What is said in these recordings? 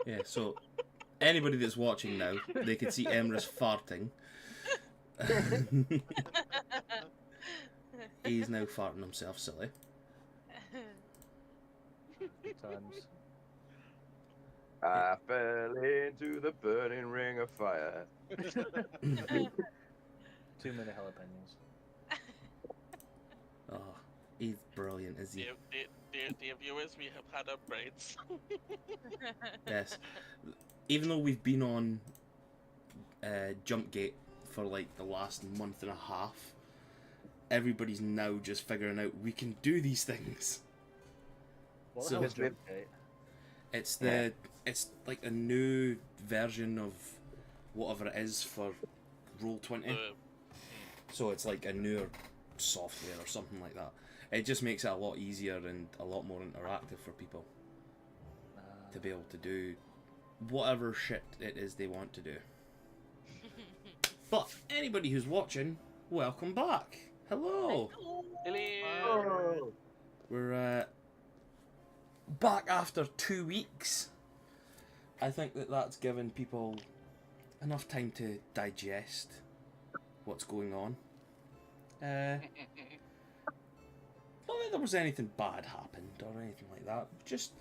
Yeah, so anybody that's watching now, they can see Emrys farting. He's now farting himself silly. Times. I fell into the burning ring of fire. Too many jalapenos. Oh, he's brilliant, is he? Dear viewers, we have had upgrades. Yes. Even though we've been on Jumpgate for like the last month and a half, everybody's now just figuring out we can do these things. What So- the hell is Jumpgate? It's it's like a new version of whatever it is for Roll20. So it's like a newer software or something like that. It just makes it a lot easier and a lot more interactive for people to be able to do whatever shit it is they want to do. But anybody who's watching, welcome back. Hello. Hello. We're back after 2 weeks. I think that's given people enough time to digest what's going on. Not that there was anything bad happened or anything like that. Just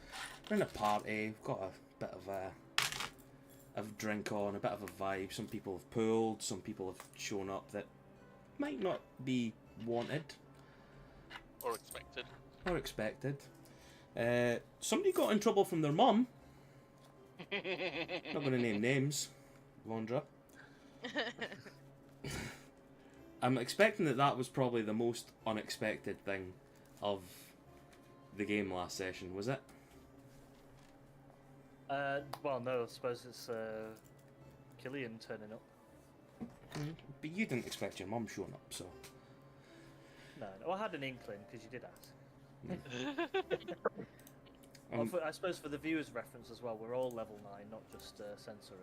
we're in a party. We've got a bit of a drink on, a bit of a vibe. Some people have pulled. Some people have shown up that might not be wanted Or expected. or expected. Somebody got in trouble from their mum. Not going to name names, Vondra. I'm expecting that was probably the most unexpected thing of the game last session, was it? Well, no, I suppose it's Killian turning up. But you didn't expect your mum showing up, so... No, I had an inkling because you did ask. Um, I suppose for the viewers' reference as well, we're all level 9, not just Sensor.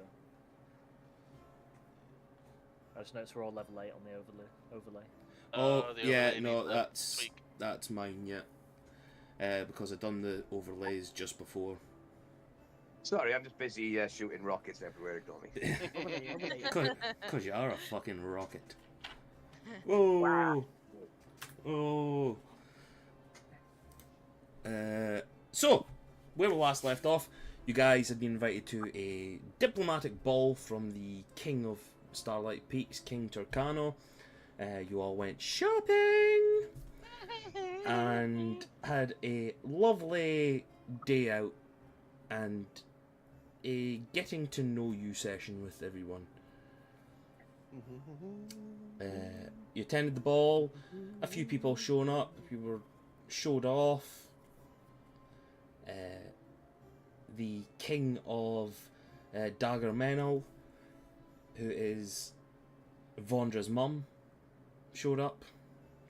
I just noticed we're all level 8 on the overlay. Oh, The yeah, overlay no, needs a tweak. that's mine, yeah. Because I've done the overlays just before. Sorry, I'm just busy shooting rockets everywhere. Ignore me. Because you are a fucking rocket. Whoa! Wow. Oh! So, where we last left off, you guys had been invited to a diplomatic ball from the King of Starlight Peaks, King Turcano. You all went shopping and had a lovely day out and a getting to know you session with everyone. You attended the ball, a few people shown up, people were showed off. The King of Dagger Menel, who is Vondra's mum, showed up,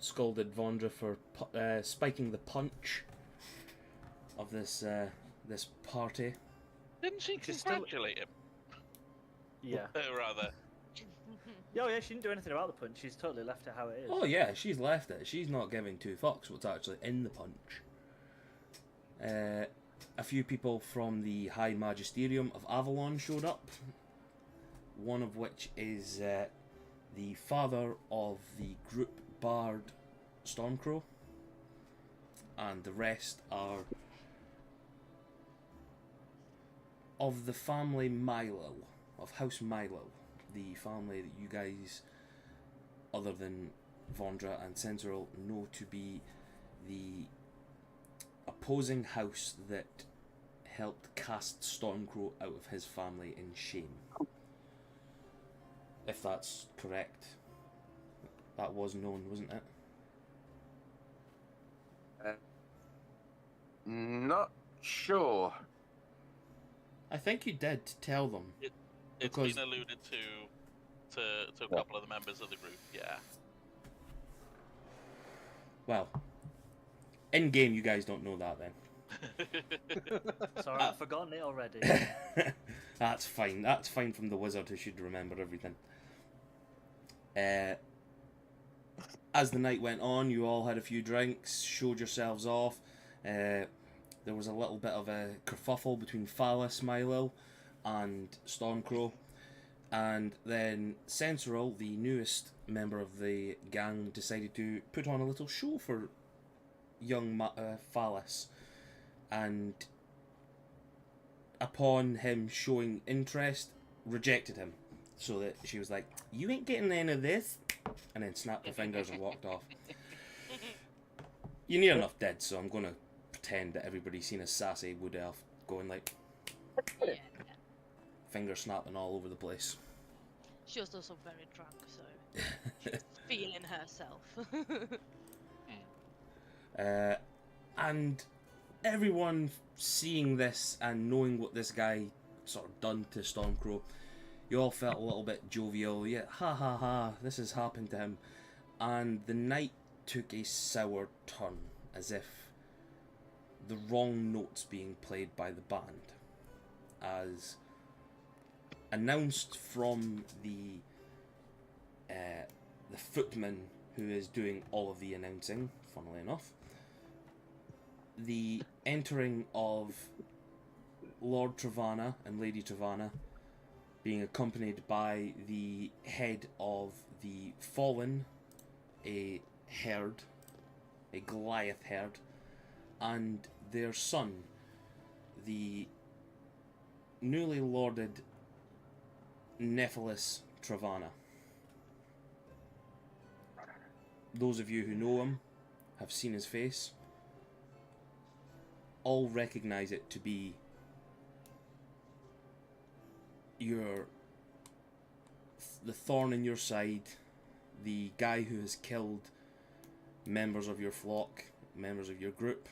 scolded Vondra for spiking the punch of this this party. Didn't she She's still- congratulate him? Yeah. Rather. Yeah, she didn't do anything about the punch. She's totally left it how it is. Oh yeah, she's left it. She's not giving two fucks what's actually in the punch. A few people from the High Magisterium of Avalon showed up. One of which is the father of the group bard Stormcrow. And the rest are of the family Milo, of House Milo. The family that you guys, other than Vondra and Sensoril, know to be the opposing house that helped cast Stormcrow out of his family in shame. If that's correct. That was known, wasn't it? Not sure. I think you did tell them. It's Because- been alluded to a couple of the members of the group, yeah. Well, in game you guys don't know that then. Sorry, I've forgotten it already. That's fine. That's fine from the wizard who should remember everything. As the night went on, you all had a few drinks, showed yourselves off. There was a little bit of a kerfuffle between Phallus, Milo, and Stormcrow. And then Sensoril, the newest member of the gang, decided to put on a little show for young Phallus. And upon him showing interest, rejected him. So that she was like, "You ain't getting any of this," and then snapped her fingers and walked off. You're near enough dead, so I'm going to pretend that everybody's seen a sassy wood elf going like, Yeah. finger snapping all over the place. She was also very drunk, so she's feeling herself. And everyone seeing this and knowing what this guy sort of done to Stormcrow, you all felt a little bit jovial. Yeah, ha ha ha, this has happened to him. And the night took a sour turn, as if the wrong notes being played by the band. As announced from the footman who is doing all of the announcing, funnily enough, the entering of Lord Travana and Lady Travana, being accompanied by the head of the Fallen, a herd, a Goliath herd, and their son, the newly lorded Nephilus Travana. Those of you who know him, have seen his face, all recognise it to be the thorn in your side, the guy who has killed members of your flock, members of your group.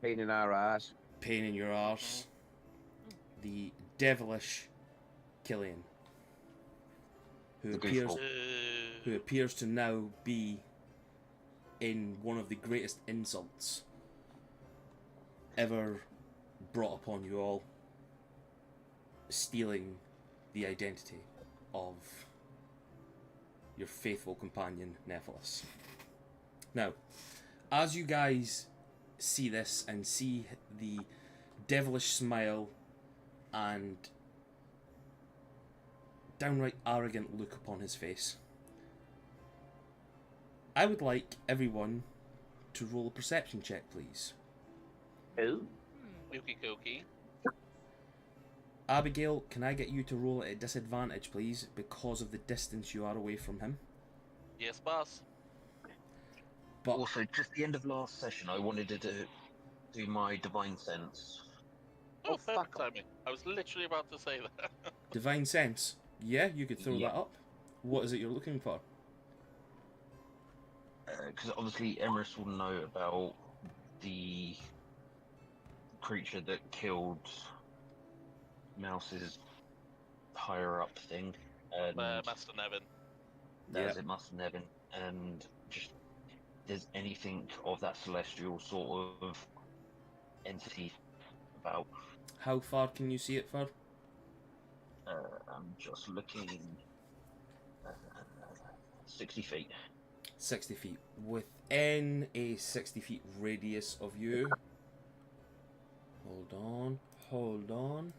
Pain in our ass. Pain in your arse. The devilish Killian, who appears to now be in one of the greatest insults ever brought upon you all, stealing the identity of your faithful companion Nephilus. Now, as you guys see this and see the devilish smile and downright arrogant look upon his face, I would like everyone to roll a perception check, please. Who? Okie dokie. Abigail, can I get you to roll at a disadvantage, please, because of the distance you are away from him? Yes, boss. But Also, just the end of last session, I wanted to do my divine sense. Oh, fuck perfect timing. I was literally about to say that. divine sense, yeah, you could throw Yeah. that up. What is it you're looking for? Because obviously Emrys will know about the creature that killed Mouse's higher up thing. And Master Nevin. that was Yeah. it, Master Nevin. And just, there's anything of that celestial sort of entity about. How far can you see it for? I'm just looking. 60 feet. 60 feet. Within a 60 feet radius of you. Hold on, hold on.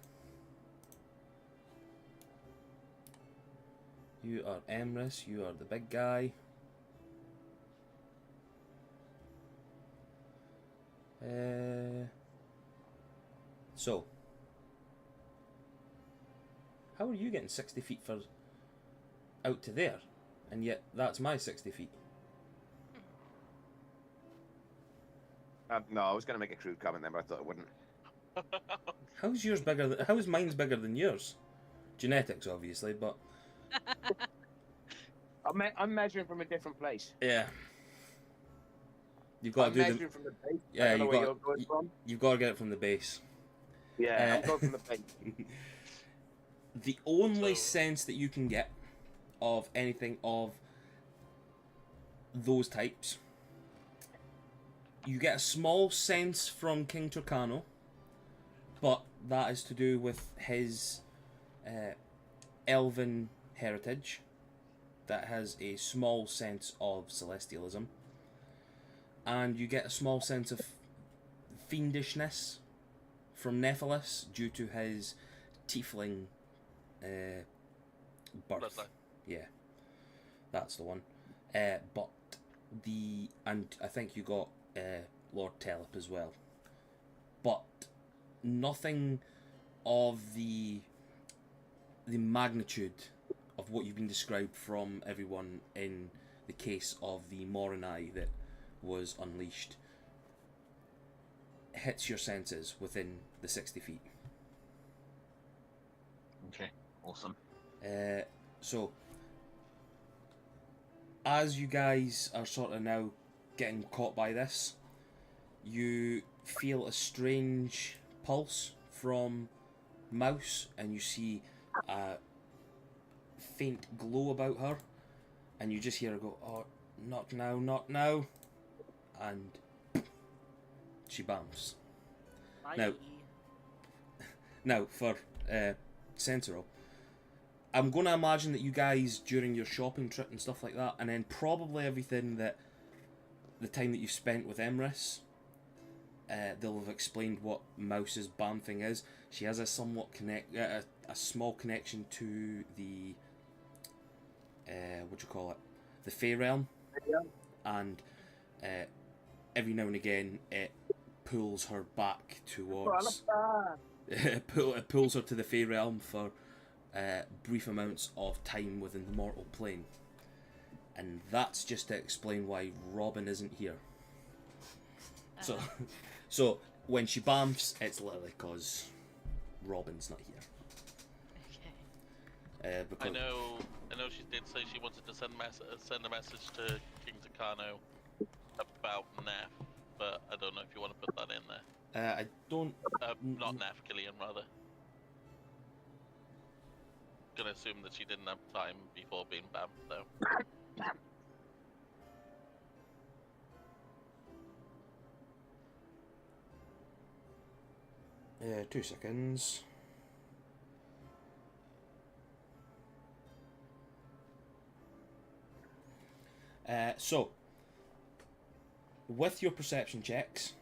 You are Emrys, you are the big guy. So, how are you getting 60 feet for out to there? And yet, that's my 60 feet. No, I was going to make a crude comment then, but I thought I wouldn't. How's yours bigger than, how is mine's bigger than yours? Genetics, obviously, but I'm measuring from a different place. yeah. You've got I'm to do measuring from the base. Yeah, I don't know you've where got- you're going from. you've got to get it from the base. Yeah, I'm going from the base. The only So- sense that you can get of anything of those types, you get a small sense from King Turcano, but that is to do with his elven heritage that has a small sense of celestialism, and you get a small sense of fiendishness from Nephilus due to his tiefling birth. Bloodline. Yeah, that's the one. But I think you got Lord Telep as well. But nothing of the magnitude of what you've been described from everyone in the case of the Morinai that was unleashed hits your senses within the 60 feet. Okay, awesome. So, as you guys are sort of now getting caught by this, you feel a strange pulse from Mouse, and you see a faint glow about her, and you just hear her go, "Oh, not now, not now," and she bamfs. Bye. Now, for Sentinel, I'm going to imagine that you guys, during your shopping trip and stuff like that, and then probably everything that the time that you've spent with Emrys, they'll have explained what Mouse's bamfing is. She has a somewhat a small connection to the the Fey realm, and every now and again it pulls her back towards. It pulls her to the Fey realm for brief amounts of time within the mortal plane, and that's just to explain why Robin isn't here. So when she bamfs, it's literally because Robin's not here. Okay. Because I know she did say she wanted to send a message to King Takano about Neff, but I don't know if you want to put that in there. I don't. Not Neff, Killian rather. Gonna assume that she didn't have time before being bamfed though. 2 seconds. So, with your perception checks,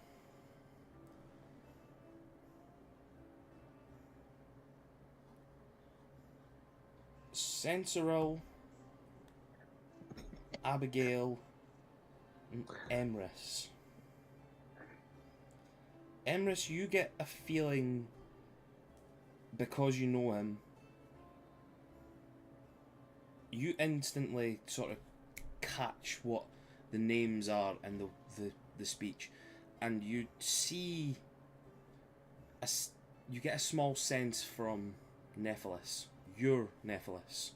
Sensoril, Abigail, and Emrys. Emrys, you get a feeling, because you know him, you instantly sort of catch what the names are and the speech, and you see you get a small sense from Nephilus, your Nephilus.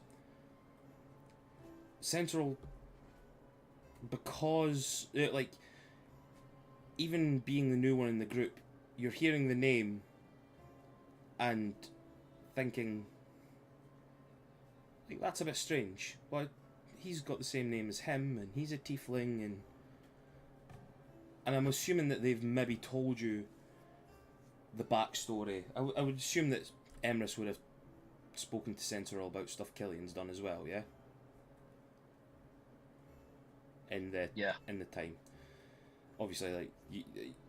Central, because even being the new one in the group, you're hearing the name and thinking, like, that's a bit strange. Well, he's got the same name as him, and he's a tiefling, and I'm assuming that they've maybe told you the backstory. I would assume that Emrys would have spoken to Sentinel about stuff Killian's done as well, yeah? In the time. Obviously, like,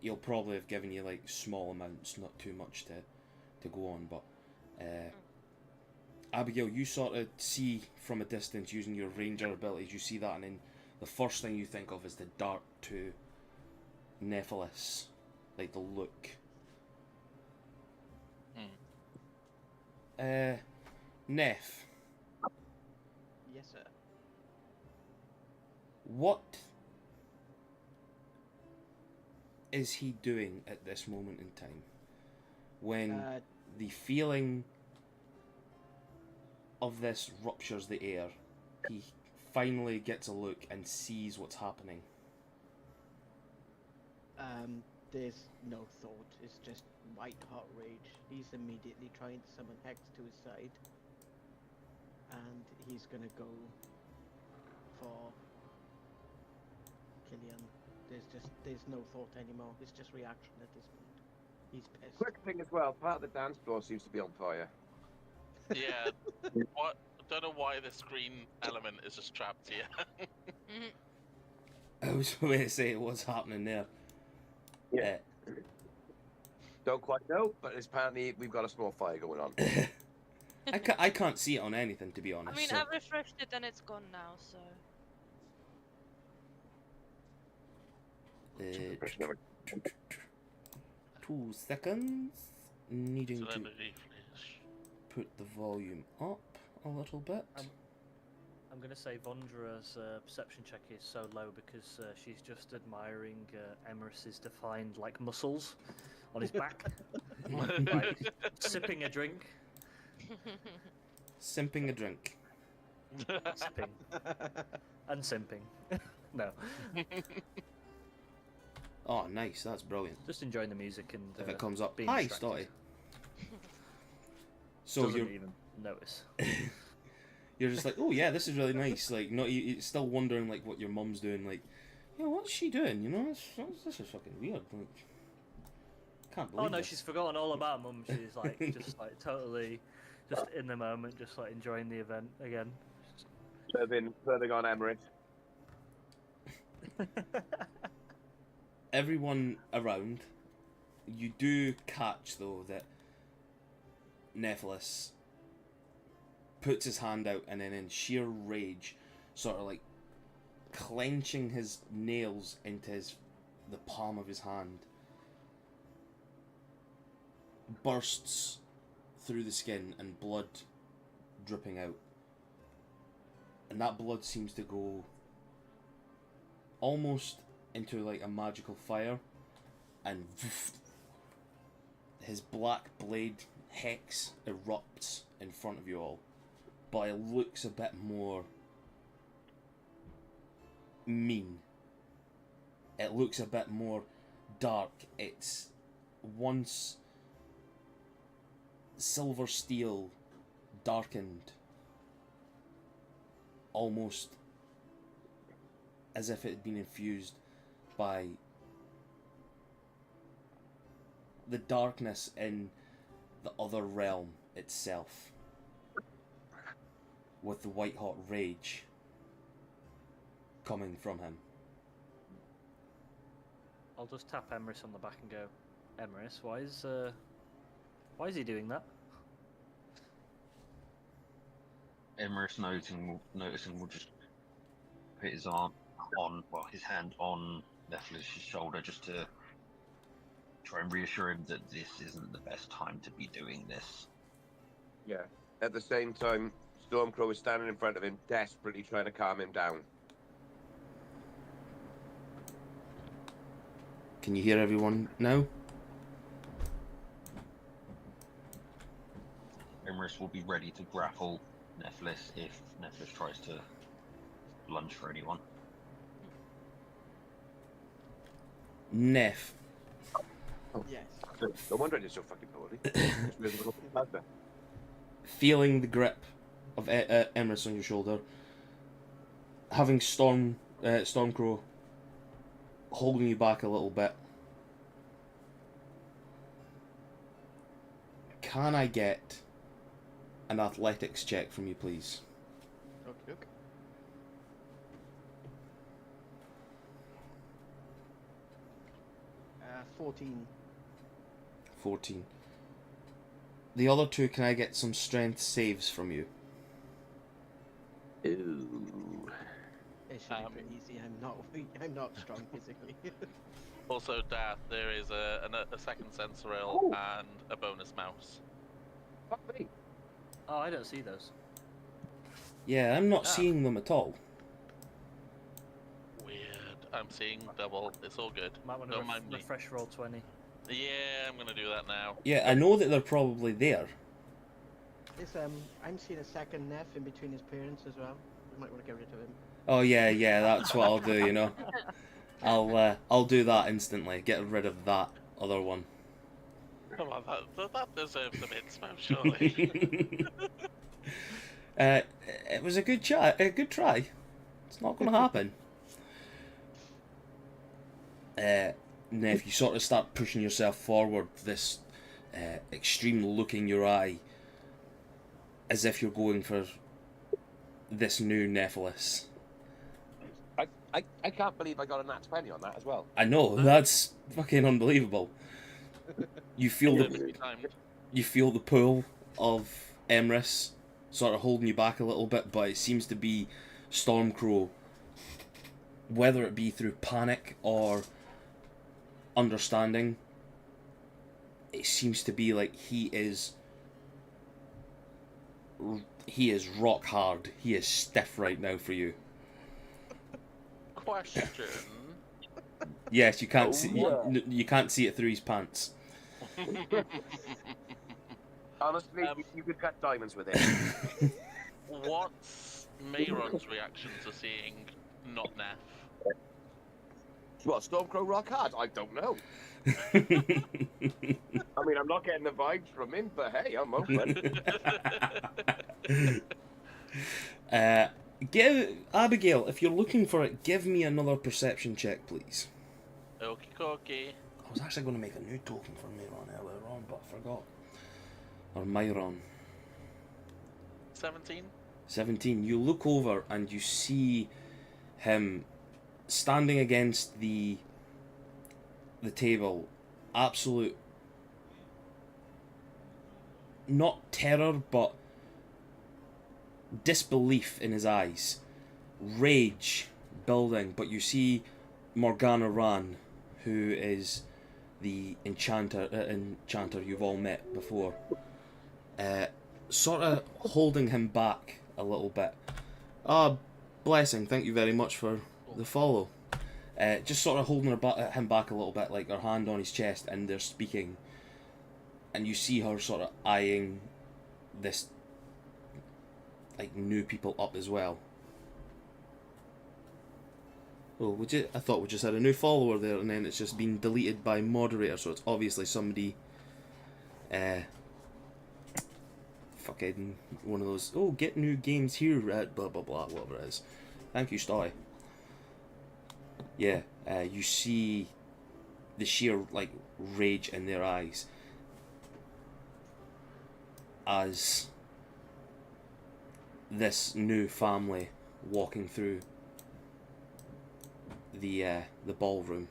he'll probably have given you, like, small amounts, not too much to go on, but Abigail, you sort of see from a distance using your ranger abilities, you see that, and then the first thing you think of is the dart to Nephilus, like the look. Neph. Yes, sir. What is he doing at this moment in time? When the feeling of this ruptures the air, he finally gets a look and sees what's happening. There's no thought. It's just white hot rage. He's immediately trying to summon Hex to his side, and he's gonna go for Killian. There's no thought anymore. It's just reaction at this point. He's pissed. Quick thing as well, part of the dance floor seems to be on fire. Yeah. What? Don't know why this green element is just trapped here. Mhm. I was going to say what's happening there. Yeah. Don't quite know, but apparently we've got a small fire going on. I can't see it on anything, to be I honest. mean, so, I've refreshed it and it's gone now, so. uh, 2 seconds. Needing to Serenity flash. put the volume up a little bit. I'm going to say Vondra's perception check is so low because she's just admiring Emerus's defined like muscles on his back, like sipping a drink. Simping a drink. Sipping. And simping. No. Oh, nice. That's brilliant. Just enjoying the music and If it comes up, being hi, distracted. Stotty. So Doesn't you're even notice. you're just like, oh yeah, this is really nice. Like, not you're still wondering like what your mum's doing. Like, yeah, what's she doing? You know, this is fucking weird. Like, can't believe. Oh no, this. she's forgotten all about Mum. She's like just like totally, just in the moment, just like enjoying the event again. Serving on Emirates. Everyone around, you do catch though that Nephilus puts his hand out and then in sheer rage, sort of like clenching his nails into the palm of his hand, bursts through the skin and blood dripping out. And that blood seems to go almost into like a magical fire, and his black blade hex erupts in front of you all, but it looks a bit more mean. It looks a bit more dark. It's once silver steel, darkened, almost as if it had been infused by the darkness in the other realm itself, with the white hot rage coming from him. I'll just tap Emerus on the back and go, Emerus, why is he doing that? Emerus noticing will just put his his hand on Nephilus' shoulder just to try and reassure him that this isn't the best time to be doing this. Yeah. At the same time, Stormcrow is standing in front of him, desperately trying to calm him down. Can you hear everyone now? Emerus will be ready to grapple Nephilus if Nephilus tries to lunge for anyone. Neph, Yes. No wonder you're so fucking holy. feeling the grip of Emrys on your shoulder, having Stormcrow holding you back a little bit. Can I get an athletics check from you, please? Okay. 14. 14. The other two, can I get some strength saves from you? Ooh. It should be pretty easy. I'm not strong physically. Also, Darth, there is a second sensorial and a bonus mouse. Fuck me. Oh, I don't see those. Yeah, I'm not Ah. seeing them at all. Weird. I'm seeing double. It's all good. Might want to Don't mind me. refresh roll 20. Yeah, I'm gonna do that now. Yeah, I know that they're probably there. It's I'm seeing a second Neff in between his parents as well. You might want to get rid of him. Oh yeah, that's what I'll do, you know. I'll do that instantly. Get rid of that other one. Come on, that deserves a inspo, surely. It was a good try. It's not going to happen. Neff, you sort of start pushing yourself forward, this extreme look in your eye, as if you're going for this new Nephilus. I can't believe I got a nat 20 on that as well. I know, that's fucking unbelievable. You feel Perfectly the timed. pull of Emrys sort of holding you back a little bit, but it seems to be Stormcrow, whether it be through panic or understanding, it seems to be like he is rock hard. He is stiff right now for you. Question. Yes, you can't Oh, see yeah. you can't see it through his pants. Honestly, Um, you could cut diamonds with it. What's Mayron's reaction to seeing not Neff? What, Stormcrow rock hard? I don't know. I mean, I'm not getting the vibes from him, but hey, I'm open. Give Abigail, if you're looking for it, give me another perception check, please. Okie dokie. I was actually going to make a new token for Myron earlier on, but I forgot. Or Myron. 17? 17. You look over and you see him standing against the table. Absolute, not terror, but disbelief in his eyes. Rage building, but you see Morgana Ran, who is the enchanter you've all met before, sort of holding him back a little bit. Blessing, thank you very much for the follow. Just sort of holding him back a little bit, like her hand on his chest, and they're speaking. And you see her sort of eyeing this, like, new people up as well. Oh, I thought we just had a new follower there, and then it's just been deleted by moderator, so it's obviously somebody, fucking one of those, oh, get new games here at blah blah blah, whatever it is. Thank you, Stoy. Yeah, you see the sheer, like, rage in their eyes as this new family walking through the ballroom.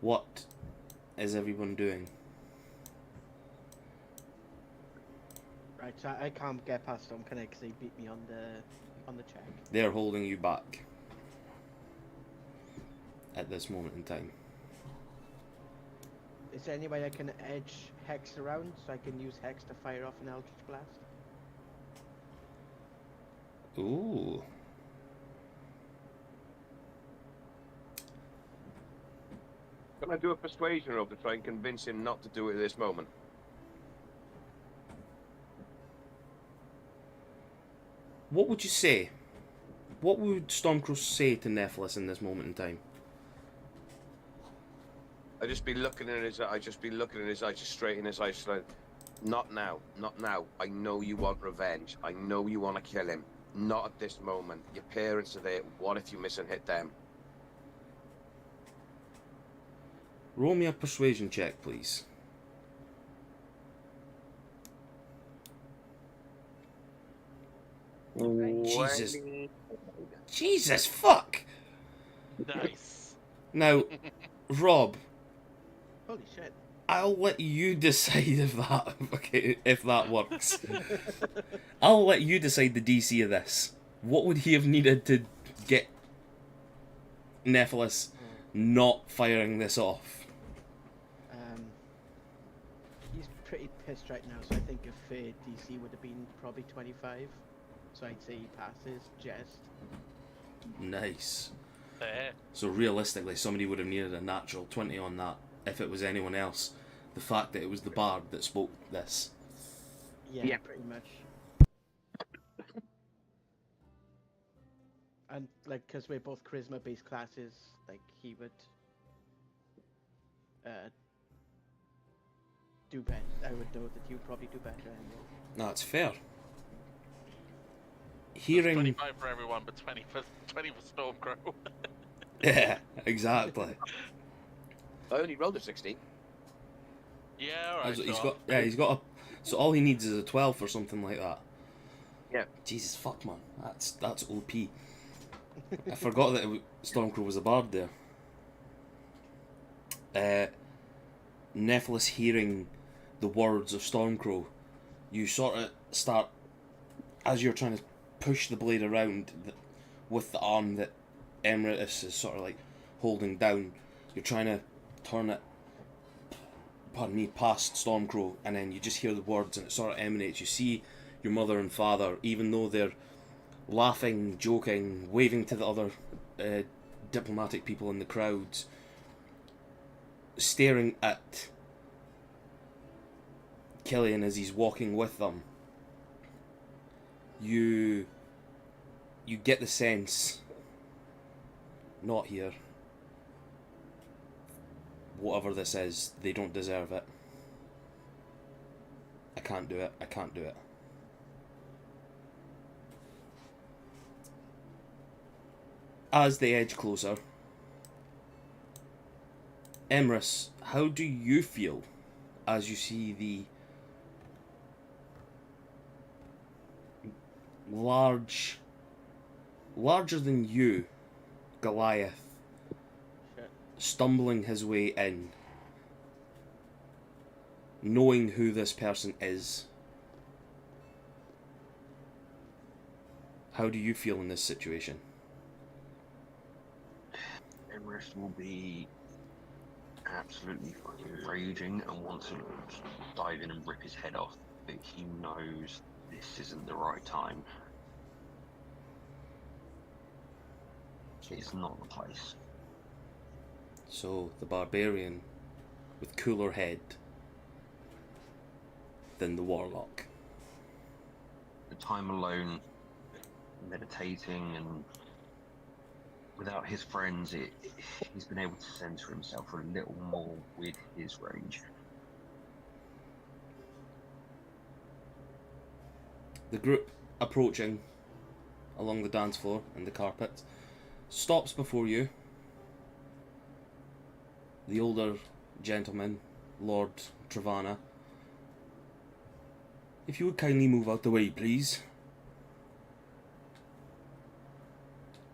What is everyone doing? Right, so I can't get past them, can I? Because they beat me on the check. They're holding you back at this moment in time. Is there any way I can edge Hex around so I can use Hex to fire off an Eldritch Blast? Ooh. Can I do a persuasion roll to try and convince him not to do it at this moment? What would you say? What would Stormcrow say to Nephilus in this moment in time? I'd just be looking in his eye, just straight in his eyes, just like, not now, not now. I know you want revenge. I know you want to kill him. Not at this moment. Your parents are there. What if you miss and hit them? Roll me a persuasion check, please. Jesus. Jesus, fuck! Nice. Now, Rob, Holy shit. I'll let you decide if that works. I'll let you decide the DC of this. What would he have needed to get Nephilus not firing this off? He's pretty pissed right now, so I think if DC would have been probably 25. So I'd say he passes, just. Nice. Fair. So realistically, somebody would have needed a natural 20 on that if it was anyone else. The fact that it was the bard that spoke this. Yeah, pretty much. And, like, because we're both charisma-based classes, like, he would do better. I would know that he would probably do better anyway. No, it's fair. That's Hearing... 25 for everyone, but 20 for Stormcrow. Yeah, exactly. I only rolled a 16. Yeah, alright. He's got a. So all he needs is a 12 or something like that. Yeah. Jesus fuck, man, that's OP. I forgot that Stormcrow was a bard there. Nephilus hearing the words of Stormcrow, you sort of start, as you're trying to push the blade around with the arm that Emeritus is sort of like holding down, you're trying to turn it, pardon me, past Stormcrow, and then you just hear the words and it sort of emanates. You see your mother and father, even though they're laughing, joking, waving to the other diplomatic people in the crowds, staring at Killian as he's walking with them. You get the sense, not here. Whatever this is, they don't deserve it. I can't do it. I can't do it. As they edge closer, Emrys, how do you feel as you see the larger than you Goliath stumbling his way in, knowing who this person is? How do you feel in this situation? Emrys will be absolutely fucking raging and want to dive in and rip his head off, but he knows this isn't the right time. It's not the place. So the barbarian with cooler head than the warlock. The time alone, meditating, and without his friends, he's been able to center himself a little more with his rage. The group approaching along the dance floor and the carpet stops before you. The older gentleman, Lord Travana. If you would kindly move out the way, please.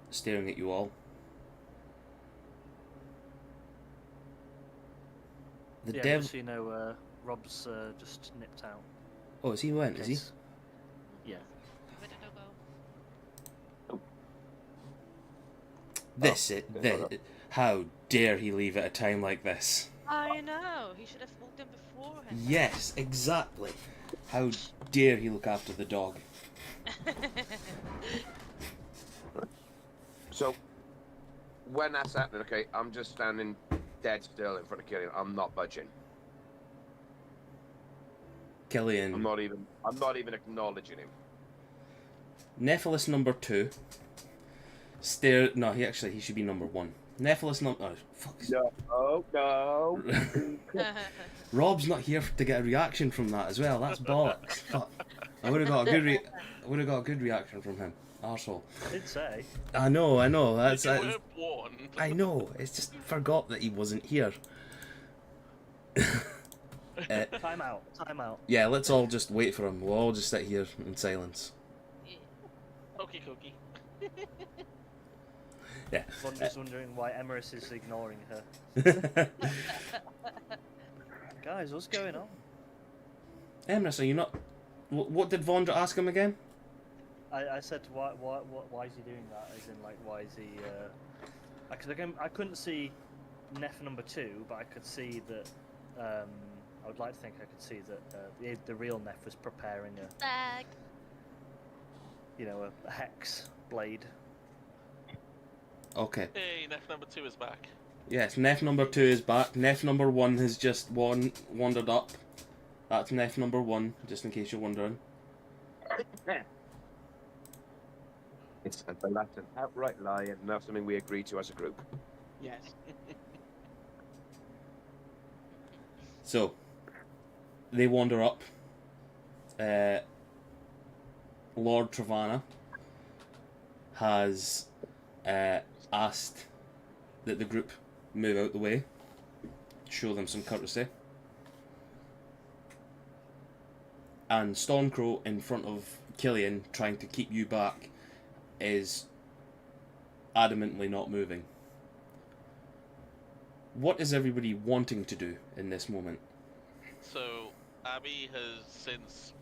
Staring at you all. The Yeah, devil. just so you know, Rob's just nipped out. Oh, is he went? Is he? Case- Yeah. Where did I go? How dare he leave at a time like this? I know. He should have walked in beforehand. Yes, exactly. How dare he look after the dog? So, when that's happening, okay, I'm just standing dead still in front of Killian. I'm not budging. Killian. I'm not even acknowledging him. Nephilus number 2. No, he should be number 1. Nephilus number. Oh, fuck. No. Rob's not here to get a reaction from that as well. That's bollocks. Fuck. I would have got a good reaction from him. Arsehole. I did say. I know. That's. You were warned. I know. It's just forgot that he wasn't here. Time out. Yeah, let's all just wait for him. We'll all just sit here in silence. Okie dokie. Yeah. Vondra's wondering why Emrys is ignoring her. Guys, what's going on? Emrys, are you not? What did Vondra ask him again? I said why is he doing that? As in, like, why is he? Because I couldn't see Neph number 2, but I could see that. I would like to think I could see that the real Neph was preparing Bag. a hex blade. Okay. Hey, Neff number 2 is back. Yes, Neph number 2 is back. Neph number 1 has just wandered up. That's Neph number 1, just in case you're wondering. It's an outright lie, and that's something we agreed to as a group. Yes. So, they wander up. Lord Travana has asked that the group move out the way. show them some courtesy. And Stormcrow in front of Killian, trying to keep you back, is adamantly not moving. What is everybody wanting to do in this moment? So Abby has, since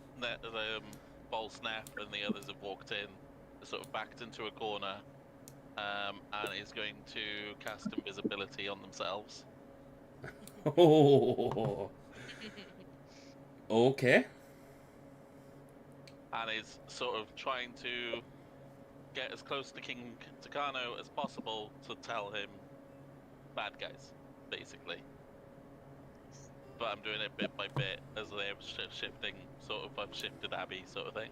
Ball Snap and the others have walked in, sort of backed into a corner, and is going to cast invisibility on themselves. Oh, okay. And is sort of trying to get as close to King Takano as possible to tell him bad guys, basically. But I'm doing it bit by bit as they're shifting, sort of, I've shifted Abby, sort of thing.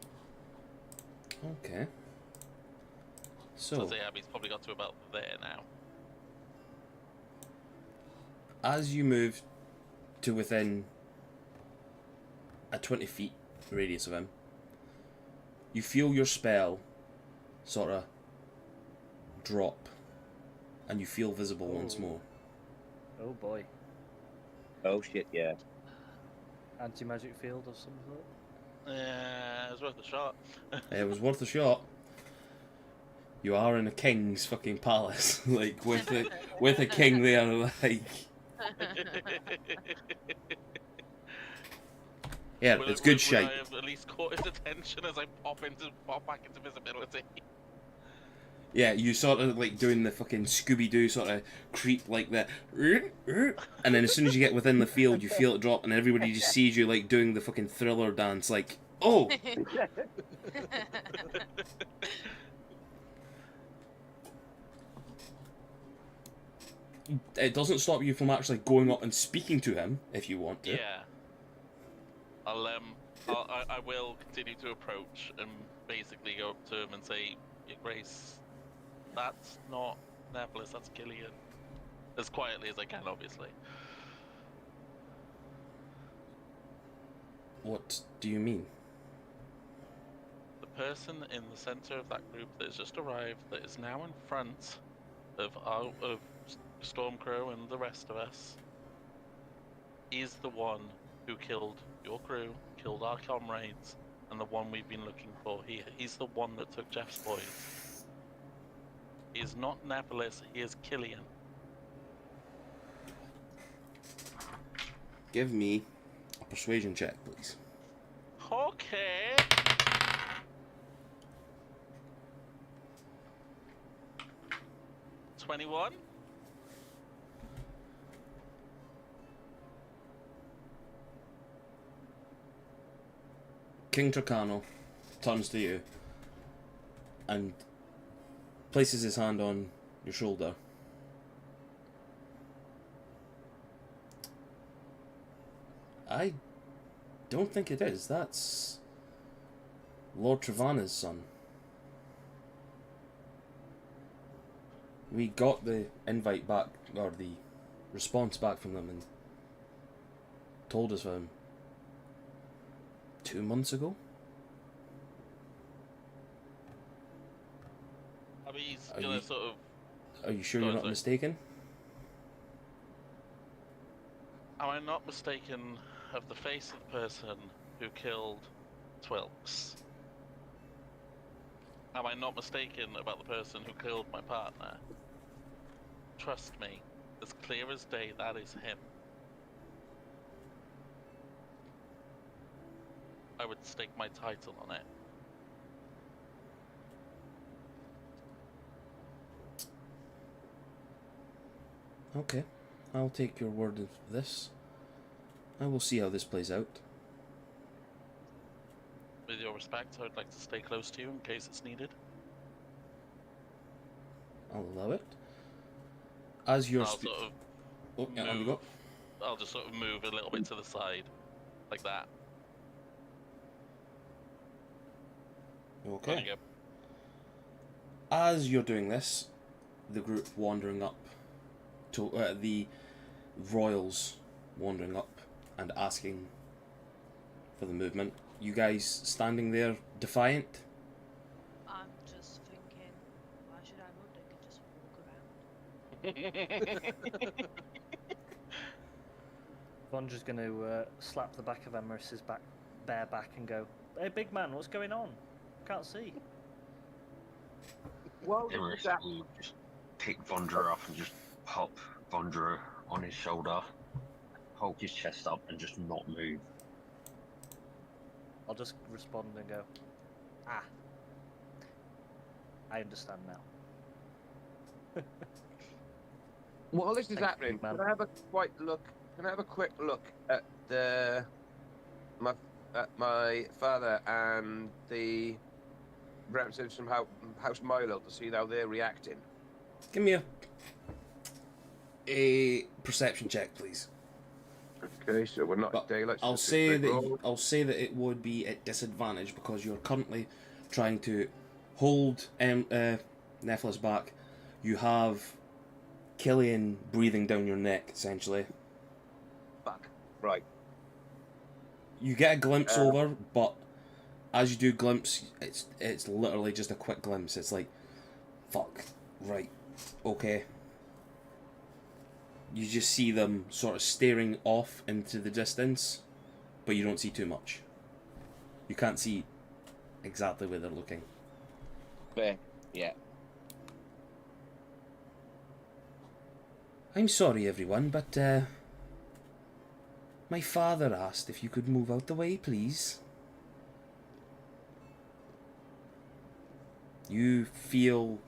Okay. So So, I'd say Abby's probably got to about there now. as you move to within a 20 feet radius of him, you feel your spell sort of drop, and you feel visible once more. Oh boy. Oh shit, yeah. Anti-magic field of some sort? Yeah, it was worth a shot. It was worth a shot. You are in a king's fucking palace, like with a king there, like yeah, it's good shape. I have at least caught his attention as I pop back into visibility. Yeah, you sort of like doing the fucking Scooby-Doo sort of creep like that, and then as soon as you get within the field, you feel it drop, and everybody just sees you like doing the fucking Thriller dance, like, oh. It doesn't stop you from actually going up and speaking to him if you want to. Yeah. I will continue to approach and basically go up to him and say, Your Grace, that's not Nephilus, that's Killian. As quietly as I can, obviously. What do you mean? The person in the center of that group that has just arrived, that is now in front of Stormcrow and the rest of us, is the one who killed your crew, killed our comrades, and the one we've been looking for. He's the one that took Jeff's boys. He is not Nephilus, he is Killian. Give me a persuasion check, please. Okay. $21. King Turcano turns to you and places his hand on your shoulder. I don't think it is. That's Lord Travana's son. We got the invite back, or the response back from them, and told us him 2 months ago. I mean, he's Are gonna you- sort of. Are you sure Go you're on, not sorry. mistaken? Am I not mistaken of the face of the person who killed Twilks? Am I not mistaken about the person who killed my partner? Trust me, as clear as day, that is him. I would stake my title on it. Okay, I'll take your word of this. I will see how this plays out. With your respect, I would like to stay close to you in case it's needed. I'll allow it. As you're I'll sort of oh, yeah, on you go. I'll just sort of move a little bit to the side, like that. There Okay. you go. As you're doing this, the group wandering up to the royals wandering up and asking for the movement. You guys standing there defiant? I'm just thinking, why should I move? They could just walk around. Vondra's going to slap the back of Emeris's bare back and go, "Hey, big man, what's going on? Can't see." Well, Emerus will just pick Vondra up and just pop Vondra on his shoulder, hold his chest up, and just not move. I'll just respond and go, "Ah, I understand now." while this is Thank you, happening, man. can I have a quick look at my father and the representatives from House Milo to see how they're reacting? Give me a perception check, please. Okay, so we're not But at daylight. so I'll it's a say big that roll. I'll say that it would be at disadvantage because you're currently trying to hold Nephilus back. You have Killian breathing down your neck, essentially. Fuck. Right. You get a glimpse over, but as you do glimpse, it's literally just a quick glimpse. It's like, fuck, right, okay. You just see them sort of staring off into the distance, but you don't see too much. You can't see exactly where they're looking. Fair. Yeah. I'm sorry, everyone, but my father asked if you could move out the way, please. You feel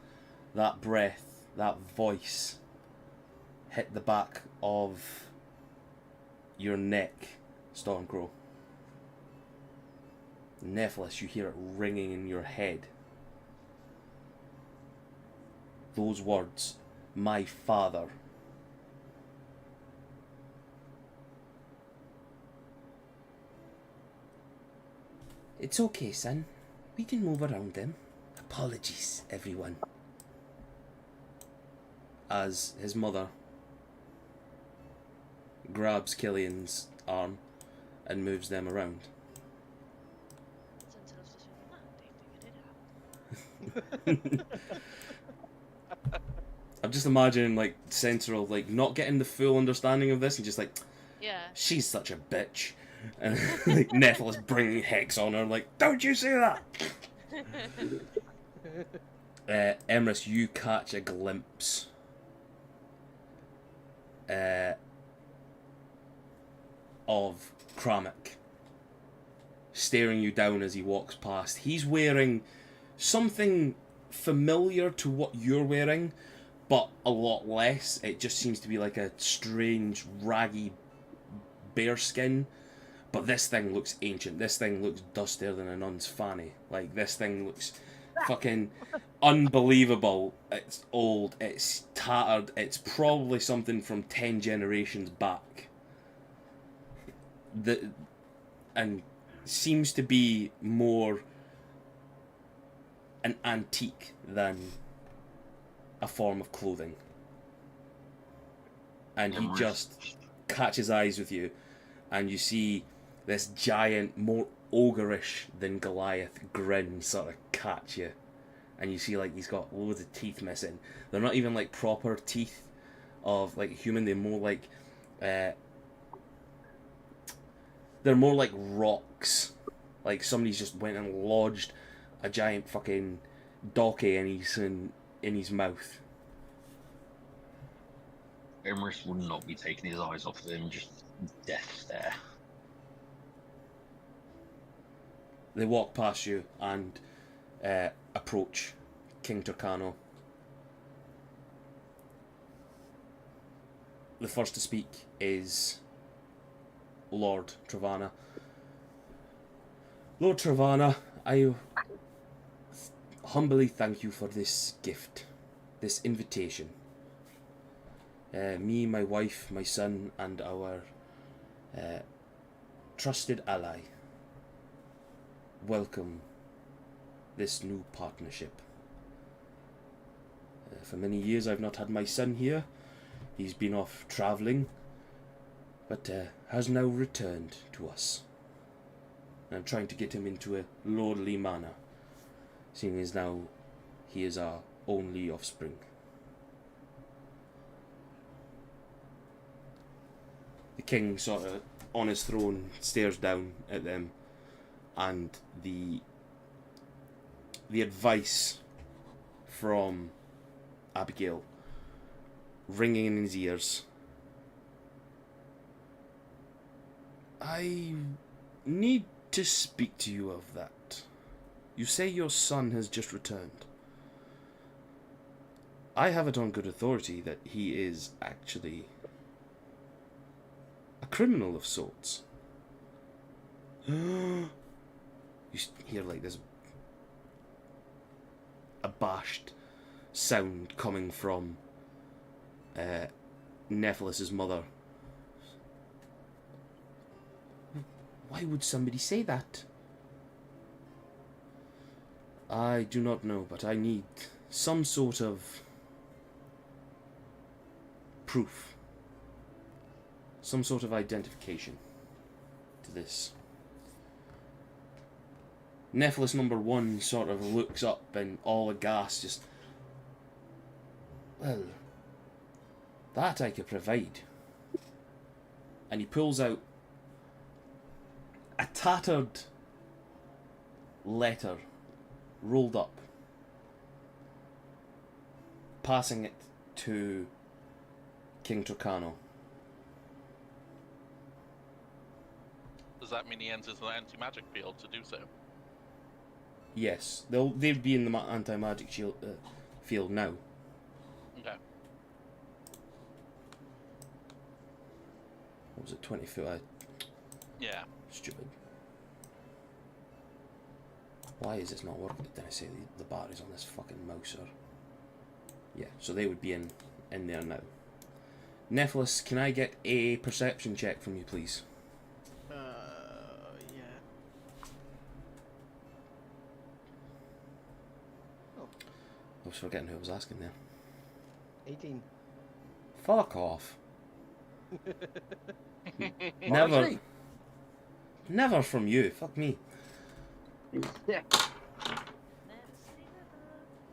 that breath, that voice hit the back of your neck, Stormcrow. Nephilus, you hear it ringing in your head. Those words, my father. It's okay, son. We can move around them. Apologies, everyone. As his mother grabs Killian's arm and moves them around. I'm just imagining like Central like not getting the full understanding of this and just like, Yeah. she's such a bitch, and like Nephilus bringing Hex on her like, don't you say that. Emrys, you catch a glimpse of Kramek staring you down as he walks past. He's wearing something familiar to what you're wearing, but a lot less. It just seems to be like a strange, raggy bearskin. But this thing looks ancient. This thing looks dustier than a nun's fanny. Like, this thing looks fucking unbelievable. It's old, it's tattered, it's probably something from 10 generations back. And seems to be more an antique than a form of clothing. And he just catches eyes with you, and you see this giant, more ogreish than Goliath grin sort of catch you. And you see like he's got loads of teeth missing. They're not even like proper teeth of like a human, they're more like rocks. Like somebody's just went and lodged a giant fucking donkey in his mouth. Emrys will not be taking his eyes off them, just death stare. They walk past you and approach King Turcano. The first to speak is Lord Travana. Lord Travana, I humbly thank you for this gift, this invitation. Me, my wife, my son, and our trusted ally welcome this new partnership. For many years I've not had my son here. He's been off travelling, but has now returned to us. I'm trying to get him into a lordly manner, seeing as now he is our only offspring. The king sort of on his throne stares down at them, and the advice from Abigail ringing in his ears. I need to speak to you of that. You say your son has just returned. I have it on good authority that he is actually a criminal of sorts. You hear like this abashed sound coming from Nephilus' mother. Why would somebody say that? I do not know, but I need some sort of proof. Some sort of identification to this. Nephilus number 1 sort of looks up and all aghast, just... Well, that I could provide. And he pulls out a tattered letter rolled up, passing it to King Turcano. Does that mean he enters the anti-magic field to do so? Yes, they'd be in the anti-magic field now. Okay. What was it, 20 foot? Yeah. Stupid. Why is this not working? Did I say the batteries on this fucking mouse are... Yeah, so they would be in there now. Nephilus, can I get a perception check from you, please? Yeah. Oh, I was forgetting who I was asking there. 18. Fuck off. Honestly? Never from you. Fuck me. Yeah.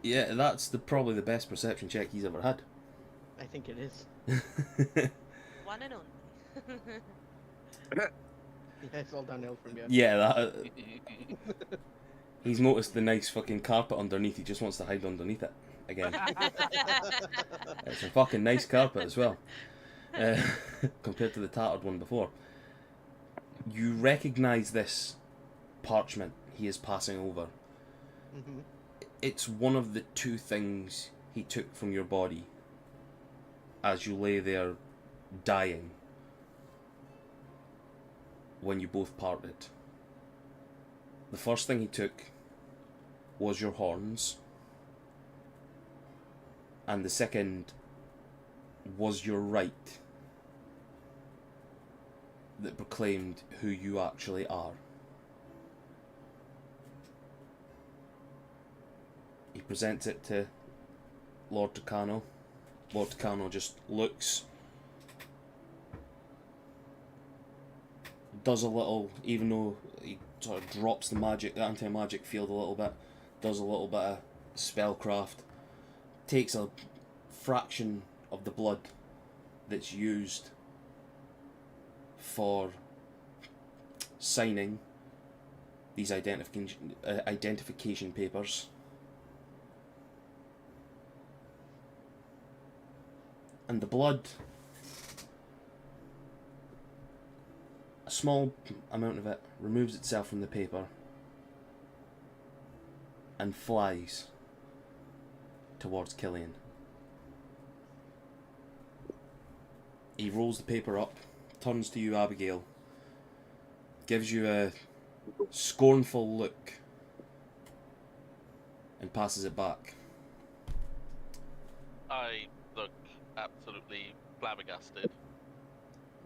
Yeah, that's probably the best perception check he's ever had. I think it is. One and only. Yeah, it's all downhill from here. Yeah, that. He's noticed the nice fucking carpet underneath. He just wants to hide underneath it again. It's a fucking nice carpet as well, compared to the tattered one before. You recognise this parchment he is passing over. Mm-hmm. It's one of the 2 things he took from your body as you lay there dying when you both parted. The first thing he took was your horns, and the second was your right that proclaimed who you actually are. He presents it to Lord Turcano. Lord Turcano just looks, does a little, even though he sort of drops the anti-magic field a little bit, does a little bit of spellcraft, takes a fraction of the blood that's used for signing these identification papers, and the blood, a small amount of it, removes itself from the paper and flies towards Killian. He rolls the paper up, turns to you, Abigail, gives you a scornful look, and passes it back. I look absolutely flabbergasted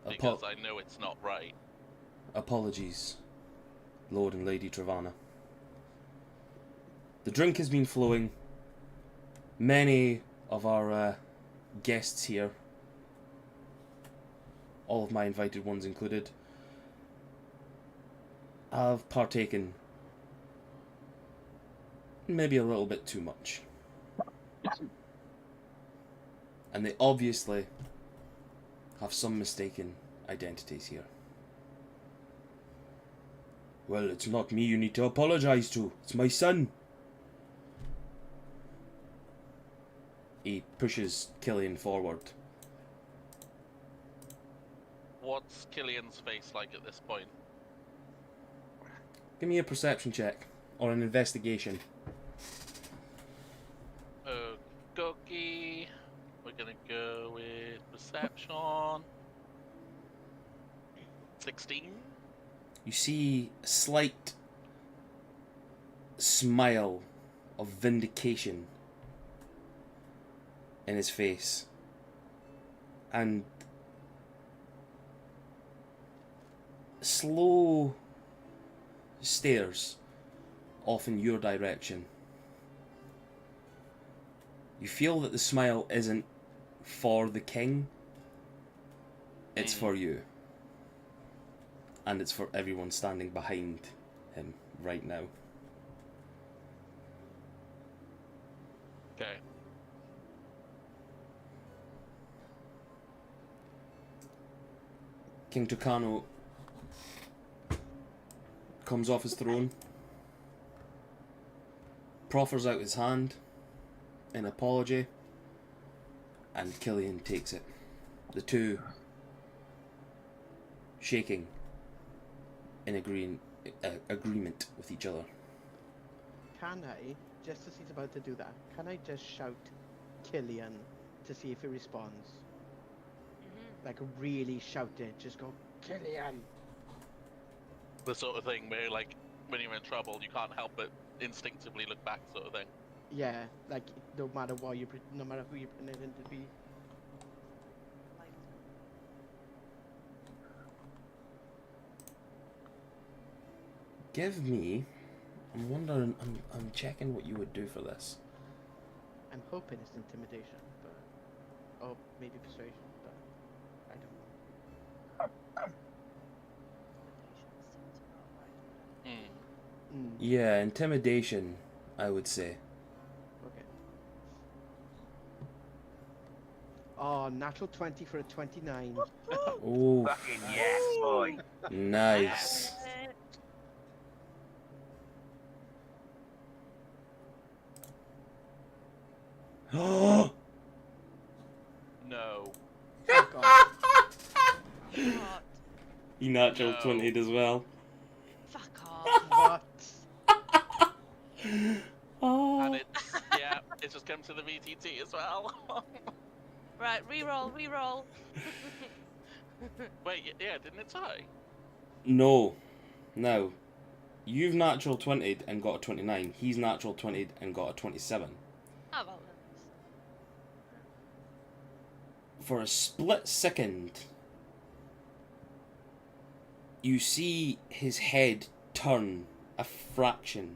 because I know it's not right. Apologies, Lord and Lady Travana. The drink has been flowing. Many of our guests here, all of my invited ones included, have partaken maybe a little bit too much. And they obviously have some mistaken identities here. Well, it's not me you need to apologize to. It's my son. He pushes Killian forward. What's Killian's face like at this point? Give me a perception check. Or an investigation. Cookie. We're gonna go with perception. 16. You see a slight smile of vindication in his face. And slow stares off in your direction. You feel that the smile isn't for the king, it's for you. And it's for everyone standing behind him right now. Okay. King Tucano comes off his throne, proffers out his hand in apology, and Killian takes it. The two shaking in agreement with each other. Can I, just as he's about to do that, can I just shout Killian to see if he responds? Like really shout it, just go, Killian! The sort of thing where, like, when you're in trouble, you can't help but instinctively look back, sort of thing. Yeah, like no matter what you, no matter who you pretend to be. Give me. I'm wondering. I'm checking what you would do for this. I'm hoping it's intimidation, but or maybe persuasion, but I don't know. Yeah, intimidation, I would say. Okay. Oh, natural 20 for a 29. Oh, Fucking yes, boy. nice. Oh, No. Oh, God. God, he natural No. 20'd as well. fuck off. What? Oh. And it's, yeah, it's just come to the VTT as well. Right, reroll, reroll. Wait, yeah, didn't it tie? No. Now, you've natural 20'd and got a 29. He's natural 20'd and got a 27. Oh, well, For a split second, you see his head turn a fraction.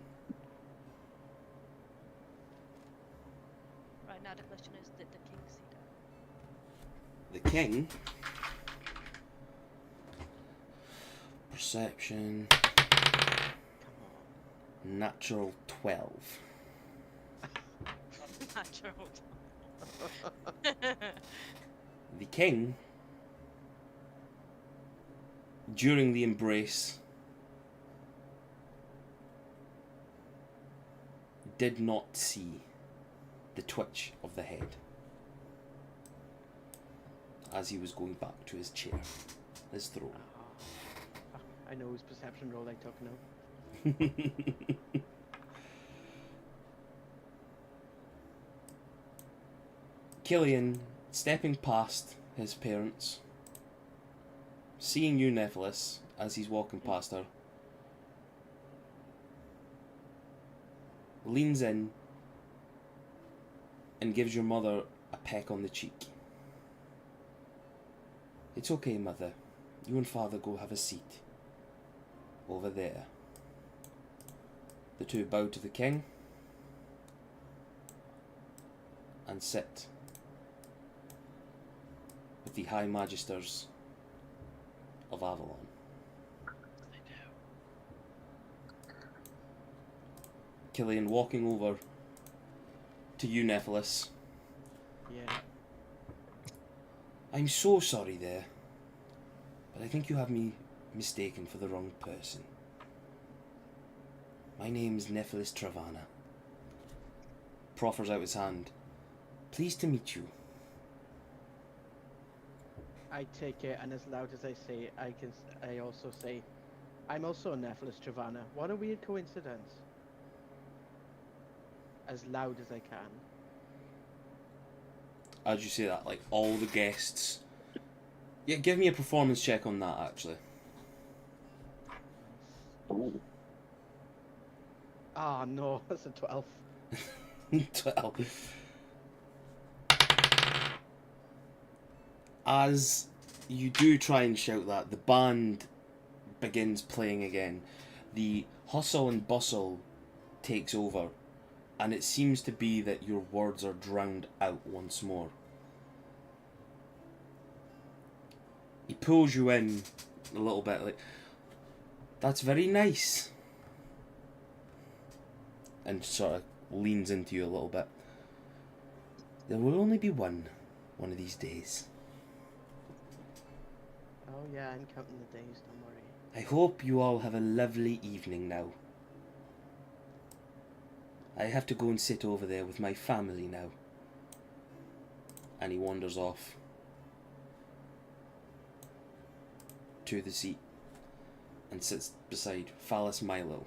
right, now the question is, did the king see that? The king. Perception. Natural 12. Natural. The king, during the embrace, did not see the twitch of the head as he was going back to his chair, his throne. Fuck, I know whose perception roll I took now. Killian, stepping past his parents, seeing you, Nephilus, as he's walking past her, leans in and gives your mother a peck on the cheek. It's okay, mother. You and father go have a seat. Over there. The two bow to the king and sit with the High Magisters of Avalon. They do. Killian walking over to you, Nephilus. Yeah. I'm so sorry there. but I think you have me mistaken for the wrong person. My name's Nephilus Travana. Proffers out his hand. Pleased to meet you. I take it, and as loud as I say it, I also say, I'm also Nephilus Travana. What a weird coincidence. As loud as I can. As you say that, like, all the guests... Yeah, give me a performance check on that, actually. Ah, no, that's a 12. 12. As you do try and shout that, the band begins playing again. The hustle and bustle takes over, and it seems to be that your words are drowned out once more. He pulls you in a little bit, like, that's very nice, and sort of leans into you a little bit. There will only be one of these days. Oh yeah, I'm counting the days, don't worry. I hope you all have a lovely evening now. I have to go and sit over there with my family now. And he wanders off to the seat and sits beside Phallus Milo.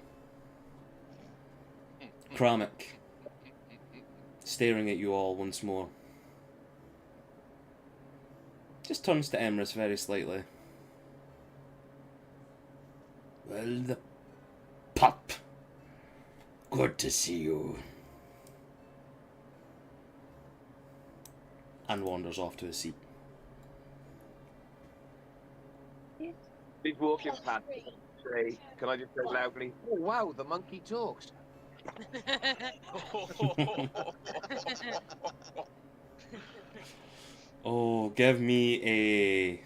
Kramek, staring at you all once more, just turns to Emrys very slightly. Well, the pup. Good to see you. And wanders off to his seat. He's walking past. Say, can I just say loudly, oh wow, the monkey talks. Oh, give me a...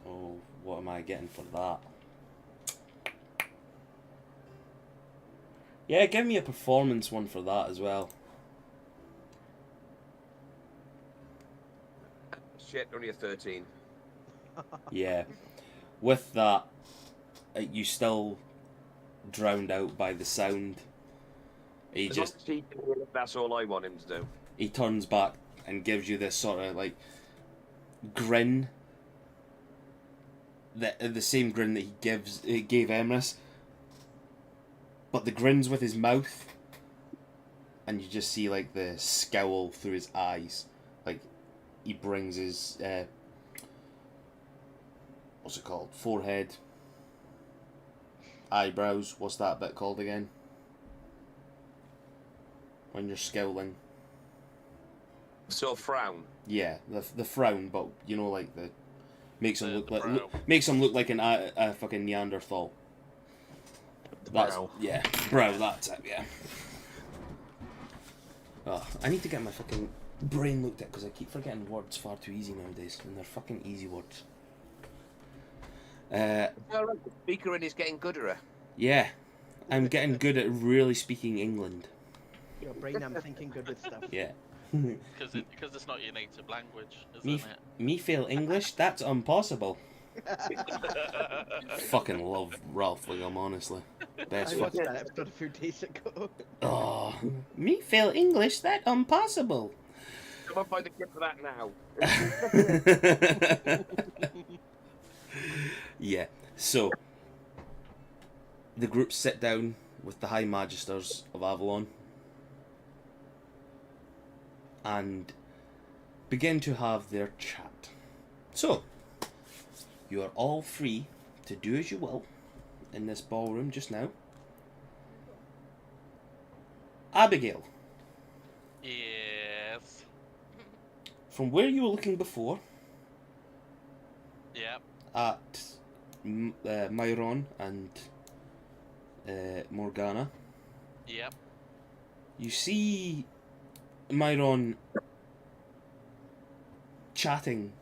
Oh, what am I getting for that? Yeah, give me a performance one for that as well. Shit, only a 13. Yeah. With that, you still drowned out by the sound. He As long just... as he can hear it, that's all I want him to do. He turns back and gives you this sort of, like, grin. The same grin that he gave Emrys. But the grin's with his mouth. And you just see, like, the scowl through his eyes. Like, he brings his, what's it called? Forehead. Eyebrows. What's that bit called again? When you're scowling. So frown. Yeah, the frown, but you know, like the makes him look like brow. makes him look like a fucking Neanderthal. That's brow. yeah, brow. That's it. Yeah. Oh, I need to get my fucking brain looked at because I keep forgetting words far too easy nowadays, and they're fucking easy words. The speaker in is getting gooder. Yeah, I'm getting good at really speaking England. Your brain, I'm thinking good with stuff. Yeah. Because it's not your native language, isn't Me, it? me fail English? That's impossible. Fucking love Ralph Wiggum, honestly. Best I watched fucking... that episode a few days ago. Oh, me fail English? That impossible. Come on, find a clip for that now. Yeah, so the group sit down with the High Magisters of Avalon and begin to have their chat. So, you are all free to do as you will in this ballroom just now. Abigail, Yes. from where you were looking before Yep. at Myron and Morgana, Yep. you see Myron chatting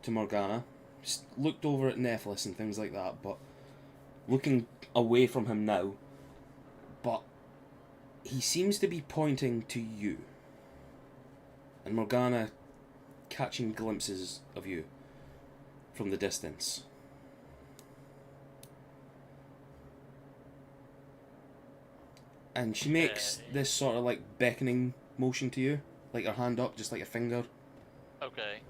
to Morgana, looked over at Nephilus and things like that, but looking away from him now, but he seems to be pointing to you, and Morgana catching glimpses of you from the distance. and she makes this sort of like beckoning motion to you, like her hand up, just like a finger. Okay.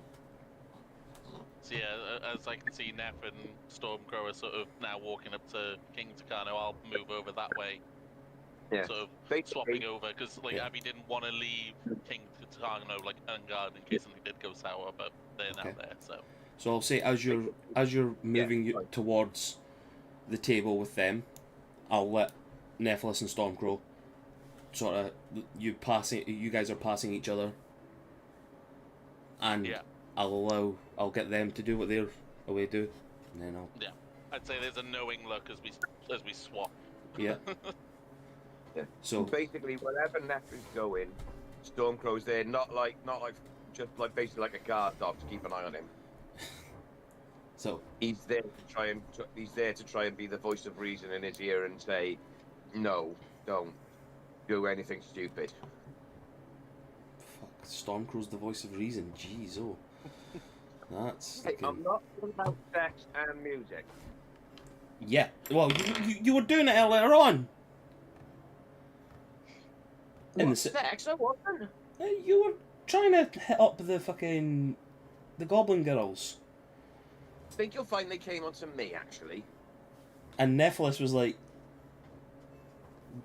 So yeah, as I can see, Neff and Stormcrow are sort of now walking up to King Takano. I'll move over that way, Yeah. sort of Basically, swapping over, because like Yeah. Abby didn't want to leave King Takano like unguarded in case something did go sour, but they're now Okay. there, so. So I'll say as you're moving fine. towards the table with them, I'll let Nephilus and Stormcrow sort of you guys are passing each other, and Yeah. I'll get them to do what they're away do, and then I'll I'd say there's a knowing look as we swap. yeah. Yeah. So basically, wherever Neff is going, Stormcrow's there, not like just like basically like a guard dog to keep an eye on him. so He's there to try and be the voice of reason in his ear and say, no, don't do anything stupid. fuck, Stormcrow's the voice of reason. Jeez, oh, that's Hey, fucking- I'm not talking about sex and music. yeah. Well, you were doing it earlier on. In What, the sex? I wasn't. you were trying to hit up the goblin girls, I think you'll find they came onto me, actually. and Nephilus was like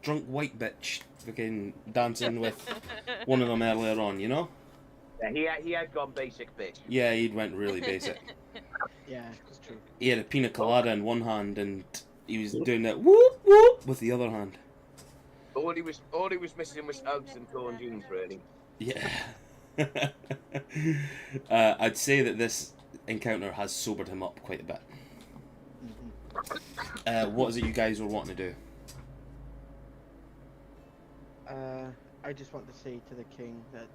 drunk white bitch fucking dancing with one of them earlier on, you know? Yeah, he had gone basic bitch. Yeah, he went really basic. Yeah, it's true. He had a pina colada in one hand and he was doing that whoop whoop with the other hand. All he was missing was Uggs and torn jeans, really. Yeah. I'd say that this encounter has sobered him up quite a bit. What is it you guys were wanting to do? I just want to say to the king that,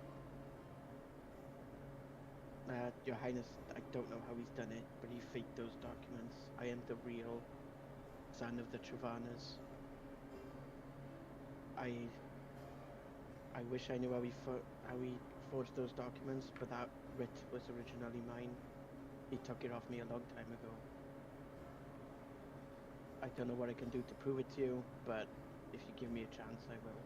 Your Highness, I don't know how he's done it, but he faked those documents. I am the real son of the Travanas. I wish I knew how he forged those documents, but that writ was originally mine. He took it off me a long time ago. I don't know what I can do to prove it to you, but if you give me a chance, I will.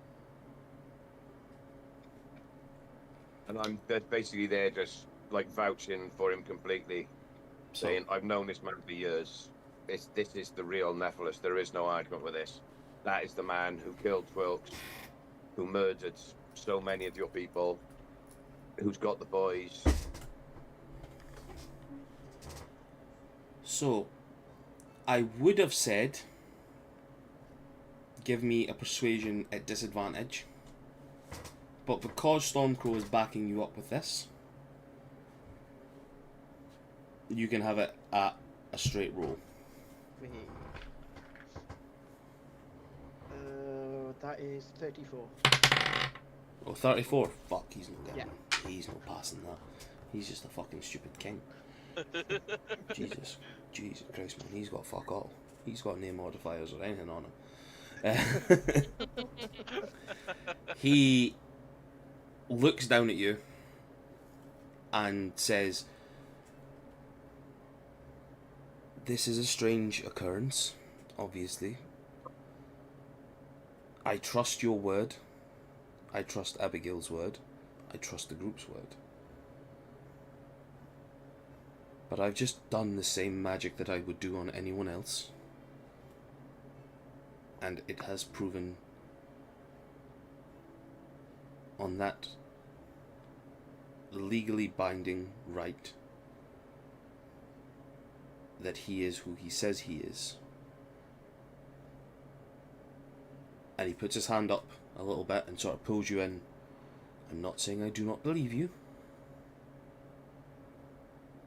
And I'm basically there just like vouching for him completely, saying I've known this man for years. This is the real Nephilus. There is no argument with this. That is the man who killed Twilks, who murdered so many of your people, who's got the boys. So, I would have said, give me a persuasion at disadvantage. But because Stormcrow is backing you up with this, you can have it at a straight roll. Wait. That is 34. Oh, 34? Fuck, he's not getting Yeah. it. He's not passing that. He's just a fucking stupid king. Jesus Christ, man, he's got fuck all. He's got no modifiers or anything on him. He looks down at you and says, "This is a strange occurrence, obviously. I trust your word. I trust Abigail's word. I trust the group's word. But I've just done the same magic that I would do on anyone else. And it has proven on that legally binding right that he is who he says he is." And he puts his hand up a little bit and sort of pulls you in. "I'm not saying I do not believe you.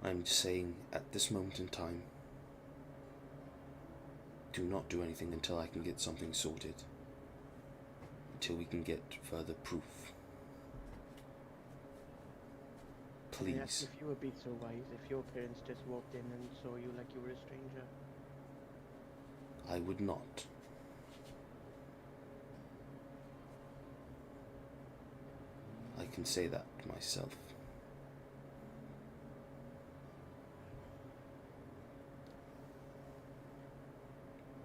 I'm just saying at this moment in time, do not do anything until I can get something sorted. Until we can get further proof. Can I ask Please." if you would be so wise if your parents just walked in and saw you like you were a stranger? I would not. I can say that myself.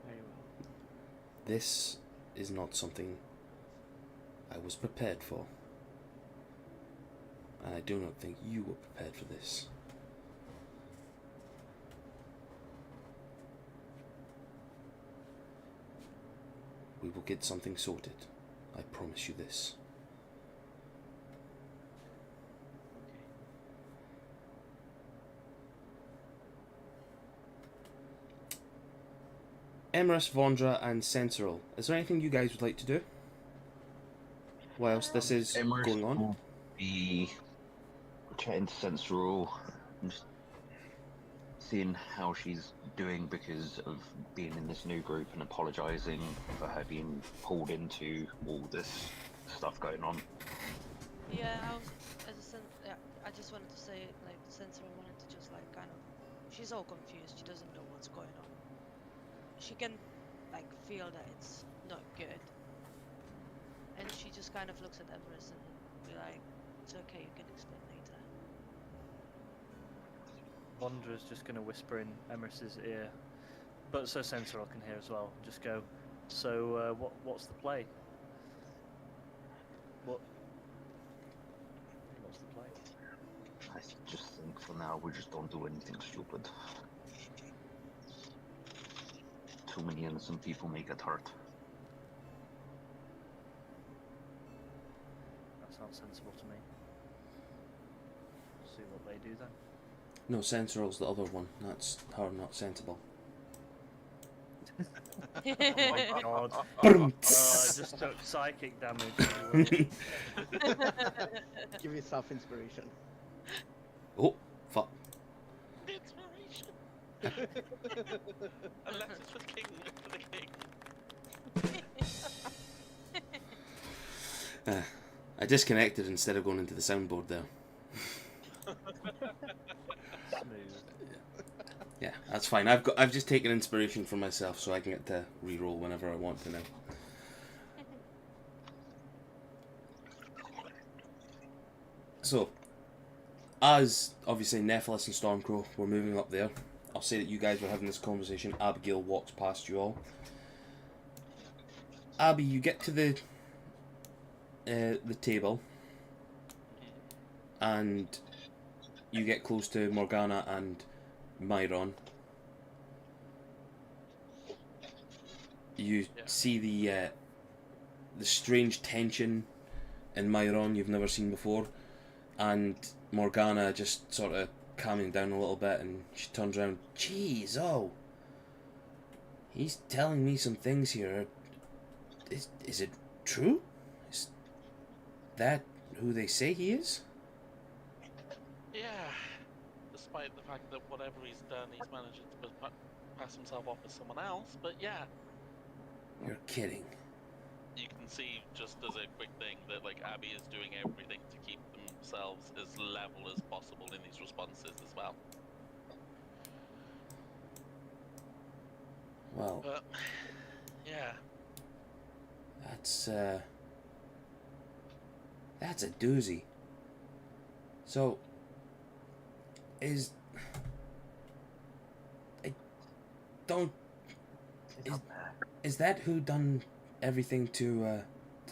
Very well. This is not something I was prepared for. And I do not think you were prepared for this. We will get something sorted. I promise you this. Emerus, Vondra, and Sensoril. Is there anything you guys would like to do whilst this is Emrys going on? will be chatting to Sensoril, just seeing how she's doing because of being in this new group and apologising for her being pulled into all this stuff going on. Yeah, I just wanted to say, like, Sentinel wanted to just, like, kind of... She's all confused, she doesn't know what's going on. She can, like, feel that it's not good. And she just kind of looks at Everest and be like, it's okay, you can explain later. Wandra's just going to whisper in Emerus's ear, but so Sensoril can hear as well. Just go, so what's the play? What's the play? I just think for now we just don't do anything stupid. Too many innocent people may get hurt. That sounds sensible to me. See what they do then. No, Sensoril's the other one. That's her not sensible. Oh my god. Boom. I just took psychic damage. Give yourself inspiration. Oh, fuck. Inspiration. Unless it's for the king, for the king. I disconnected instead of going into the soundboard there. Smooth. Yeah, that's fine. I've just taken inspiration for myself so I can get to reroll whenever I want to now. So, as obviously Nephilus and Stormcrow were moving up there, I'll say that you guys were having this conversation. Abigail walks past you all. Abby, you get to the table, and you get close to Morgana and Myron. You see the strange tension in Myron you've never seen before, and Morgana just sort of calming down a little bit, and she turns around. Jeez, oh, he's telling me some things here. Is it true? Is that who they say he is? Yeah. Despite the fact that whatever he's done, he's managed to pass himself off as someone else. But yeah, You're kidding. you can see just as a quick thing that like Abby is doing everything to keep themselves as level as possible in these responses as well. Well, But yeah, that's a doozy. So, I don't. Is that who done everything to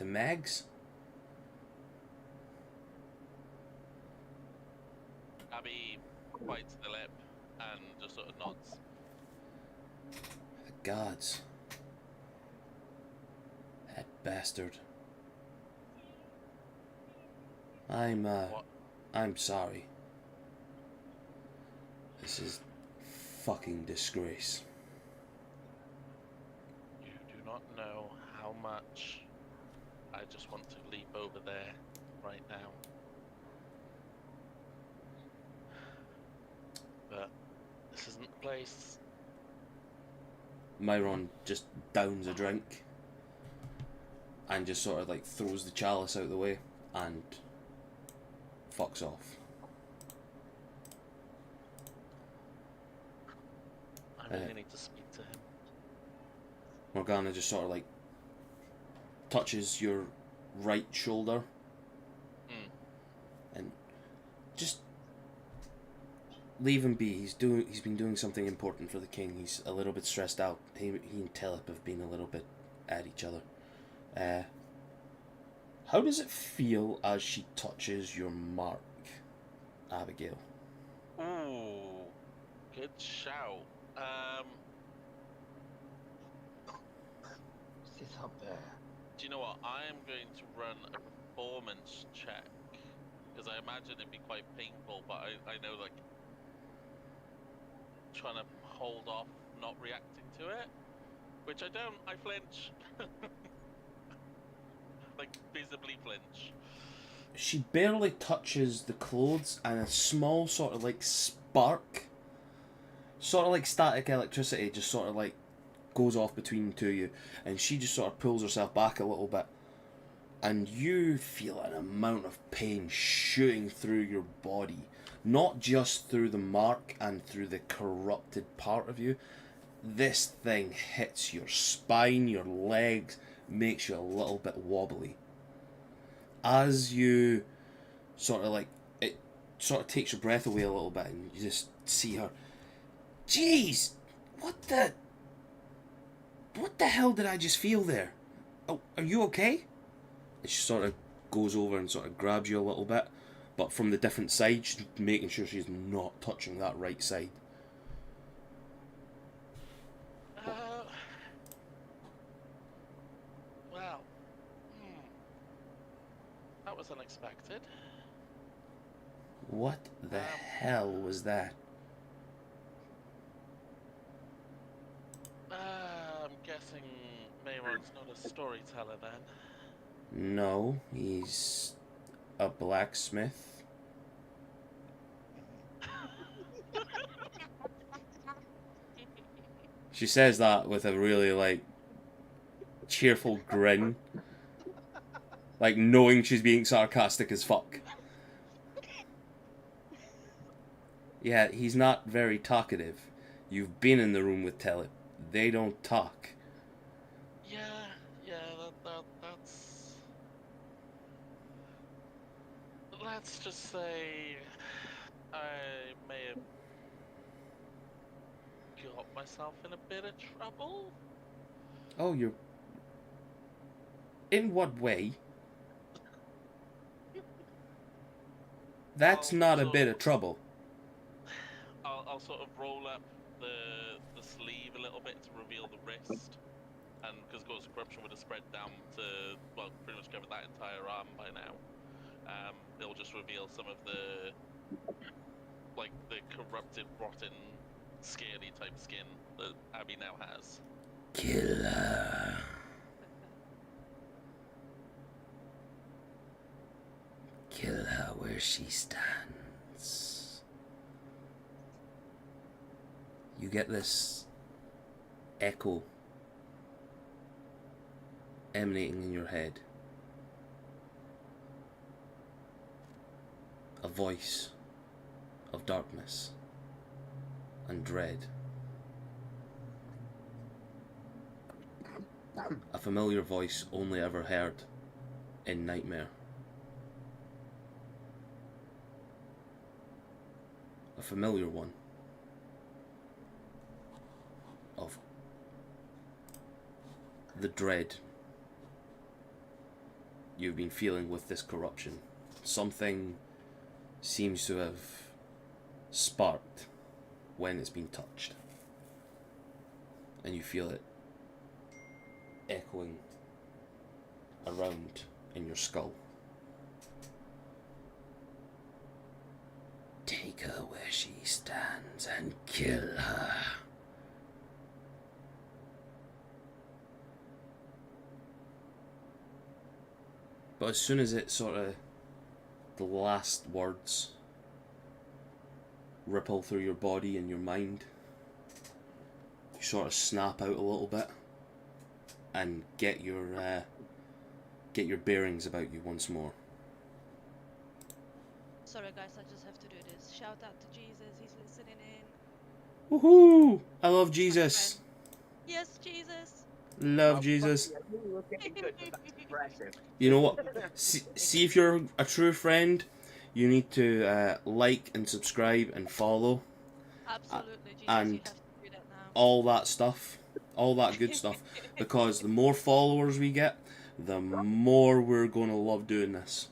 Mags? Abby bites the lip and just sort of nods. The gods. That bastard. What? I'm sorry. This is fucking disgrace. You do not know how much I just want to leap over there right now. But this isn't the place. Myron just downs a drink and just sort of like throws the chalice out the way and fucks off. I really need to speak to him. Morgana just sort of like touches your right shoulder and just leave him be. He's been doing something important for the king. He's a little bit stressed out. He and Telep have been a little bit at each other. How does it feel as she touches your mark, Abigail? Ooh, good shout. Sit up there. Do you know what? I am going to run a performance check because I imagine it'd be quite painful, but I know like trying to hold off not reacting to it, which I don't. I flinch, like visibly flinch. She barely touches the clothes, and a small sort of like spark, sort of like static electricity, just sort of like goes off between the two of you, and she just sort of pulls herself back a little bit, and you feel an amount of pain shooting through your body, not just through the mark and through the corrupted part of you. This thing hits your spine, your legs, makes you a little bit wobbly. As you sort of like, it sort of takes your breath away a little bit, and you just see her. Jeez, what the hell did I just feel there? Oh, are you okay? And she sort of goes over and sort of grabs you a little bit, but from the different side, she's making sure she's not touching that right side. Well, that was unexpected. What the hell was that? I'm guessing Mayron's not a storyteller then. No, he's a blacksmith. She says that with a really like cheerful grin, like knowing she's being sarcastic as fuck. Yeah, he's not very talkative. You've been in the room with Telly. They don't talk. Yeah, that's... Let's just say I may have got myself in a bit of trouble. Oh, you're... In what way? That's not a bit of trouble. I'll sort of roll up the sleeve a little bit to reveal the wrist, and because of course corruption would have spread down to, well, pretty much covered that entire arm by now. It'll just reveal some of the, like, the corrupted, rotten, scaly type skin that Abby now has. Kill her. Kill her where she stands. You get this echo emanating in your head. A voice of darkness and dread. A familiar voice only ever heard in nightmare. A familiar one of the dread you've been feeling with this corruption. Something seems to have sparked when it's been touched, and you feel it echoing around in your skull. Take her where she stands and kill her. But as soon as it sort of, the last words ripple through your body and your mind, you sort of snap out a little bit and get your bearings about you once more. Sorry guys, I just have to do this. Shout out to Jesus, he's listening in. Woohoo! I love Jesus. Yes, Jesus. Love Jesus. You know what? See if you're a true friend, you need to like and subscribe and follow. Absolutely, Jesus, and you have to do that now. all that stuff, all that good stuff, because the more followers we get, the more we're going to love doing this.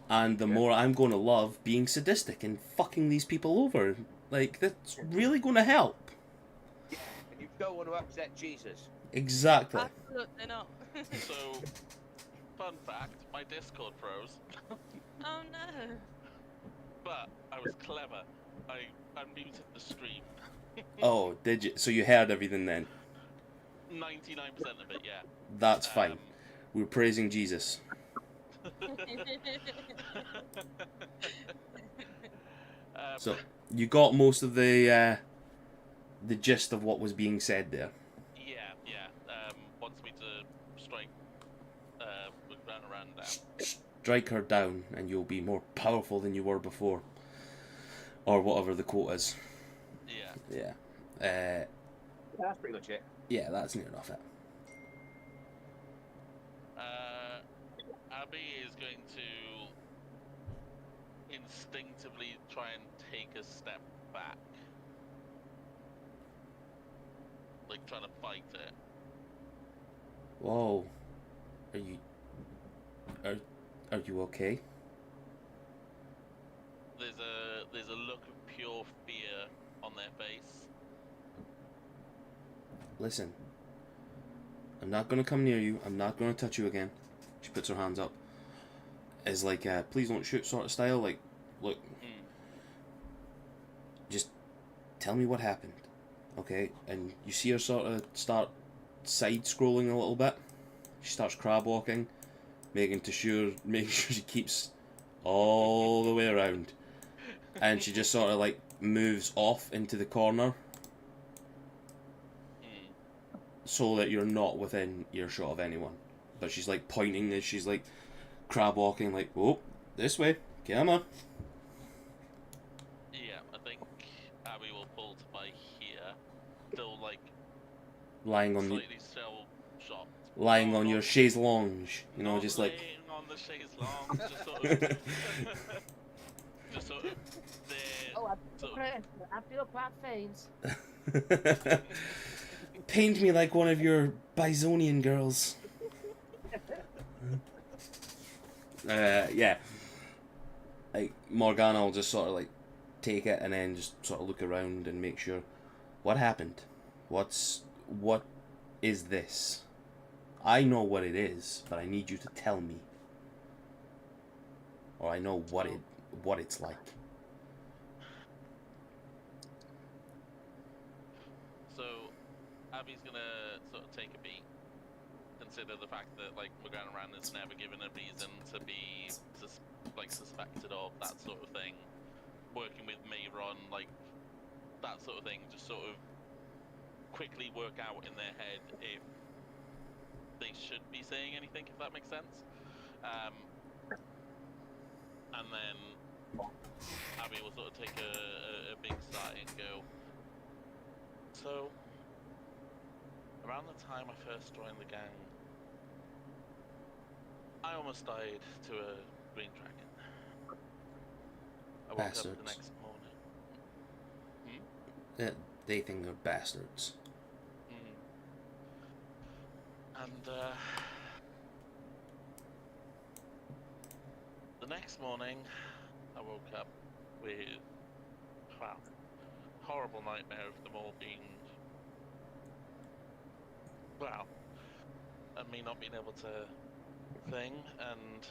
And the more I'm going to love being sadistic and fucking these people over. Like, that's really going to help. Yeah, and you don't want to upset Jesus. Exactly. Absolutely not. So, fun fact, my Discord froze, Oh no. but I was clever. I unmuted the stream. Oh, did you? So you heard everything then? 99% of it, yeah. That's fine. We're praising Jesus. So you got most of the gist of what was being said there. Yeah. Wants me to strike around down. Strike her down, and you'll be more powerful than you were before, or whatever the quote is. Yeah. Yeah. That's pretty much it. Yeah, that's near enough it. Abby is going to instinctively try and take a step back, like trying to fight it. Whoa. Are you okay? There's a look of pure fear on their face. Listen. I'm not gonna come near you. I'm not gonna touch you again. She puts her hands up. Is like please don't shoot sort of style. Like, look. Just tell me what happened. Okay? And you see her sort of start side scrolling a little bit. She starts crab walking, making sure she keeps all the way around. And she just sort of like moves off into the corner so that you're not within earshot of anyone. But she's like pointing as she's like crab walking, like, oh, this way, come on. Yeah, I think Abby will pull to my here, still like Lying on slightly shell shocked. lying on your chaise lounge, you know, Not just like laying on the chaise lounge, just sort of, just sort of there. Oh, Sort I feel quite faint. paint me like one of your Bisonian girls. Yeah. Like Morgana will just sort of like take it and then just sort of look around and make sure what happened. What is this? I know what it is, but I need you to tell me. Or I know what it's like. So Abby's gonna sort of take a beat, consider the fact that like Morgana Rand has never given a reason to be suspected of that sort of thing. Working with Mayron, like that sort of thing, just sort of quickly work out in their head if they should be saying anything, if that makes sense. And then Abby will sort of take a big sigh and go, so around the time I first joined the gang, I almost died to a green dragon. I woke up Bastards. the next morning. They think they're bastards. And the next morning, I woke up with, wow, horrible nightmare of them all being, wow, and me not being able to thing, and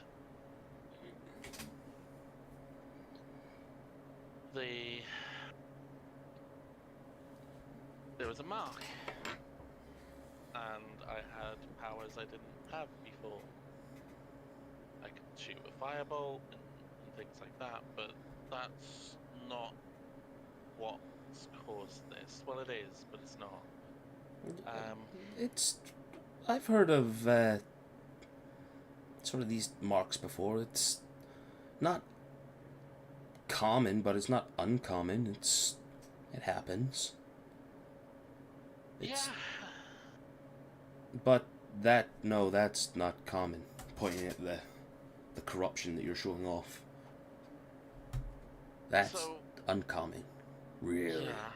there was a mark, and I had powers I didn't have before. I could shoot a firebolt and things like that, but that's not what's caused this. Well, it is, but it's not. I've heard of sort of these marks before. It's not common, but it's not uncommon. It happens. Yeah. But that's not common. Pointing at the corruption that you're showing off. That's So, uncommon. Really. yeah.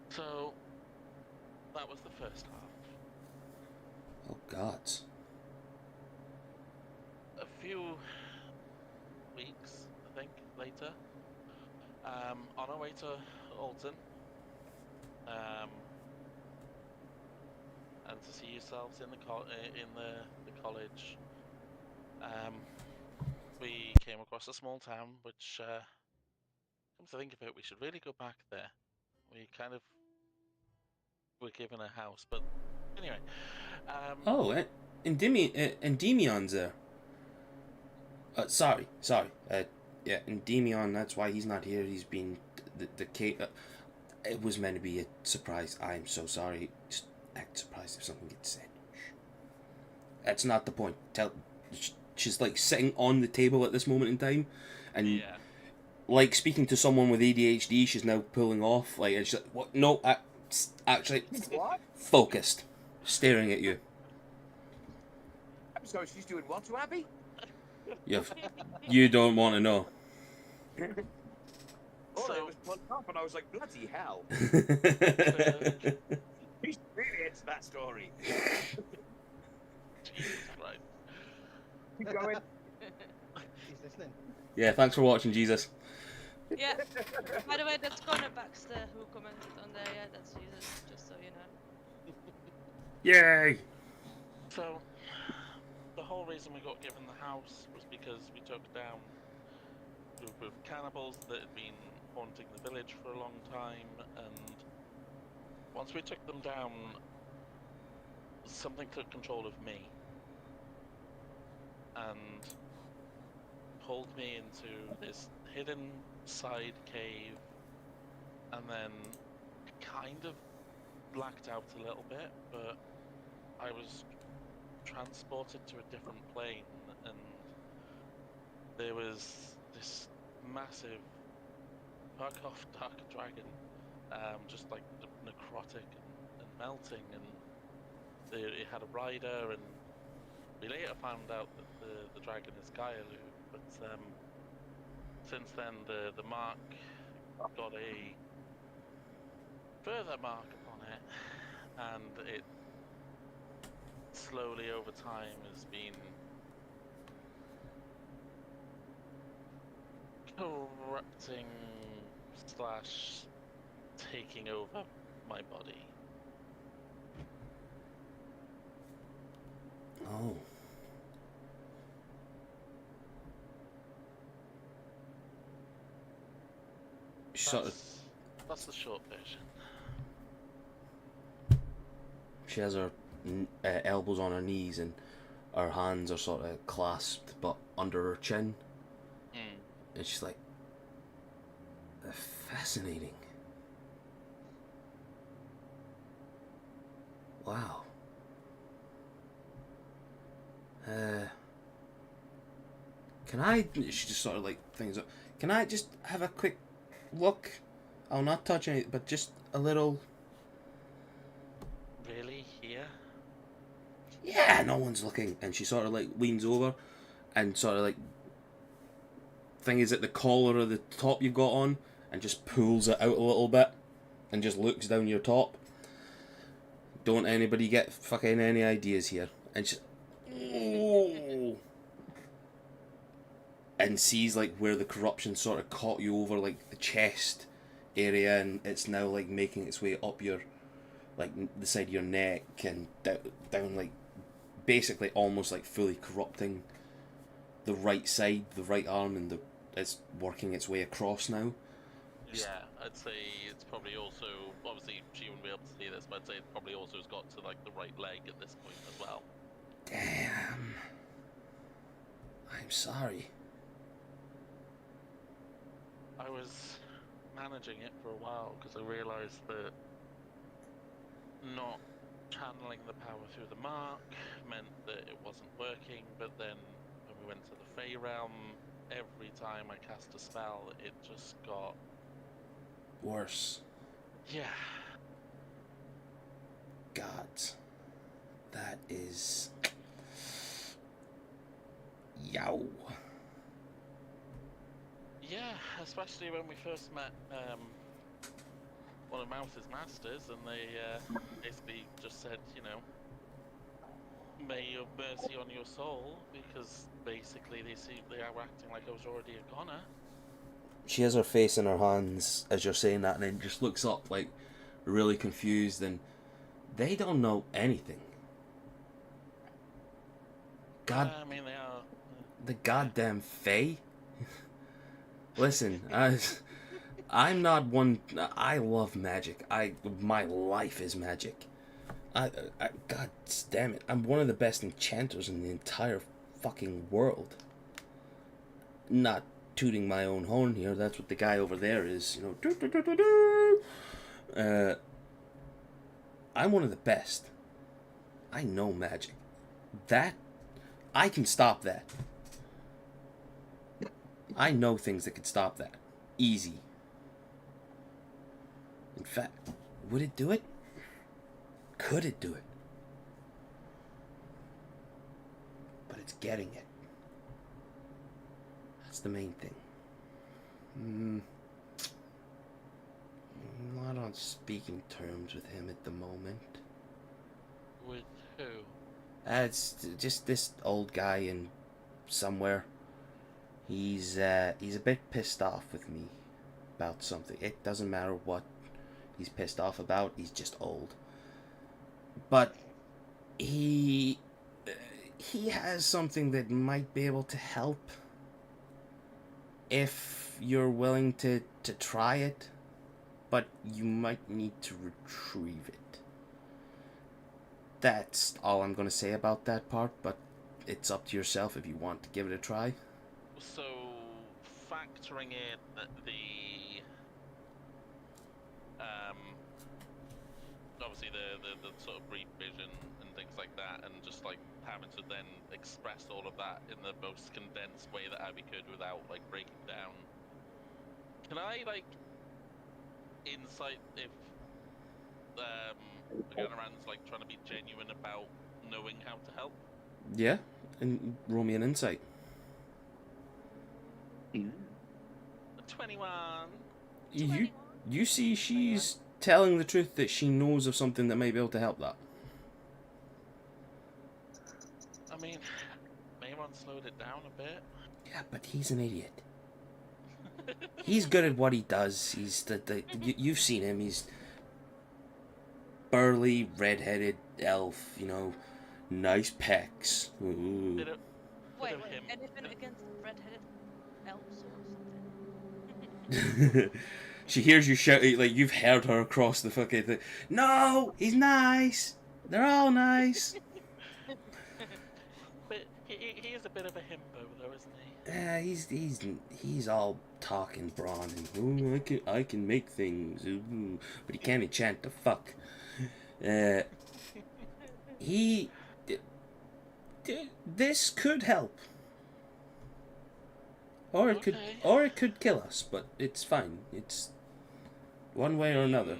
So, that was the first half. Oh God. A few weeks, I think, later, on our way to Alton, and to see yourselves in the the college, we came across a small town which, come to think of it, we should really go back there. We kind of were given a house, but anyway. Oh, Endymion's there. Sorry. Yeah, Endymion, that's why he's not here. He's been... The cave... it was meant to be a surprise. I'm so sorry. Just act surprised if something gets said. That's not the point. She's like sitting on the table at this moment in time, and Yeah. like speaking to someone with ADHD, she's now pulling off. Like, and she's like, "What? No, actually, What? focused, staring at you." I'm sorry, she's doing what to Abby? You don't want to know. Oh, So- it was one up, and I was like, bloody hell. He's really into that story. Jesus Christ. Keep going. He's listening. Yeah, thanks for watching, Jesus. Yeah. By the way, that's Connor Baxter who commented on there. Yeah, that's Jesus. Just so you know. Yay! So, the whole reason we got given the house was because we took down a group of cannibals that had been haunting the village for a long time, and once we took them down, something took control of me and pulled me into this hidden side cave, and then kind of blacked out a little bit, but I was transported to a different plane, and there was this massive fuck off dark dragon, just like necrotic and melting, and it had a rider, and we later found out that the dragon is Gaialu, but since then the mark got a further mark upon it, and it slowly over time has been corrupting / taking over my body. Oh. That's the short version. She has her elbows on her knees and her hands are sort of clasped but under her chin. And she's like, fascinating. Wow. Can I... She just sort of like things up. Can I just have a quick look? I'll not touch anything, but just a little... Really? Here? Yeah, no one's looking. And she sort of like leans over and sort of like... Thing is at the collar of the top you've got on and just pulls it out a little bit and just looks down your top. Don't anybody get fucking any ideas here. And she's... Oh. And sees like where the corruption sort of caught you over like the chest area, and it's now like making its way up your like the side of your neck and down like basically almost like fully corrupting the right side, the right arm, and it's working its way across now. Yeah, I'd say it's probably also, obviously she wouldn't be able to see this, but I'd say it probably also has got to like the right leg at this point as well. Damn. I'm sorry. I was managing it for a while because I realised that not channeling the power through the mark meant that it wasn't working, but then when we went to the Fey realm, every time I cast a spell, it just got Worse. yeah. God. That is... Yow. Yeah, especially when we first met one of Mouse's masters, and they basically just said, you know, may you have mercy on your soul, because basically they are acting like I was already a goner. She has her face in her hands as you're saying that, and then just looks up like really confused. And they don't know anything. God, I mean, they are. the goddamn Fae. Listen, I'm not one. I love magic. My life is magic. God damn it, I'm one of the best enchanters in the entire fucking world. Not tooting my own horn here. That's what the guy over there is. I'm one of the best. I know magic. That I can stop that. I know things that could stop that. Easy. In fact, would it do it? Could it do it? But it's getting it. That's the main thing. I'm not on speaking terms with him at the moment. With who? It's just this old guy in somewhere. He's a bit pissed off with me about something. It doesn't matter what he's pissed off about. He's just old. But he has something that might be able to help if you're willing to try it. But you might need to retrieve it. That's all I'm going to say about that part, but it's up to yourself if you want to give it a try. So, factoring in the obviously the sort of brief vision and things like that, and just like having to then express all of that in the most condensed way that Abby could without like breaking down. Can I like insight if Ganaran's like trying to be genuine about knowing how to help? Yeah, and roll me an insight. 21. You see she's telling the truth that she knows of something that may be able to help that. I mean, Mayron slowed it down a bit. Yeah, but he's an idiot. He's good at what he does. He's you've seen him. He's burly, red-headed elf. You know, nice pecs. Ooh. Bit of Wait, him. anything against red-headed elves or something? She hears you shouting, like you've heard her across the fucking thing. No, he's nice. They're all nice. But he is a bit of a himbo, though, isn't he? He's all talk and brawn and I can make things, but he can't enchant the fuck. This could help, or it could kill us, but it's fine. It's one way or another.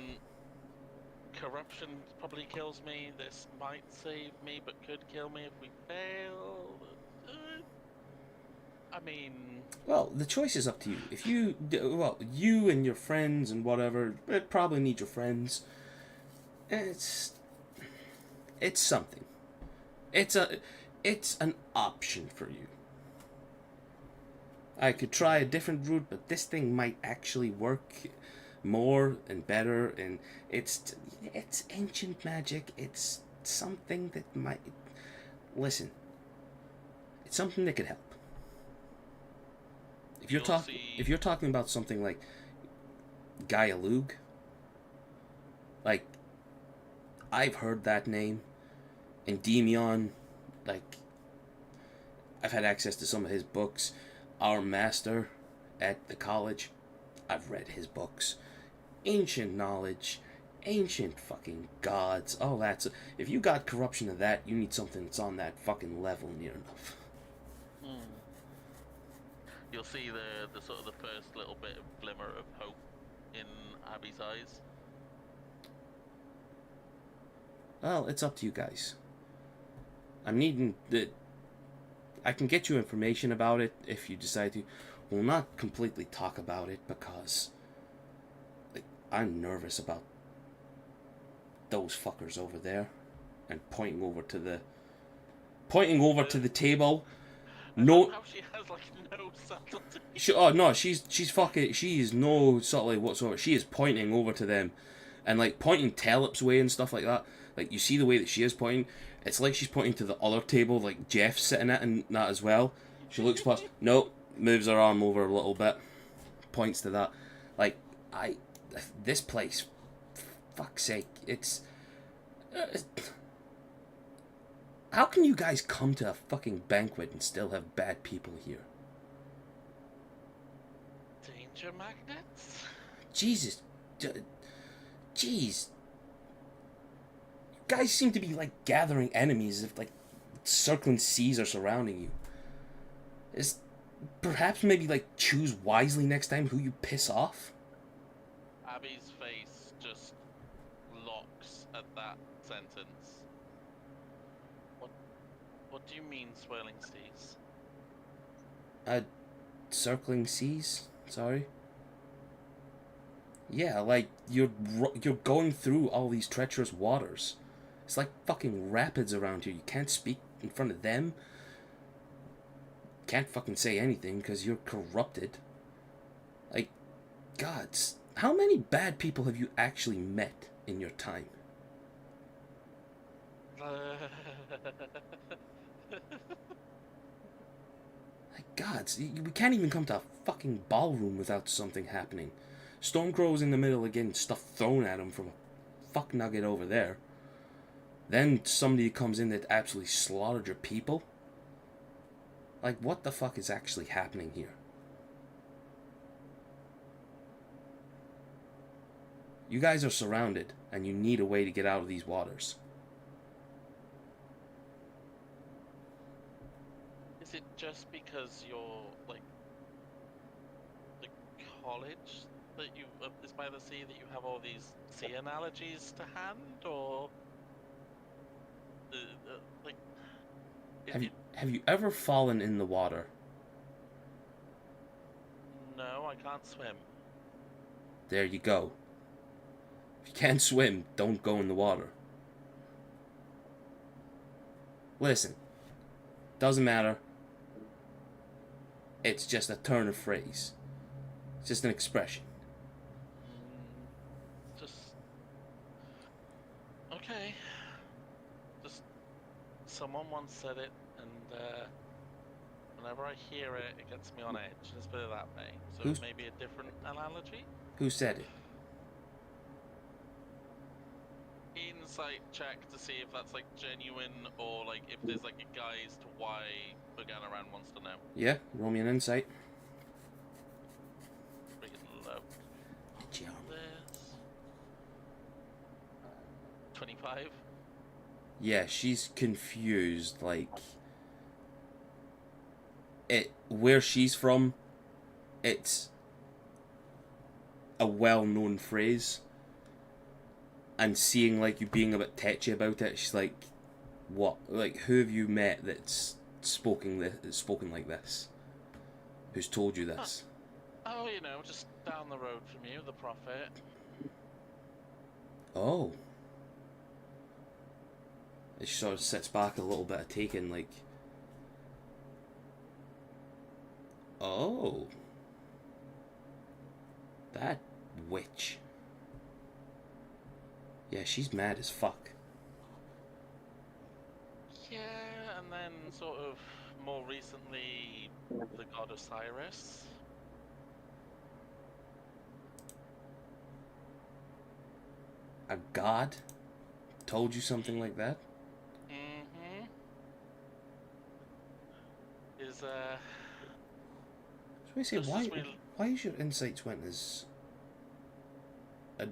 Corruption probably kills me. This might save me, but could kill me if we fail. I mean, well, the choice is up to you. If you and your friends and whatever, probably need your friends. It's something. It's an option for you. I could try a different route, but this thing might actually work more and better, and it's ancient magic. It's something that might listen. It's something that could help. If you're talking about something like Gaia Lug, like I've heard that name, and Demion, like I've had access to some of his books. Our master at the college, I've read his books. Ancient knowledge, ancient fucking gods, all that. If you got corruption of that, you need something that's on that fucking level near enough. You'll see the sort of the first little bit of glimmer of hope in Abby's eyes. Well, it's up to you guys. I'm needing I can get you information about it if you decide to. We'll not completely talk about it because I'm nervous about those fuckers over there, and pointing over to the pointing over to the table. I No, love how she has like no subtlety. oh no, she's fucking. She is no subtlety whatsoever. She is pointing over to them, and like pointing Telip's way and stuff like that. Like you see the way that she is pointing. It's like she's pointing to the other table, like Jeff's sitting at, and that as well. She looks past. No, moves her arm over a little bit, points to that. Like this place, fuck's sake, it's. How can you guys come to a fucking banquet and still have bad people here? Danger magnets? Jesus. Jeez. You guys seem to be like gathering enemies if like circling seas are surrounding you. Is perhaps maybe like choose wisely next time who you piss off? Abby's face just locks at that sentence. What do you mean, swirling seas? Circling seas? Sorry. Yeah, like you're going through all these treacherous waters. It's like fucking rapids around here. You can't speak in front of them. Can't fucking say anything because you're corrupted. Like, gods, how many bad people have you actually met in your time? Like, gods, we can't even come to a fucking ballroom without something happening. Stormcrow's in the middle again, stuff thrown at him from a fuck nugget over there. Then somebody comes in that absolutely slaughtered your people. Like, what the fuck is actually happening here? You guys are surrounded, and you need a way to get out of these waters. Is it just because you're like the college that you is by the sea that you have all these sea analogies to hand, or like? Have you ever fallen in the water? No, I can't swim. There you go. If you can't swim, don't go in the water. Listen, doesn't matter. It's just a turn of phrase. It's just an expression. Just okay. Just someone once said it, and whenever I hear it, it gets me on edge. Let's put it that way. So maybe a different analogy. Who said it? Insight check to see if that's like genuine, or like if there's like a guise to why Organaran wants to know. Yeah, roll me an insight. Freaking low. Jump. This 25. Yeah, she's confused. Like, where she's from, it's a well-known phrase. And seeing like you being a bit tetchy about it, she's like, "What? Like, who have you met that's spoken like this? Who's told you this?" Oh, you know, just down the road from you, the prophet. Oh. She sort of sits back a little bit, taken like, oh, that witch. Yeah, she's mad as fuck. Yeah, and then sort of more recently, the god Osiris. A god told you something like that? Mm-hmm. Is So we say, This is why is your insights went as a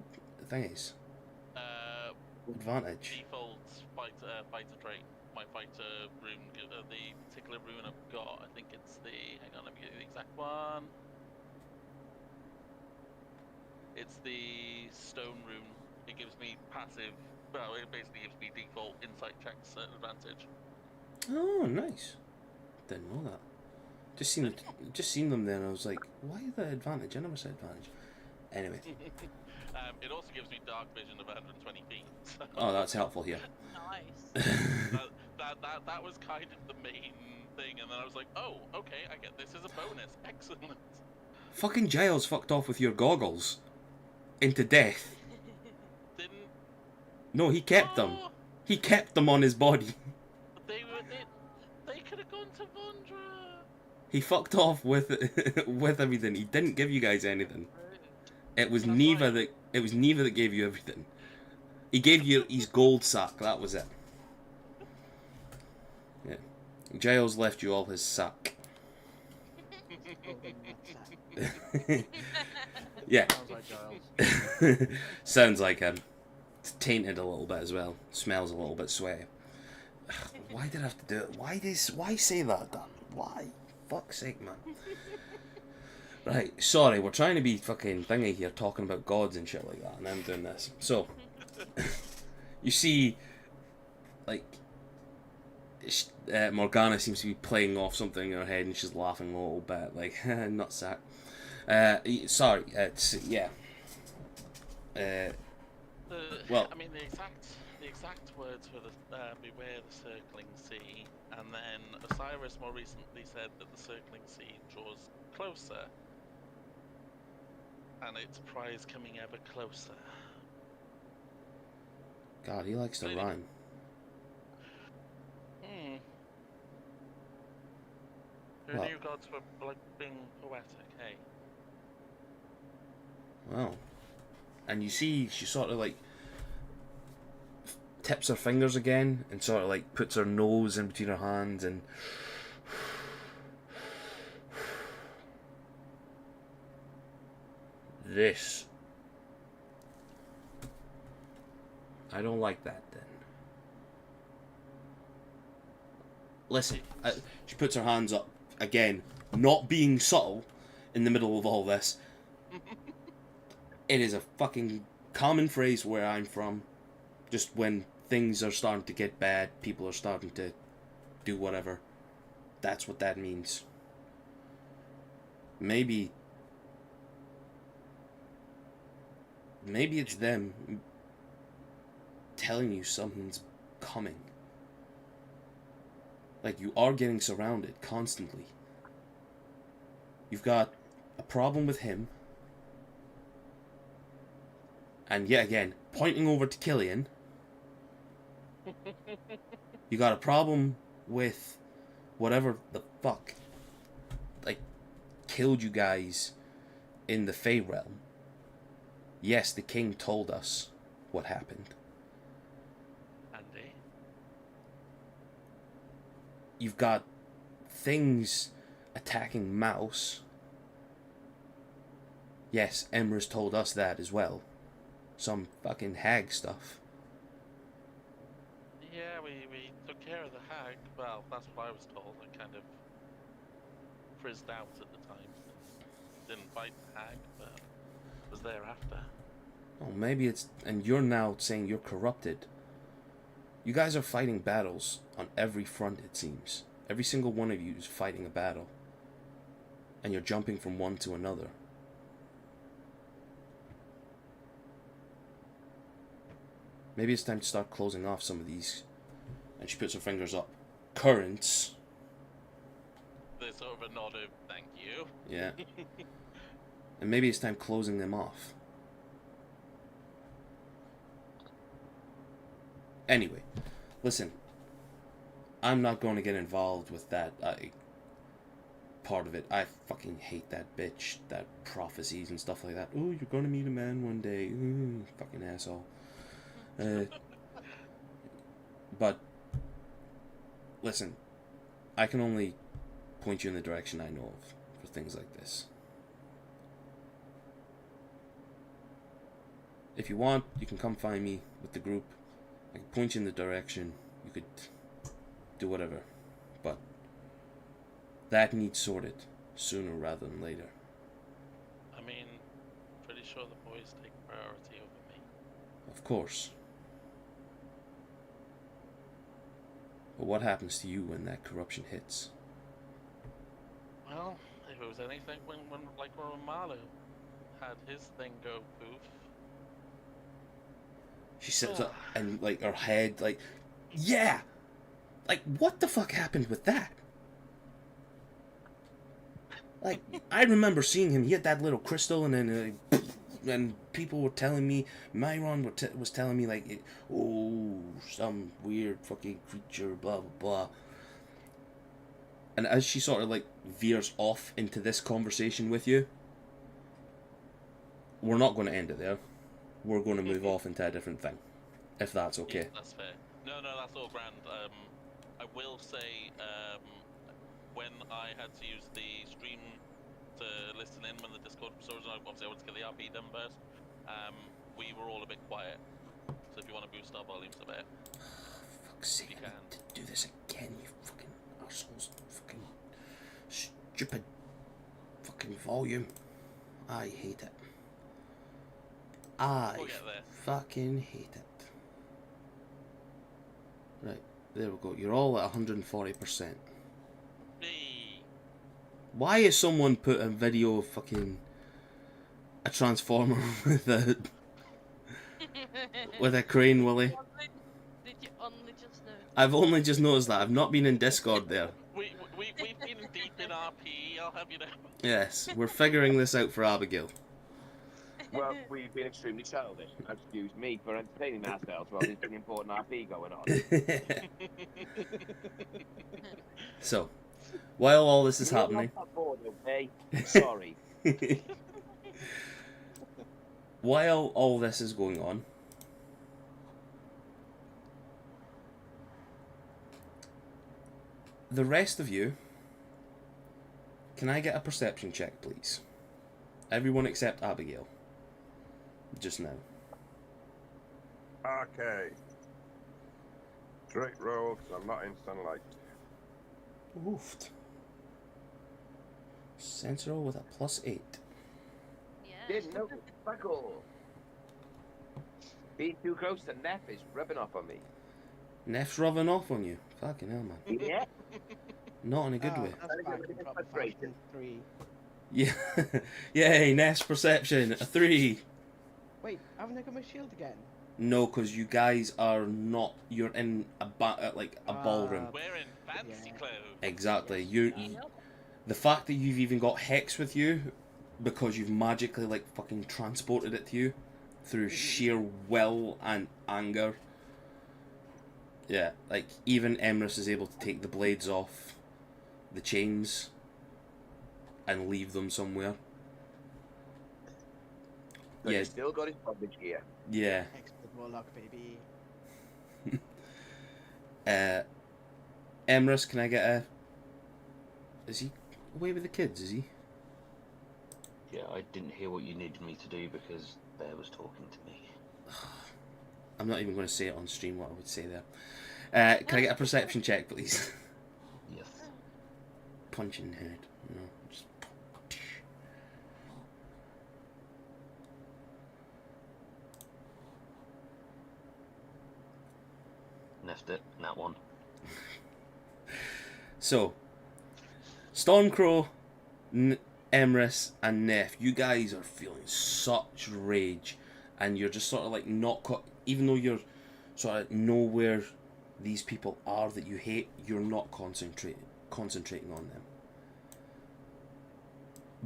thing is advantage? default fighter trait. My fighter rune, the particular rune I've got, I think it's the, hang on, let me get you the exact one. It's the stone rune. It gives me passive, well, it basically gives me default insight checks at advantage. Oh, nice. Didn't know that. Just seen them there, and I was like, why the advantage? I never said advantage. Anyway. It also gives me dark vision of 120 feet. So Oh, that's helpful here. Nice. that that was kind of the main thing, and then I was like, oh, okay, I get this as a bonus. Excellent. Fucking Giles fucked off with your goggles into death. Didn't. No, he kept them. Oh, He kept them on his body. they could have gone to Vondra. He fucked off with with everything. He didn't give you guys anything. It was That's Neva right. that gave you everything. He gave you his gold sack. That was it. Yeah. Giles left you all his sack. Golden nutsack. Yeah. Sounds like Giles. Sounds like him. It's tainted a little bit as well. Smells a little bit sweaty. Why did I have to do it? Why say that, Dan? Why? Fuck's sake, man. Right, sorry, we're trying to be fucking thingy here, talking about gods and shit like that, and I'm doing this. So, you see, like, Morgana seems to be playing off something in her head, and she's laughing a little bit, like, nutsack. Sorry, it's, yeah. Well- I mean, the exact words were beware the circling sea, and then Osiris more recently said that the circling sea draws closer, and its prize coming ever closer. God, he likes to Really? rhyme. Who Well- knew gods were like being poetic, hey? Wow. And you see, she sort of like tips her fingers again and sort of like puts her nose in between her hands and this. I don't like that then. Listen, she puts her hands up again, not being subtle in the middle of all this. It is a fucking common phrase where I'm from. Just when things are starting to get bad, people are starting to do whatever. That's what that means. Maybe it's them telling you something's coming. Like, you are getting surrounded constantly. You've got a problem with him. And yet again, pointing over to Killian. You got a problem with whatever the fuck, like, killed you guys in the Fey realm. Yes, the king told us what happened. Andy. You've got things attacking Mouse. Yes, Emrys told us that as well. Some fucking hag stuff. Yeah, we took care of the hag. Well, that's what I was told. I kind of frizzed out at the time. Didn't fight the hag, but was there after. Oh, maybe it's... And you're now saying you're corrupted. You guys are fighting battles on every front, it seems. Every single one of you is fighting a battle. And you're jumping from one to another. Maybe it's time to start closing off some of these. And she puts her fingers up. Currents. There's sort of a nod of thank you. Yeah. And maybe it's time closing them off. Anyway, listen. I'm not going to get involved with that part of it. I fucking hate that bitch. That prophecies and stuff like that. Oh, you're going to meet a man one day. Ooh, fucking asshole. But listen, I can only point you in the direction I know of for things like this. If you want, you can come find me with the group. I can point you in the direction. You could do whatever. But that needs sorted sooner rather than later. I mean, pretty sure the boys take priority over me. Of course. But what happens to you when that corruption hits? Well, if it was anything when Malu had his thing go poof. She sits up and like her head like, yeah, Like, what the fuck happened with that? Like, I remember seeing him. He had that little crystal, and then and people were telling me, Myron was telling me like, oh, some weird fucking creature, blah blah blah. And as she sort of like veers off into this conversation with you, we're not going to end it there. We're going to move off into a different thing, if that's okay. Yeah, that's fair. No, that's all grand. I will say, when I had to use the stream to listen in when the Discord was on, obviously I wanted to get the RP done first. We were all a bit quiet, so if you want to boost our volumes a bit, Fuck's sake, you I can. need to do this again, you fucking arseholes. Fucking stupid fucking volume. I hate it. I We'll get there. fucking hate it. Right, there we go. You're all at 140%. Hey. Why has someone put a video of fucking a transformer with a crane, Willie? Did you only just notice? I've only just noticed that. I've not been in Discord there. We've been deep in RP, I'll have you know. Yes, we're figuring this out for Abigail. Well, we've been extremely childish. Excuse me for entertaining ourselves while there's an important RP going on. So, while all this is happening, Board, okay? Sorry. while all this is going on, the rest of you, can I get a perception check, please? Everyone except Abigail. Just now. Okay. Straight roll, because I'm not in sunlight. Oofed. Sentinel with a +8. Yeah. Didn't know. Fuck all. Being too close to Neff is rubbing off on me. Neff's rubbing off on you. Fucking hell, man. Yeah. Not in a good way. That's back to drop 5 to 3. Yeah. Yay, Neff's perception, a 3. Wait, haven't I got my shield again? No, because you guys are not. You're in a like a ballroom. Wearing fancy Yeah. clothes. Exactly. You. The fact that you've even got Hex with you, because you've magically like fucking transported it to you, through sheer will and anger. Yeah, like even Emrys is able to take the blades off the chains and leave them somewhere. But Yeah. he's still got his bondage gear. Yeah. Expert Warlock, baby. Emrys, can I get a... Is he away with the kids, is he? Yeah, I didn't hear what you needed me to do because Bear was talking to me. I'm not even going to say it on stream what I would say there. Can I get a perception check, please? Yes. Punching head. No, just... Neft it, that one. So, Stormcrow, Emrys, and Neff, you guys are feeling such rage, and you're just sort of like not caught, even though you're sort of know where these people are that you hate, you're not concentrating on them.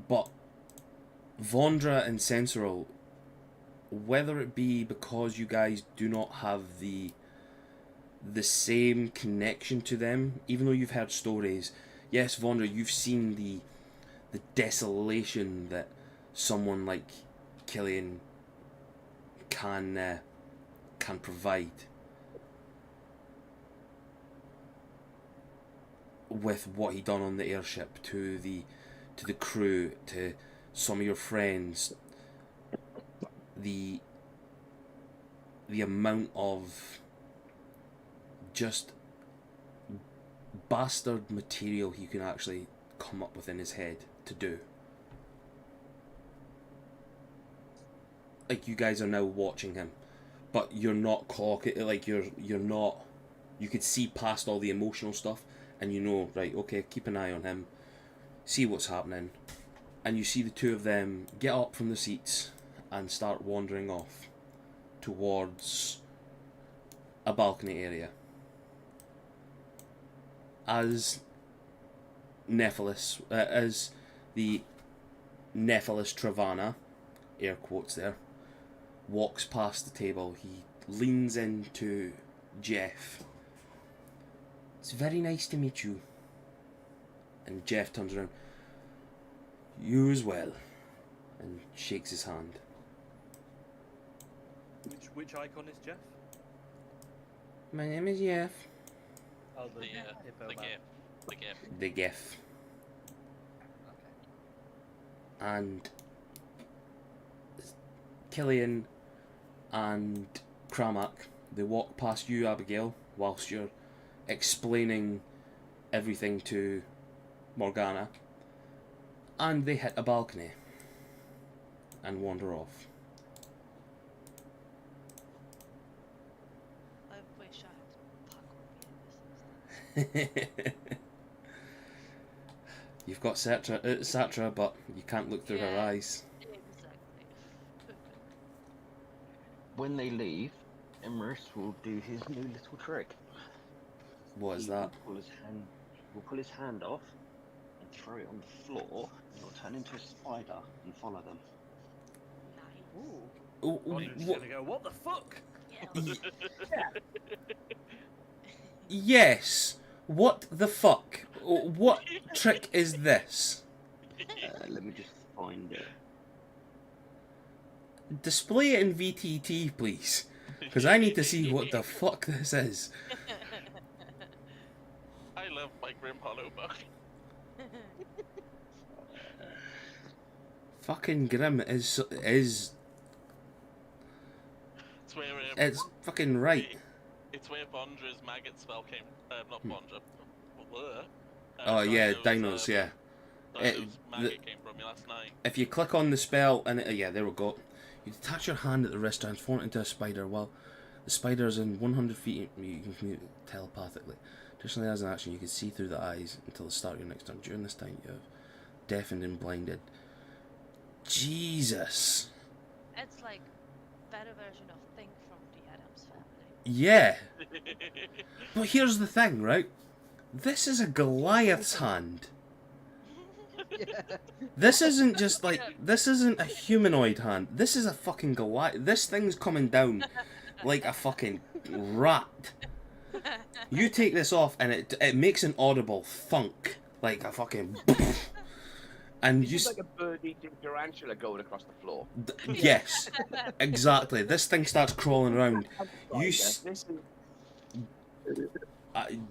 But Vondra and Sensoril, whether it be because you guys do not have the same connection to them, even though you've heard stories. Yes, Vondra, you've seen the desolation that someone like Killian can provide with what he done on the airship to the crew, to some of your friends. The amount of just bastard material he can actually come up with in his head to do. Like, you guys are now watching him, but you're not like you're not. You could see past all the emotional stuff, and you know, right? Okay, keep an eye on him, see what's happening, and you see the two of them get up from the seats and start wandering off towards a balcony area. as Nephilus, as the Nephilus Travana, air quotes there, walks past the table, he leans into Jeff. It's very nice to meet you. And Jeff turns around. You as well. And shakes his hand. Which icon is Jeff? My name is Jeff. Oh, The hippo man. GIF. The Gif. Okay. And Killian and Kramak, they walk past you, Abigail, whilst you're explaining everything to Morgana, and they hit a balcony and wander off. I wish I had parkour in this. You've got Satra, but you can't look through her Yeah. eyes. Exactly. When they leave, Emrys will do his new little trick. What is He that? will pull his hand off and throw it on the floor, and he'll turn into a spider and follow them. Nice. Oh, Wonder's what? gonna go, what the fuck? Yeah. Yes. What the fuck? What trick is this? Let me just find it. Display it in VTT, please, because I need to see what the fuck this is. I love my Grim Hollow book. Fucking Grim is It's where it's fucking right. It's where Bondra's maggot spell came. Not Bondra. Oh yeah, Dinos, yeah. Dino's the- maggot came from me last night. If you click on the spell and yeah, there we go. You detach your hand at the wrist, transform it into a spider. While the spider is in 100 feet, you can communicate telepathically. Additionally, as an action, you can see through the eyes until the start of your next turn. During this time, you have deafened and blinded. Jesus. It's like better version of Think from the Addams Family. Yeah. But here's the thing, right? This is a Goliath's hand. This isn't just like, this isn't a humanoid hand. This is a fucking Goliath. This thing's coming down like a fucking rat. You take this off and it makes an audible thunk, like a fucking and you It's like a bird-eating tarantula going across the floor. yes, exactly. This thing starts crawling around. You This is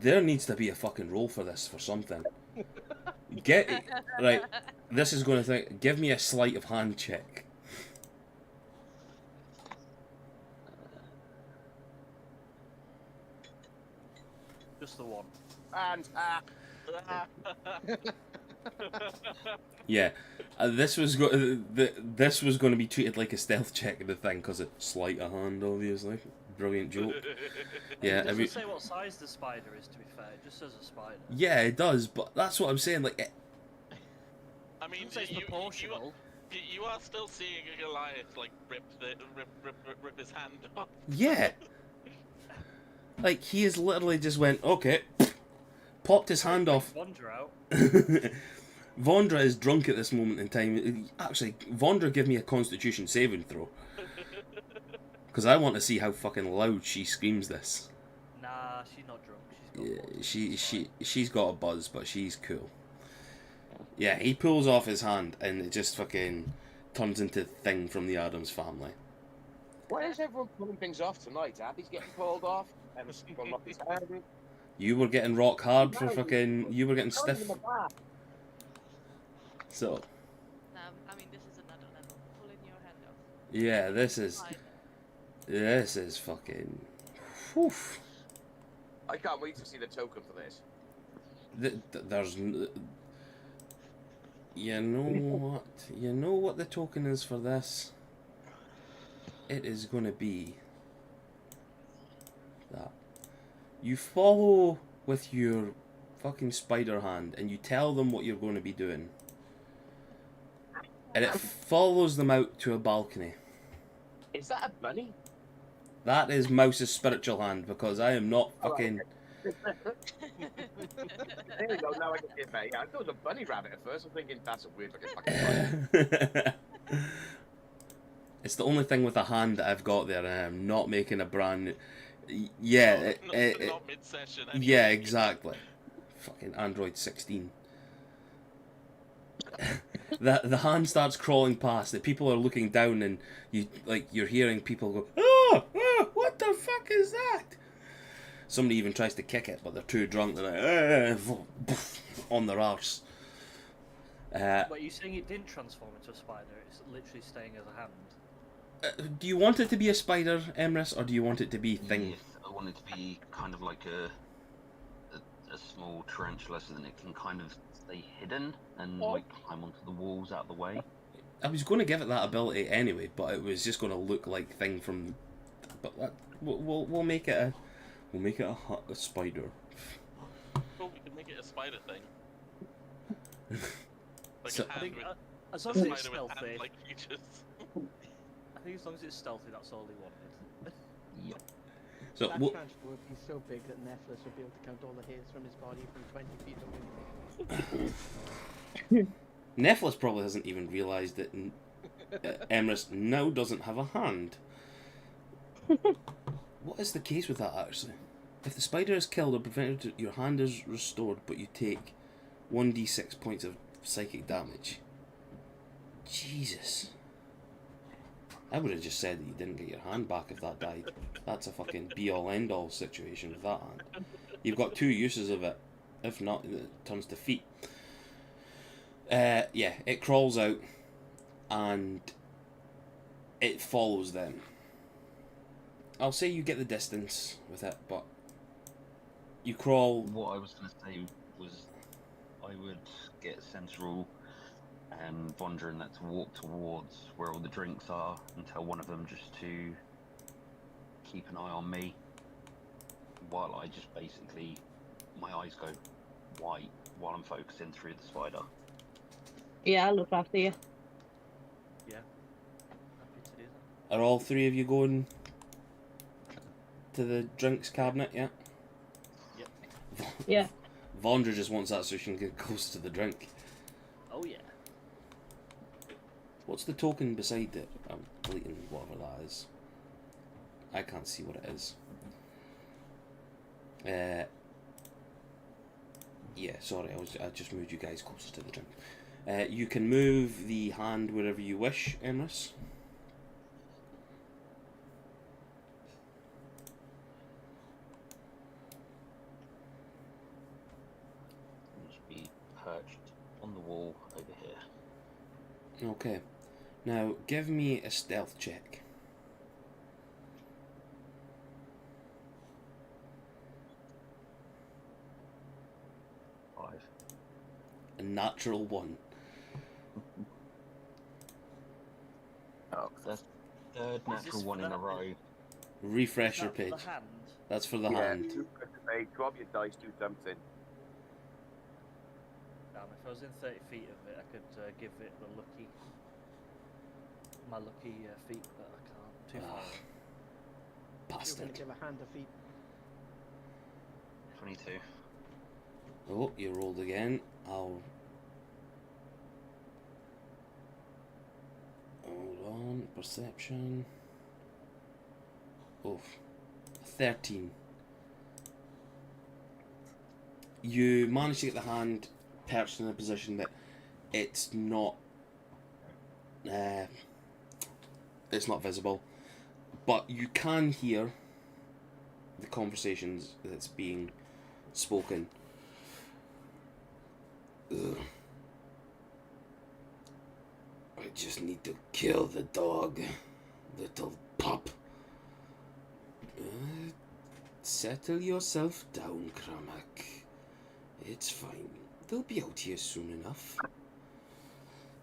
there needs to be a fucking roll for this for something. Get right. This is going to think. Give me a sleight of hand check. Just the one. and Yeah, this was this was going to be treated like a stealth check of the thing because it's sleight of hand, obviously. Brilliant joke. Yeah, It doesn't say what size the spider is, to be fair. It just says a spider. yeah, it does, but that's what I'm saying. Like, I mean, It doesn't say it's proportional. you are still seeing a Goliath like rip his hand off. yeah, like he has literally just went okay, popped his hand off. Wander out. Vondra is drunk at this moment in time. Actually, Vondra, give me a Constitution saving throw. Because I want to see how fucking loud she screams this. Nah, she's not drunk. She's got a buzz, but she's cool. Yeah, he pulls off his hand and it just fucking turns into Thing from the Addams Family. why is everyone pulling things off tonight? Abby's getting pulled off. Emma's pulling off his hand. You were getting rock hard for fucking. You were getting stiff. So, I mean, this is another level. Pulling your hand off. yeah, this is. Spider. This is fucking. Whew. I can't wait to see the token for this. There's. You know what? You know what the token is for this? It is going to be that. You follow with your fucking spider hand and you tell them what you're going to be doing. And it follows them out to a balcony. Is that a bunny? That is Mouse's spiritual hand because I am not fucking. There we go. Now I can see it better. Yeah, I thought it was a bunny rabbit at first. I'm thinking that's a weird looking fucking bunny. It's the only thing with a hand that I've got there, and I'm not making a brand new... Yeah, Not mid-session. Anyway. yeah, exactly. Fucking Android 16. The hand starts crawling past. The people are looking down, and you're hearing people go, "Oh, what the fuck is that?" Somebody even tries to kick it, but they're too drunk. They're like, on their arse. Wait, you saying it didn't transform into a spider? It's literally staying as a hand. Do you want it to be a spider, Emrys, or do you want it to be thing? Yes, I want it to be kind of like a small tarantula, so then it can kind of stay hidden and like climb onto the walls out of the way. I was going to give it that ability anyway, but it was just going to look like thing from. But we'll make it a spider. Well, we can make it a spider thing. Like So- a I hand think with, as a long as it's spider with stealthy, hand-like features. I think as long as it's stealthy, that's all they wanted. Yep. So That we'll, transfer would be so big that Nephilus would be able to count all the hairs from his body from 20 feet away. Nephilus probably hasn't even realised that Emrys now doesn't have a hand. What is the case with that, actually? If the spider is killed or prevented, your hand is restored, but you take 1d6 points of psychic damage. Jesus. I would have just said that you didn't get your hand back if that died. That's a fucking be-all, end-all situation with that hand. You've got two uses of it. If not, it turns to feet. Yeah, it crawls out and it follows them. I'll say you get the distance with it, but you crawl. What I was going to say was I would get Central and Vondra and that to walk towards where all the drinks are and tell one of them just to keep an eye on me while I just basically, my eyes go white while I'm focusing through the spider. Yeah, I'll look after you. Yeah. Happy to do that. Are all three of you going to the drinks cabinet yet? Yep. Yeah. Vondra just wants that so she can get close to the drink. Oh yeah. What's the token beside it? I'm deleting whatever that is. I can't see what it is. Yeah, sorry, I just moved you guys closer to the drink. You can move the hand wherever you wish, Emrys. Just be perched on the wall over here. Okay. Now, give me a stealth check. A natural 1. Oh, That's third Is natural this one for in a that- row. Refresh Is your that for page. the hand? That's for the yeah. hand. Hey, drop your dice, do something. Damn, if I was in 30 feet of it, I could give it my lucky feet, but I can't. Too far. Ah, You're going bastard. to give a hand a feet. 22. Oh, you rolled again. Hold on. Perception. Oh, 13. You manage to get the hand perched in a position that it's not visible, but you can hear the conversations that's being spoken. Ugh. I just need to kill the dog, little pup. Settle yourself down, Kramak. It's fine. They'll be out here soon enough.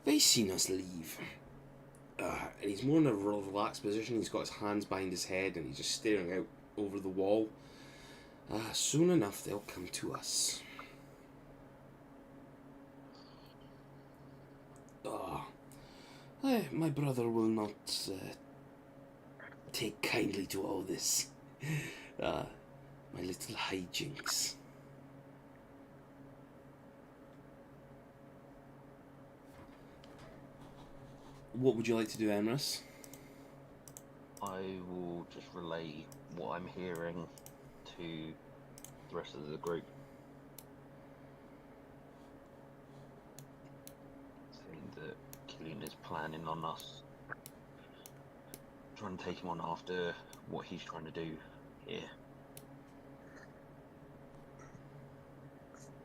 They seen us leave. And he's more in a relaxed position. He's got his hands behind his head and he's just staring out over the wall. Soon enough they'll come to us. My brother will not take kindly to all this. My little hijinks. what would you like to do, Emrys? I will just relay what I'm hearing to the rest of the group. Saying that Killian is planning on us trying to take him on after what he's trying to do here.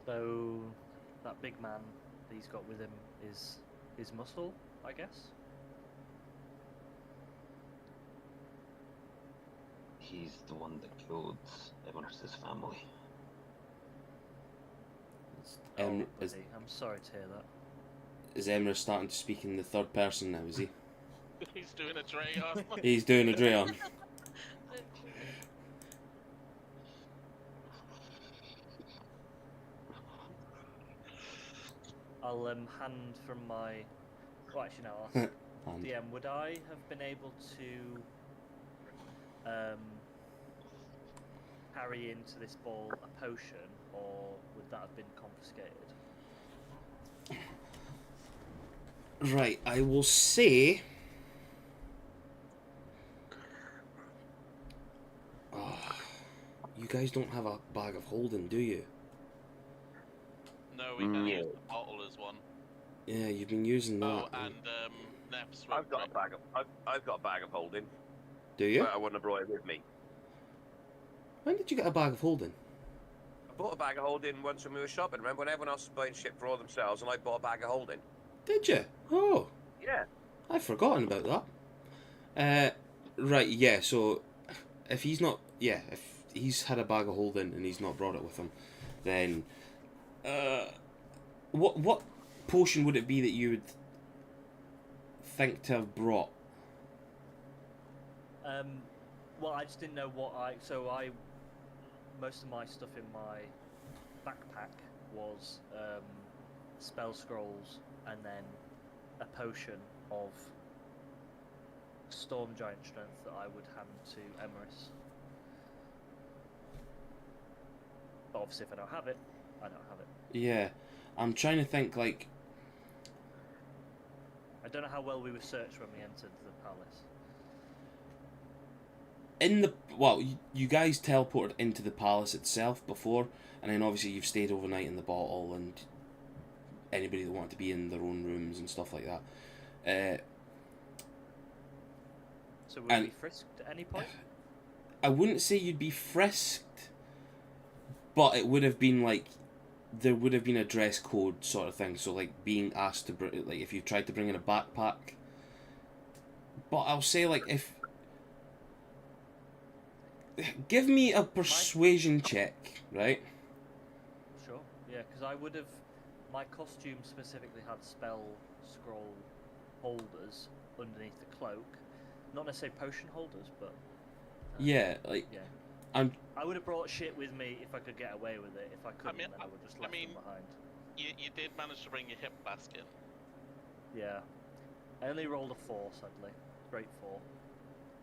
So that big man that he's got with him is Muscle, I guess. He's the one that killed Everest's family. Em- Oh, is- buddy, I'm sorry to hear that. Is Emrys starting to speak in the third person now, is he? He's doing a Drayon. He's doing a Drayon. Literally. I'll hand from my. Well, actually, no. I'll ask And DM. Would I have been able to carry into this ball a potion, or would that have been confiscated? right, I will say. You guys don't have a bag of holding, do you? No, we can No. use the bottle as one. Yeah, you've been using that. Oh, and Neff's I've got a bag of I've got a bag of holding. Do you? But I wouldn't have brought it with me. When did you get a bag of holding? I bought a bag of holding once when we were shopping. Remember when everyone else was buying shit for all themselves, and I bought a bag of holding? Did you? Oh, Yeah. I've forgotten about that. Right, yeah, so if he's not, if he's had a bag of holding and he's not brought it with him, then what potion would it be that you would think to have brought? Well, I just didn't know what most of my stuff in my backpack was spell scrolls and then a potion of storm giant strength that I would hand to Emrys. But obviously if I don't have it, I don't have it. Yeah, I'm trying to think, like, I don't know how well we were searched when we entered the palace. you guys teleported into the palace itself before, and then obviously you've stayed overnight in the bottle, and anybody that wanted to be in their own rooms and stuff like that. So would and- we be frisked at any point? I wouldn't say you'd be frisked, but it would have been like, there would have been a dress code sort of thing. So like being asked to bring, like if you tried to bring in a backpack. But I'll say, like, if give me a persuasion check, right? Sure. Yeah, because I would have. My costume specifically had spell scroll holders underneath the cloak. Not necessarily potion holders, but. Yeah, like Yeah. I would have brought shit with me if I could get away with it. If I couldn't, then I would just left them behind. You did manage to bring your hip basket. Yeah. I only rolled a 4, sadly. Great 4.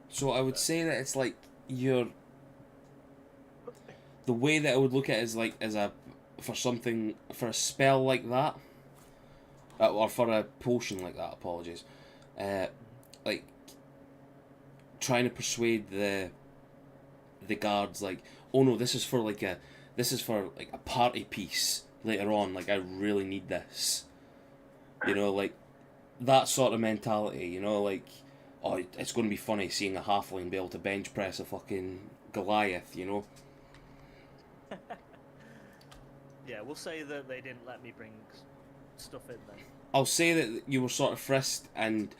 So I would say that it's like the way that I would look at it is like for a spell like that, or for a potion like that. Apologies, like trying to persuade the guards, like, oh no, this is for a party piece later on. Like, I really need this. You know, like that sort of mentality. You know, like, oh, it's going to be funny seeing a halfling be able to bench press a fucking Goliath, you know? Yeah, we'll say that they didn't let me bring stuff in then. I'll say that you were sort of frisked and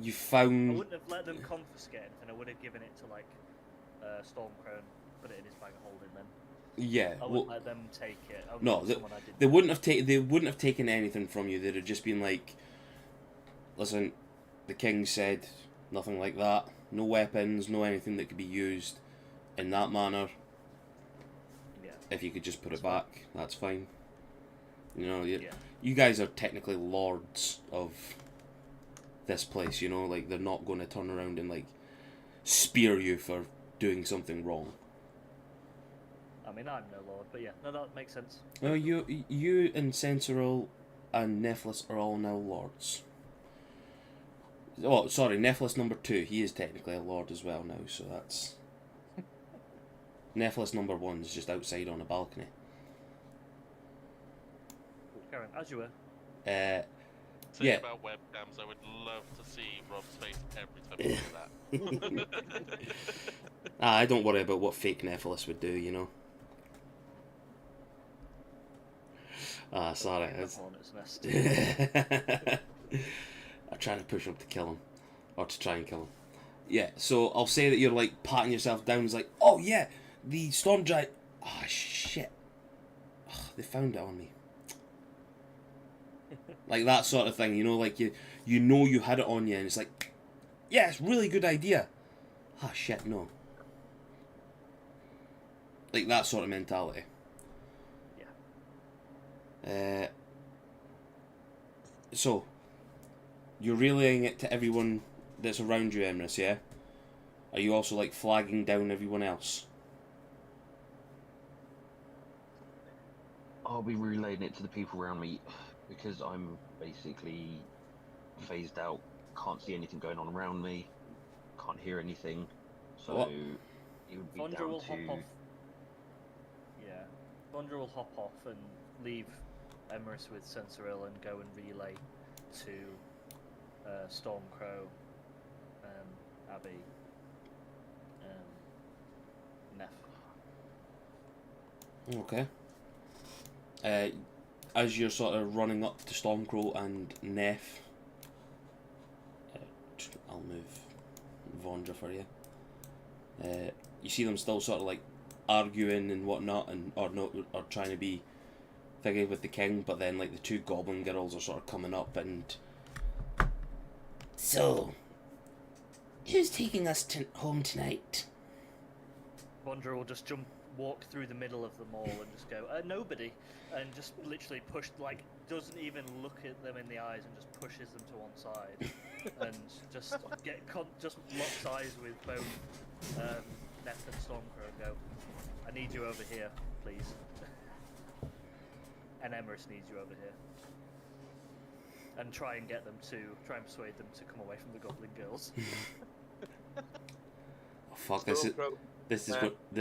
you I found... wouldn't have let them confiscate anything. I would have given it to, like, Stormcrown, put it in his bag of holding then. Yeah, I wouldn't let them take it. I would no, let someone I didn't they wouldn't have taken anything from you. They'd have just been like, listen, the king said nothing like that. No weapons, no anything that could be used in that manner. Yeah. If you could just put it back, that's fine. You know, Yeah. you guys are technically lords of this place, you know, like they're not going to turn around and like spear you for doing something wrong. I mean, I'm no lord, but yeah, no, that makes sense. You and Sensoril and Nephilus are all now lords. Oh, sorry, Nephilus number 2. He is technically a lord as well now, so that's... Nephilus number 1 is just outside on a balcony. Karen, as you were. Saying Yeah. about webcams, I would love to see Rob's face every time you do that. I don't worry about what fake Nephilus would do, you know. Sorry. Hornet's nest. I'm trying to push him to kill him. Or to try and kill him. Yeah, so I'll say that you're like patting yourself down. It's like, oh yeah, the storm giant. Oh shit. Ugh, they found it on me. Like that sort of thing, you know, like you know you had it on you and it's like, yeah, it's a really good idea. Ah shit, no. Like that sort of mentality. Yeah. So, you're relaying it to everyone that's around you, Emrys, yeah? Are you also, like, flagging down everyone else? I'll be relaying it to the people around me because I'm basically phased out. Can't see anything going on around me. Can't hear anything. So What? it would be Vondra down will to. hop off. Yeah. Vondra will hop off and leave Emrys with Sensoril and go and relay to Stormcrow, Abby, Neff. Okay. As you're sort of running up to Stormcrow and Neff, I'll move Vondra for you. You see them still sort of like arguing and whatnot, and or trying to be thingy with the king, but then like the two goblin girls are sort of coming up and. So, who's taking us home tonight? Vondra will just walk through the middle of them all and just go, nobody, and just literally doesn't even look at them in the eyes and just pushes them to one side, and just just locks eyes with both Neff and Stormcrow and go, I need you over here, please. And Emrys needs you over here. And try and persuade them to come away from the goblin girls. Oh, fuck, this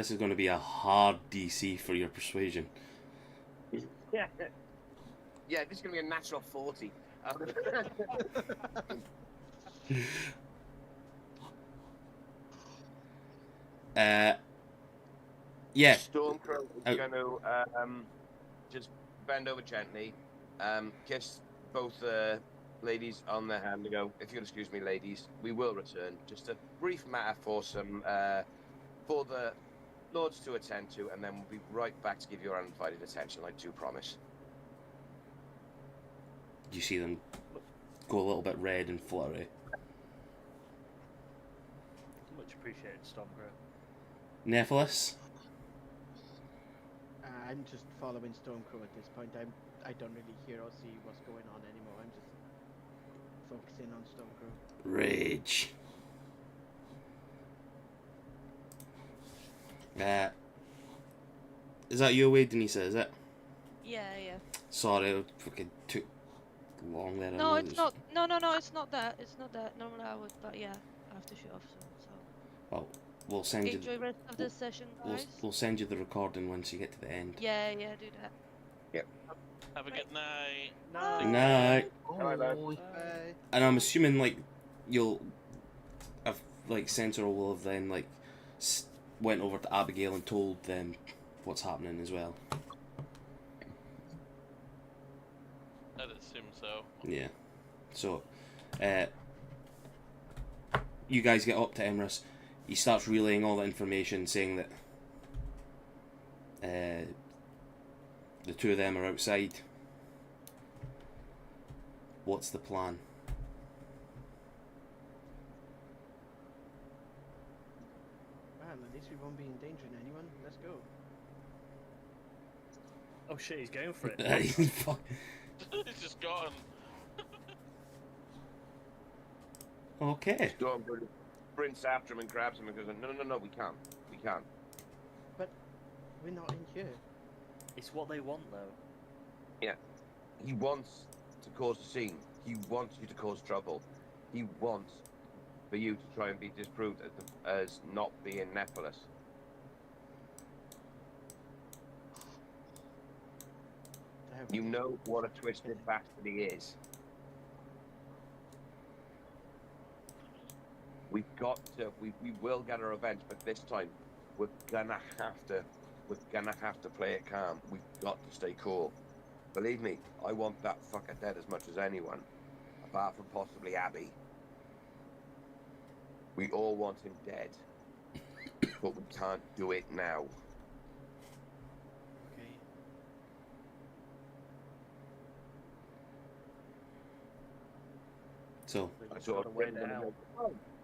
is going to be a hard DC for your persuasion. Yeah. Yeah, this is going to be a natural 40. Yeah. Stormcrow is going to just bend over gently, kiss both ladies on the hand and go, if you'll excuse me, ladies, we will return. Just a brief matter for for the lords to attend to, and then we'll be right back to give you our undivided attention, I do promise. You see them go a little bit red and fluttery. Much appreciated, Stormcrow. Nephilus? I'm just following Stormcrow at this point. I don't really hear or see what's going on anymore. I'm just focusing on Stormcrow. Rage. Is that your way, Denisa? Is it? Yeah. Sorry, it fucking took long there. No, it's not. No, it's not that. It's not that. Normally I would, but yeah, I have to shoot off soon. So. Well, we'll send you. Enjoy the rest of this session, guys. We'll send you the recording once you get to the end. Yeah, do that. Yep. Have a good night. Good night. Oh, And I'm assuming like you'll have like Sentinel will have then like went over to Abigail and told them what's happening as well. I'd assume so. Yeah. So, you guys get up to Emrys. He starts relaying all the information, saying that the two of them are outside. What's the plan? Well, at least we won't be endangering anyone. Let's go. Oh shit, he's going for it. He's just gone. Okay. Stormcrow sprints after him and grabs him and goes, no, we can't. We can't. But we're not in here. It's what they want, though. Yeah. He wants to cause a scene. He wants you to cause trouble. He wants for you to try and be disproved as not being Nephilus. You know what a twisted bastard he is. We will get our revenge, but this time we're gonna have to play it calm. We've got to stay cool. Believe me, I want that fucker dead as much as anyone, apart from possibly Abby. We all want him dead, but we can't do it now. Okay. So, I sort of went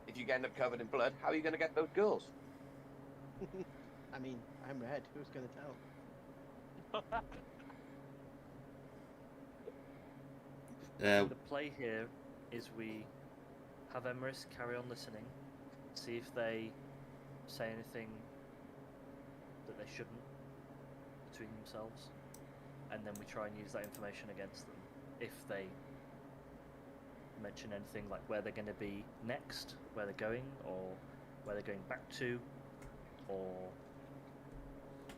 if you end up covered in blood, how are you going to get those girls? I mean, I'm red. Who's gonna tell? The play here is we have Emerus carry on listening, see if they say anything that they shouldn't between themselves, and then we try and use that information against them if they mention anything like where they're going to be next, where they're going, or where they're going back to, or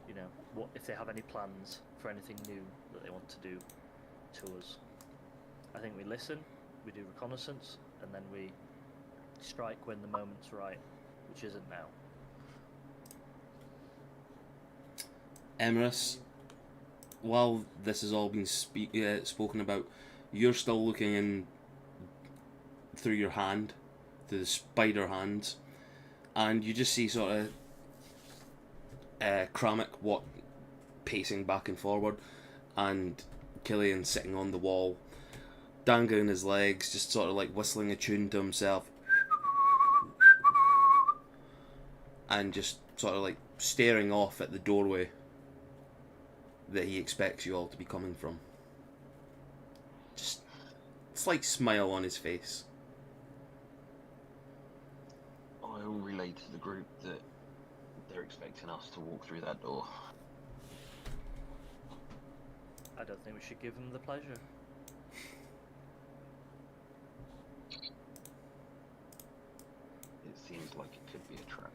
you know, what if they have any plans for anything new that they want to do to us. I think we listen, we do reconnaissance, and then we strike when the moment's right, which isn't now. Emerus, while this has all been spoken about, you're still looking in through your hand, through the spider hands, and you just see sort of Kramik pacing back and forward, and Killian sitting on the wall, dangling his legs, just sort of like whistling a tune to himself, and just sort of like staring off at the doorway that he expects you all to be coming from. Just a slight smile on his face. I will relay to the group that they're expecting us to walk through that door. I don't think we should give them the pleasure. It seems like it could be a trap.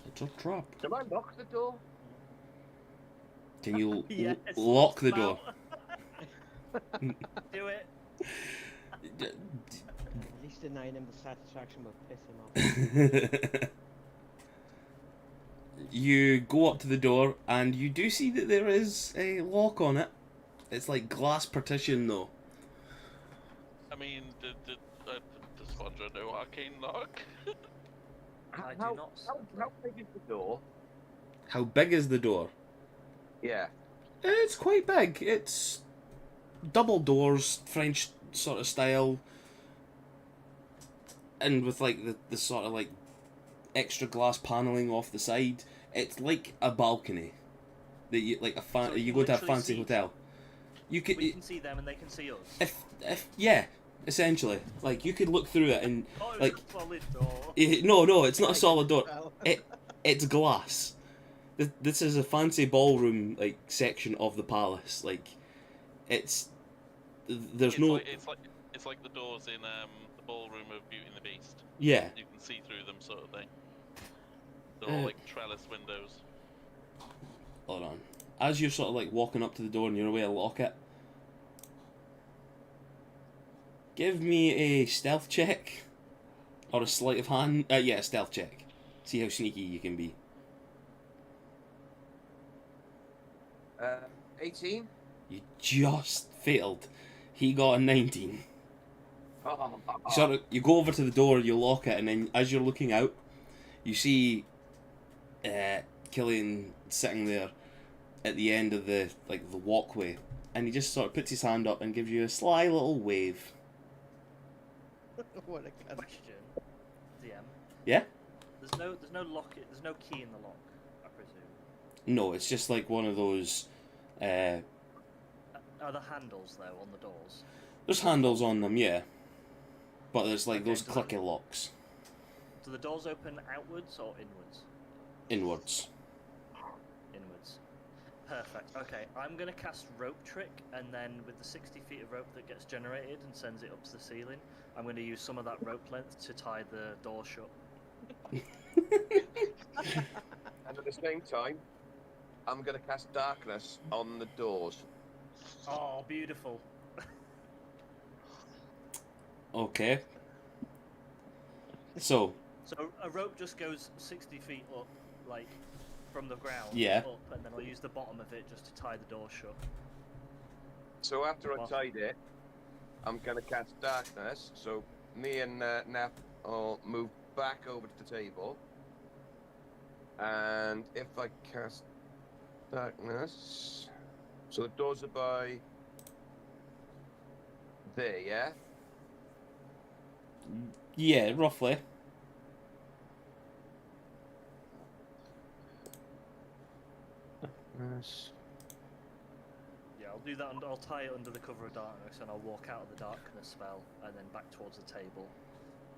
It's a trap. Can I lock the door? Can you Yes, lock the door? Do it. At least denying him the satisfaction will piss him off. You go up to the door and you do see that there is a lock on it. It's like glass partition though. I mean, does Vondra know arcane lock? I do not. How big is the door? How big is the door? Yeah. It's quite big. It's double doors, French sort of style, and with like the sort of like extra glass paneling off the side. It's like a balcony that you like So you go to a literally fancy see- hotel. You could We can see them and they can see us. if yeah, essentially like you could look through it and Oh, it's like a solid door. no, it's not a solid door. Well, It's glass. This is a fancy ballroom like section of the palace. Like there's no It's like the doors in the ballroom of Beauty and the Beast. yeah. You can see through them, sort of thing. They're all like trellis windows. Hold on. As you're sort of like walking up to the door and you're away to lock it, give me a stealth check or a sleight of hand. Yeah, a stealth check. See how sneaky you can be. 18? You just failed. He got a 19. You go over to the door, you lock it, and then as you're looking out, you see Killian sitting there at the end of the walkway, and he just sort of puts his hand up and gives you a sly little wave. what a cunt. Question, DM. Yeah? There's no lock. There's no key in the lock, I presume. No, it's just like one of those. Are there handles though on the doors? There's handles on them, yeah, but there's like Okay, those so clicky locks Do the doors open outwards or inwards? inwards. Inwards. Perfect. Okay, I'm gonna cast rope trick, and then with the 60 feet of rope that gets generated and sends it up to the ceiling, I'm gonna use some of that rope length to tie the door shut. And at the same time, I'm going to cast darkness on the doors. Oh, beautiful. Okay. So, So a rope just goes 60 feet up, like from the ground Yeah. up, and then I'll use the bottom of it just to tie the door shut. So after I Wow. tied it, I'm going to cast darkness. So me and Nap will move back over to the table. And if I cast darkness... So the doors are by... there, yeah? yeah, roughly. Darkness. Yeah, I'll do that, and I'll tie it under the cover of darkness, and I'll walk out of the darkness spell, and then back towards the table,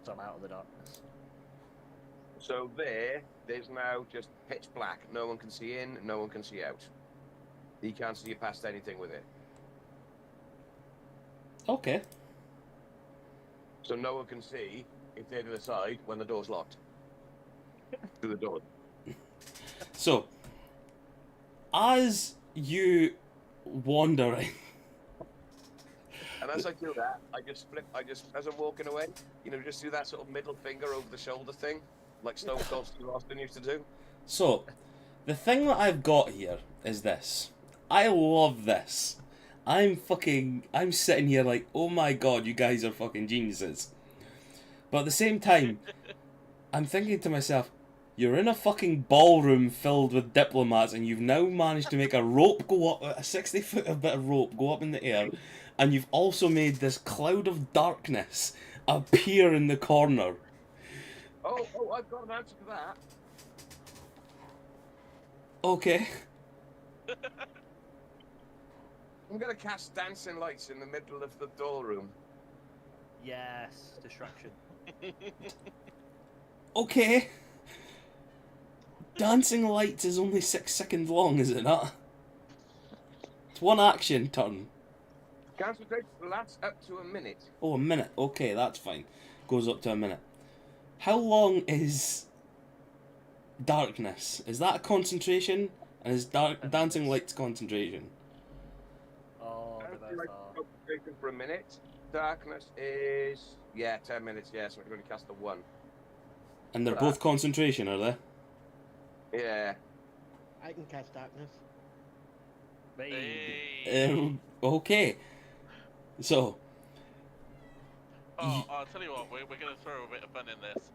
so I'm out of the darkness. So there's now just pitch black. No one can see in, no one can see out. You can't see past anything with it. Okay. So no one can see if they're to the side when the door's locked. To the door. So, as you wandering, And as I do that, as I'm walking away, just do that sort of middle finger over the shoulder thing, like Stone Cold Steve Austin used to do. so, the thing that I've got here is this. I love this. I'm sitting here like, oh my god, you guys are fucking geniuses. But at the same time, I'm thinking to myself, you're in a fucking ballroom filled with diplomats, and you've now managed to make a rope go up, a 60-foot of bit of rope go up in the air, and you've also made this cloud of darkness appear in the corner. Oh, I've got an answer to that. Okay. I'm gonna cast dancing lights in the middle of the door room. Yes, distraction. Okay. Dancing lights is only 6 seconds long, is it not? It's one action turn. Concentration lasts up to a minute. Oh, a minute. Okay, that's fine. Goes up to a minute. How long is darkness? Is that a concentration? And is dancing lights concentration? Oh, the Dancing best lights are. concentration for a minute. Darkness is 10 minutes. Yeah, so I can only cast the one. And they're both concentration, are they? Yeah. I can cast darkness. Hey. Okay. So. Oh, I'll tell you what, we're going to throw a bit of fun in this.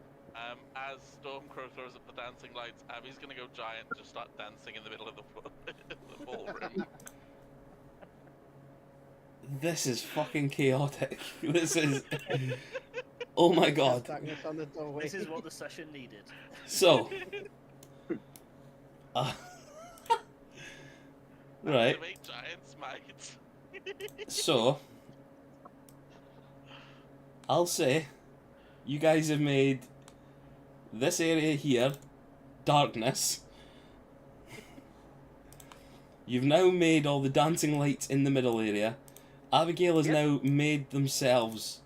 As Stormcrow throws up the dancing lights, Abby's going to go giant and just start dancing in the middle of the ballroom. This is fucking chaotic. This is... Oh my god. Cast darkness on the doorway. This is what the session needed. So... right. Activate giant smites. So... I'll say... You guys have made... this area here... darkness. You've now made all the dancing lights in the middle area. Abigail has now made themselves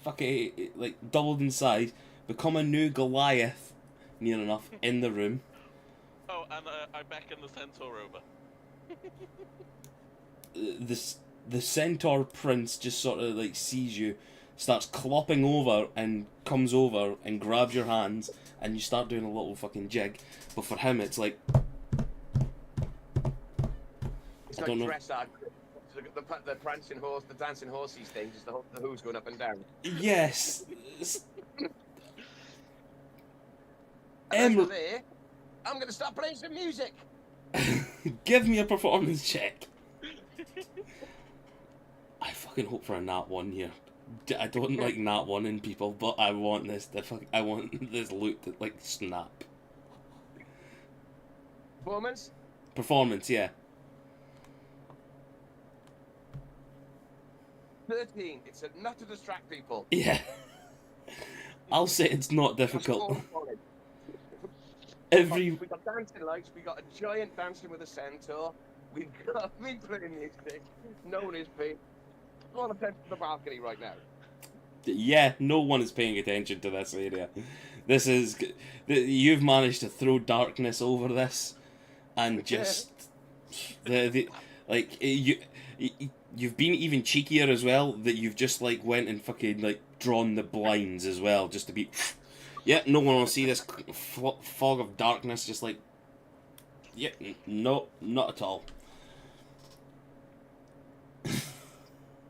fucking like doubled in size, become a new Goliath, near enough, in the room. Oh, and I beckon the centaur over. The centaur prince just sort of like sees you, starts clopping over and comes over and grabs your hands, and you start doing a little fucking jig. But for him, it's like It's I like don't know. dressage. The prancing horse, the dancing horses thing, just the hooves going up and down. Yes. And as for there, I'm going to start playing some music. Give me a performance check. I fucking hope for a nat 1 here. I don't like nat 1 in people, but I want this to I want this loot to like snap. Performance? Performance, yeah. 13. It's enough to distract people. Yeah. I'll say it's not difficult. Every We got dancing lights. We got a giant dancing with a centaur. We've got me playing music. No one is paying. Go on attention to the balcony right now. yeah, no one is paying attention to this area. This is you've managed to throw darkness over this, and just the like you've been even cheekier as well, that you've just like went and fucking like drawn the blinds as well, just to be. Yeah, no one will see this fog of darkness. Just like, yeah, no, not at all.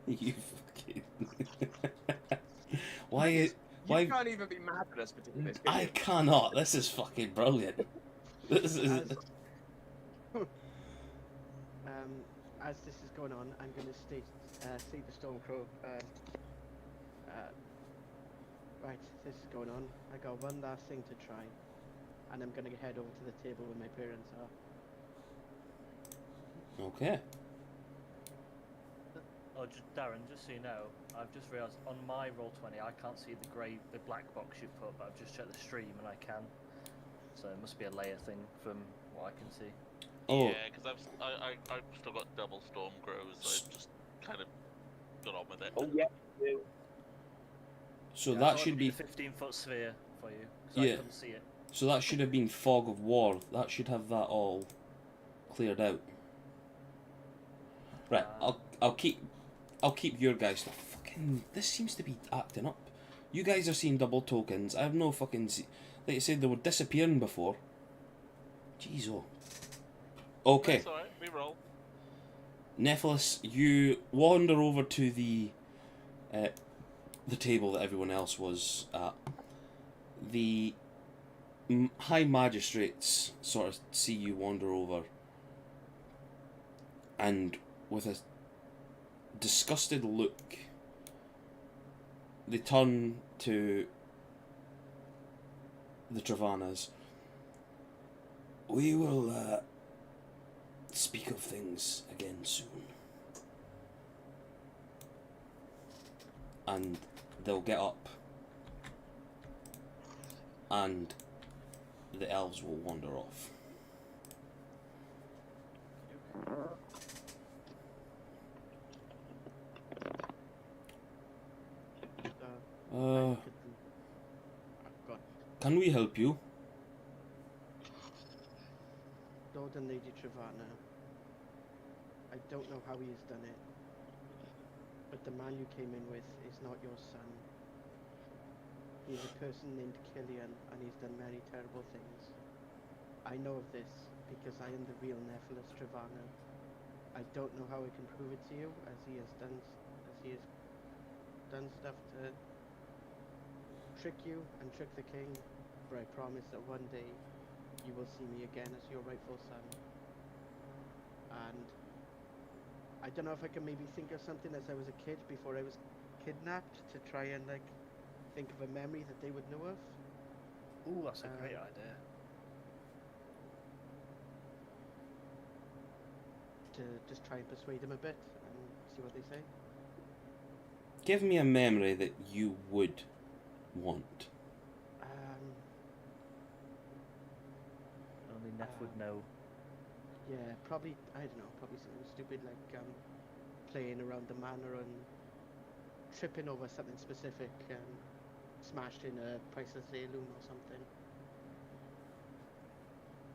You fucking. Why? You Why? can't even be mad at us for doing this, can I you? cannot. This is fucking brilliant. This is. As this is going on, I'm going to see the Stormcrow. Right, this is going on. I got one last thing to try, and I'm going to head over to the table where my parents are. Okay. Oh, Darren, just so you know, I've just realised on my Roll20 I can't see the black box you put, but I've just checked the stream and I can. So it must be a layer thing from what I can see. Oh. Yeah, because I've still got double storm grows, so I just kind of got on with it. Oh yeah. You. So Yeah, I that thought should it'd be. a 15-foot sphere for you, because Yeah. I couldn't see it. So that should have been fog of war. That should have that all cleared out. Right. I'll keep your guys stuff. Fucking. This seems to be acting up. You guys are seeing double tokens. I have no fucking. Like you said, they were disappearing before. Jeez, oh. Okay. That's alright, we roll. Nephilus, you wander over to the table that everyone else was at. The high magistrates sort of see you wander over, and with a disgusted look, they turn to the Travanas. We will speak of things again soon. And they'll get up, and the elves will wander off. Can we help you? Lord and Lady Travana, I don't know how he has done it, but the man you came in with is not your son. He's a person named Killian, and he's done many terrible things. I know of this because I am the real Nephilus Travana. I don't know how I can prove it to you, as he has done stuff to trick you and trick the king, but I promise that one day you will see me again as your rightful son. And I don't know if I can maybe think of something as I was a kid before I was kidnapped to try and like think of a memory that they would know of. Ooh, that's a great idea. To just try and persuade them a bit and see what they say. Give me a memory that you would want. Only Neff would know. Yeah, probably, I don't know, probably something stupid like playing around the manor and tripping over something specific and smashed in a priceless heirloom or something.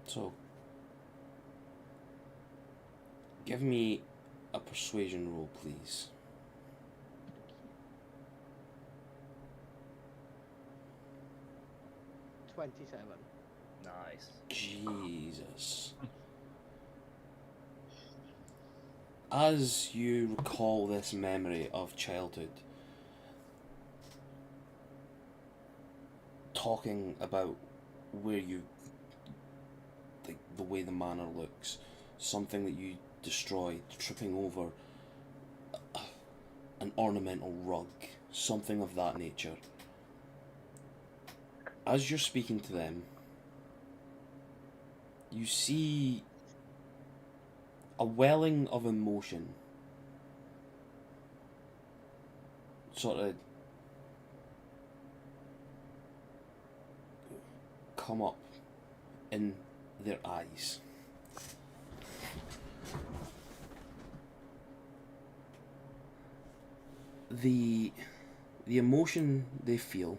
So, give me a persuasion roll, please. 27. Nice. Jesus. As you recall this memory of childhood, talking about where you, like the way the manor looks, something that you destroyed, tripping over an ornamental rug, something of that nature. As you're speaking to them, you see a welling of emotion sort of come up in their eyes. The emotion they feel,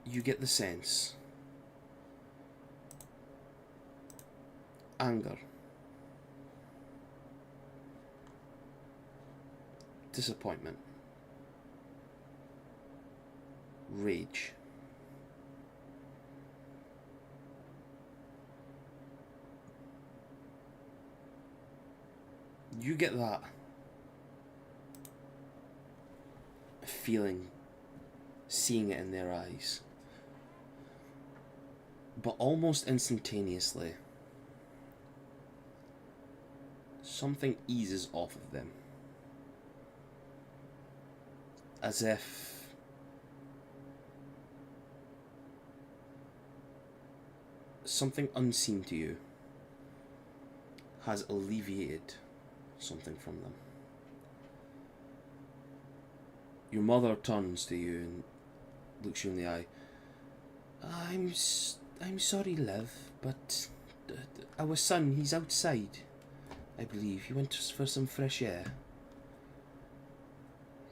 you get the sense, anger, disappointment, rage. You get that feeling, seeing it in their eyes. But almost instantaneously, something eases off of them. As if something unseen to you has alleviated something from them. Your mother turns to you and looks you in the eye. I'm sorry, love, but our son, he's outside. I believe he went for some fresh air.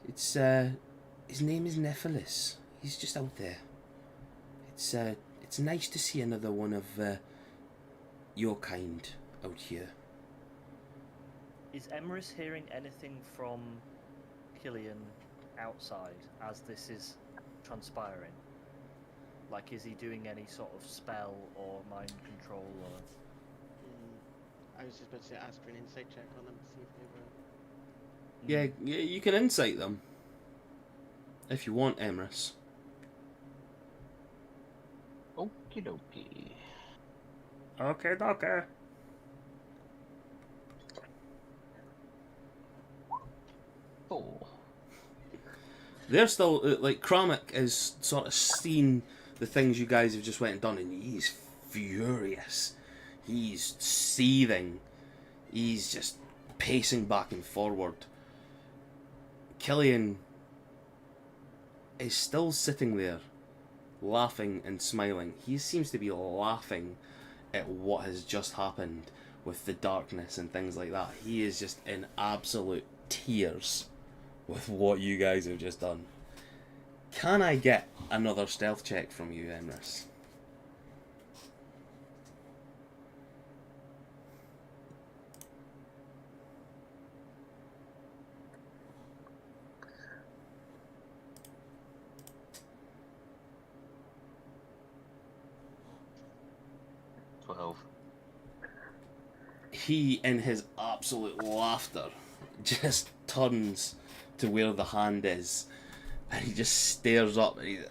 It's his name is Nephilus. He's just out there. It's nice to see another one of your kind out here. Is Emerus hearing anything from Killian outside as this is transpiring? Like, is he doing any sort of spell or mind control or... I was just about to say, ask for an insight check on them to see if they were... Yeah, you can insight them. If you want, Emerus. Okie dokie. Okay, dokie. Four. They're still, like, Kramek is sort of seeing the things you guys have just went and done, and he's furious. He's seething. He's just pacing back and forward. Killian is still sitting there, laughing and smiling. He seems to be laughing at what has just happened with the darkness and things like that. He is just in absolute tears with what you guys have just done. Can I get another stealth check from you, Emrys? He, in his absolute laughter, just turns to where the hand is, and he just stares up, and he's,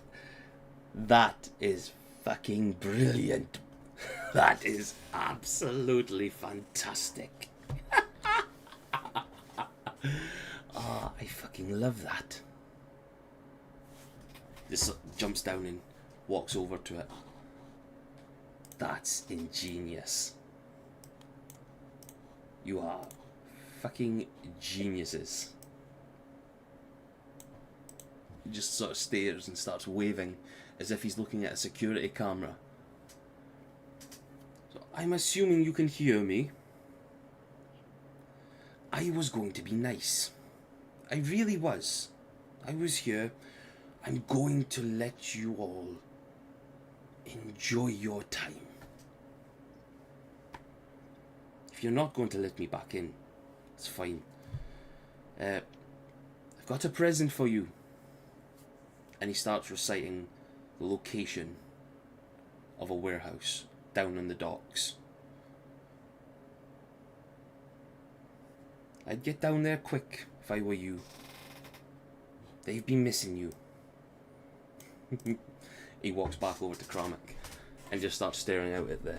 that is fucking brilliant. That is absolutely fantastic. Ah, I fucking love that. Just jumps down and walks over to it. That's ingenious. You are fucking geniuses. He just sort of stares and starts waving as if he's looking at a security camera. So I'm assuming you can hear me. I was going to be nice. I really was. I was here. I'm going to let you all enjoy your time. If you're not going to let me back in, it's fine. I've got a present for you. And he starts reciting the location of a warehouse down in the docks. I'd get down there quick if I were you. They've been missing you. He walks back over to Kramek and just starts staring out at the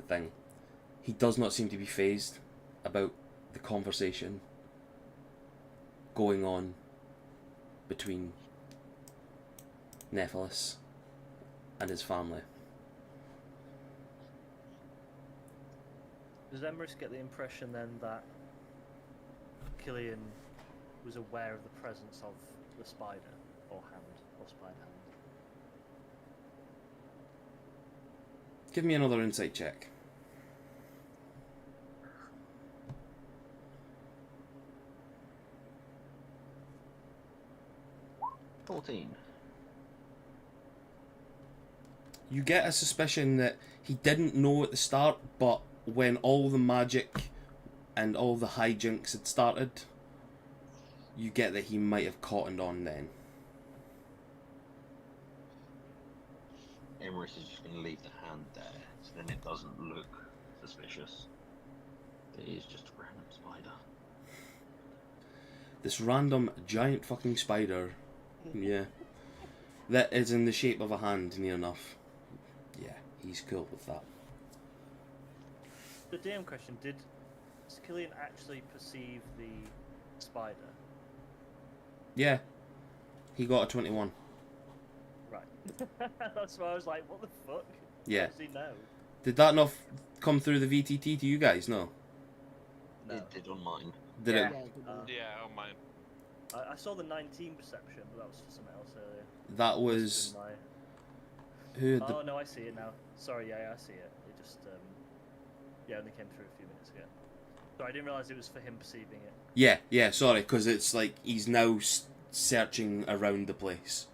thing. He does not seem to be fazed about the conversation going on between Nephilus and his family. Does Emerus get the impression then that Killian was aware of the presence of the spider or hand or spider hand? Give me another insight check. 14. You get a suspicion that he didn't know at the start, but when all the magic and all the hijinks had started, you get that he might have cottoned on then. Emrys is just going to leave the hand there, so then it doesn't look suspicious. It is just a random spider. This random giant fucking spider, yeah, that is in the shape of a hand near enough. Yeah, he's cool with that. The DM question: did Skillian actually perceive the spider? Yeah, he got a 21. Right. That's why I was like, what the fuck? Yeah. How does he know? Did that not come through the VTT to you guys? No. No. It did on mine. Did Yeah. it? Yeah, on mine. I saw the 19 perception, but that was for something else earlier. That was In my... who had the Oh no, I see it now. Sorry, yeah, I see it. It just only came through a few minutes ago. So I didn't realise it was for him perceiving it. Yeah, sorry, because it's like he's now searching around the place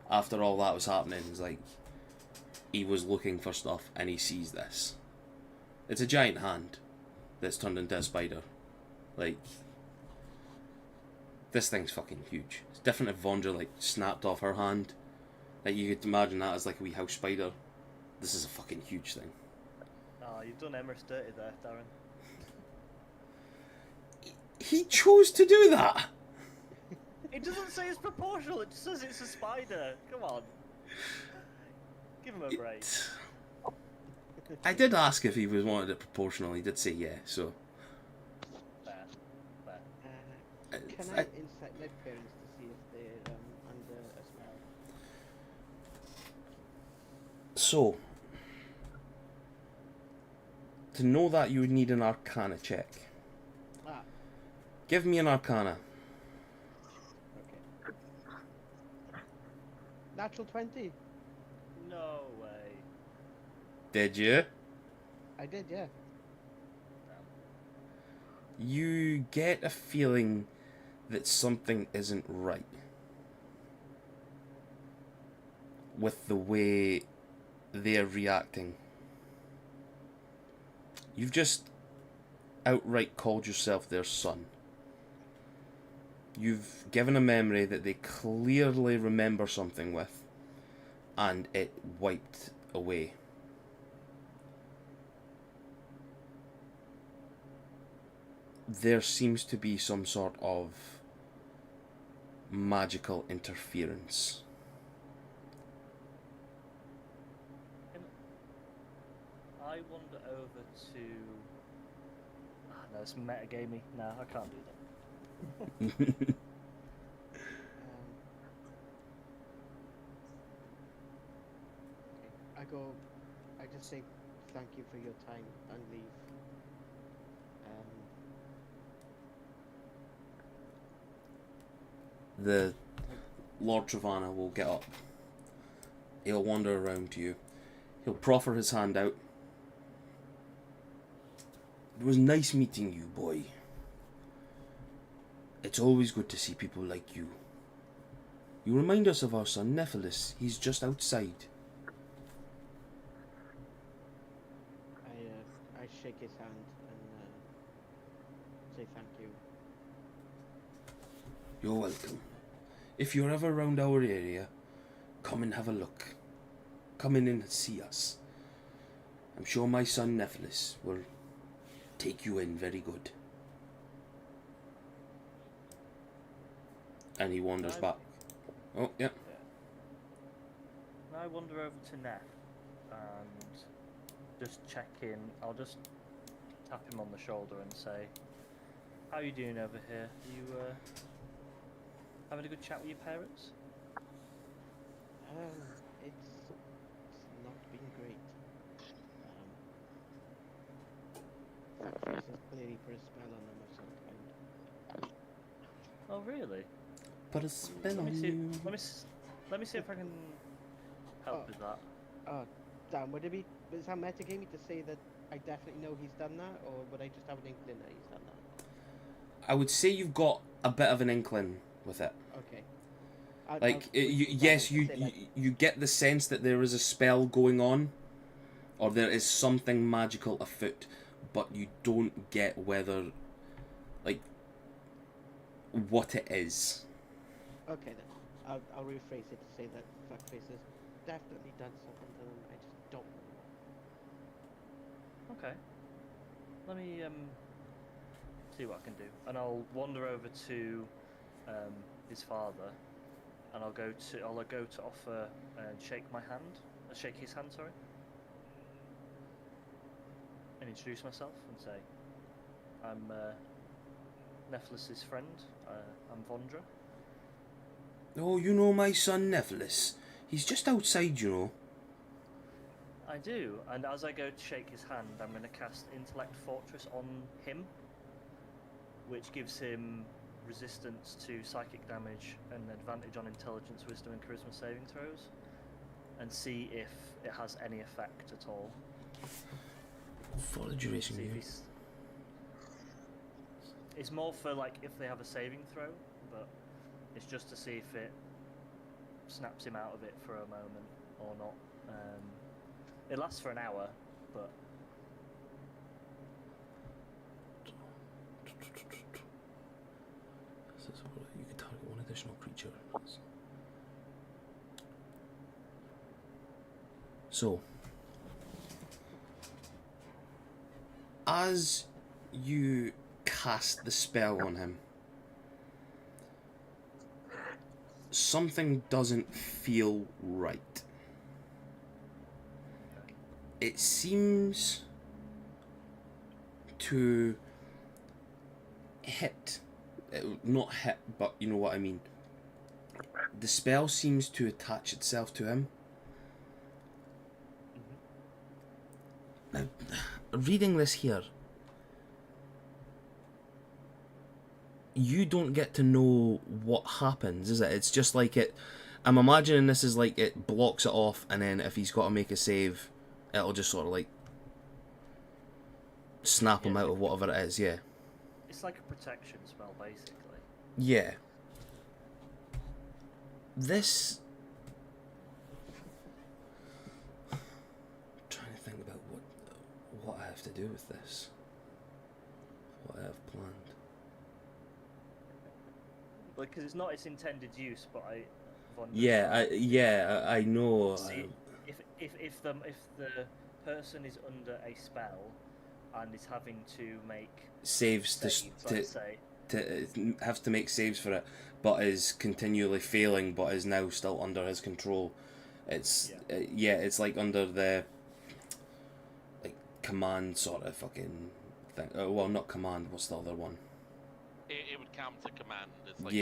after all that was happening. It's like he was looking for stuff and he sees this. It's a giant hand that's turned into a spider. Like, this thing's fucking huge. It's different if Vondra like snapped off her hand. Like, you could imagine that as like a wee house spider. This is a fucking huge thing. Oh, you've done Emrys dirty there, Darren. He chose to do that. It doesn't say it's proportional, it just says it's a spider. Come on. Give him a break. I did ask if he was wanted it proportional. He did say yeah, so. Fair. Can I insight my parents to see if they're under a spell? So, to know that you would need an Arcana check. Ah, Give me an Arcana. okay. Natural 20. No way. Did you? I did, yeah. You get a feeling that something isn't right with the way they're reacting. You've just outright called yourself their son. You've given a memory that they clearly remember something with, and it wiped away. There seems to be some sort of magical interference. I wander over to... no, it's metagamey. No, I can't do that. I just say thank you for your time and leave. The Lord Travana will get up. He'll wander around to you. He'll proffer his hand out. It was nice meeting you, boy. It's always good to see people like you. You remind us of our son Nephilus. He's just outside. I shake his hand and say thank you. You're welcome. If you're ever around our area, come and have a look. Come in and see us. I'm sure my son Nephilus will take you in very good. And he wanders back. Oh, yeah. Now I wander over to Neff and just check in. I'll just tap him on the shoulder and say, how are you doing over here? Are you having a good chat with your parents? It's not been great. Factories is clearly put a spell on them of some kind. Oh, really? Put a spell Let me on see. you. Let me see if I can help Oh. with that. Oh, Dan, would it be is that metagamey to say that I definitely know he's done that, or would I just have an inkling that he's done that? I would say you've got a bit of an inkling with it. Okay. Like, yes, you get the sense that there is a spell going on, or there is something magical afoot, but you don't get whether, like, what it is. Okay then. I'll rephrase it to say that Fuckface has definitely done something to them. I just don't know what. Okay. Let me see what I can do, and I'll wander over to his father, and I'll go to offer and shake his hand, sorry, and introduce myself and say, I'm Nephilus' friend. I'm Vondra. Oh, you know my son Nephilus. He's just outside, you know. I do, and as I go to shake his hand, I'm going to cast Intellect Fortress on him, which gives him resistance to psychic damage and advantage on intelligence, wisdom, and charisma saving throws, and see if it has any effect at all. For the duration, See if it's more for like if they have a saving throw, but it's just to see if it snaps him out of it for a moment or not. It lasts for an hour, but you can target one additional creature. So, as you cast the spell on him, something doesn't feel right. It seems to hit, not hit, but you know what I mean. The spell seems to attach itself to him. Now, reading this here, you don't get to know what happens, is it? It's just like it. I'm imagining this is like it blocks it off, and then if he's got to make a save, it'll just sort of like snap him out of whatever it is. Yeah. it's like a protection spell, basically. Yeah. This. I'm trying to think about what I have to do with this. What I have planned. Because it's not its intended use, but I know. See, if the person is under a spell and is having to make saves let's say, has to make saves for it, but is continually failing, but is now still under his control. It's it's like under the like command sort of fucking thing. Well, not command. What's the other one? It would count to command. It's like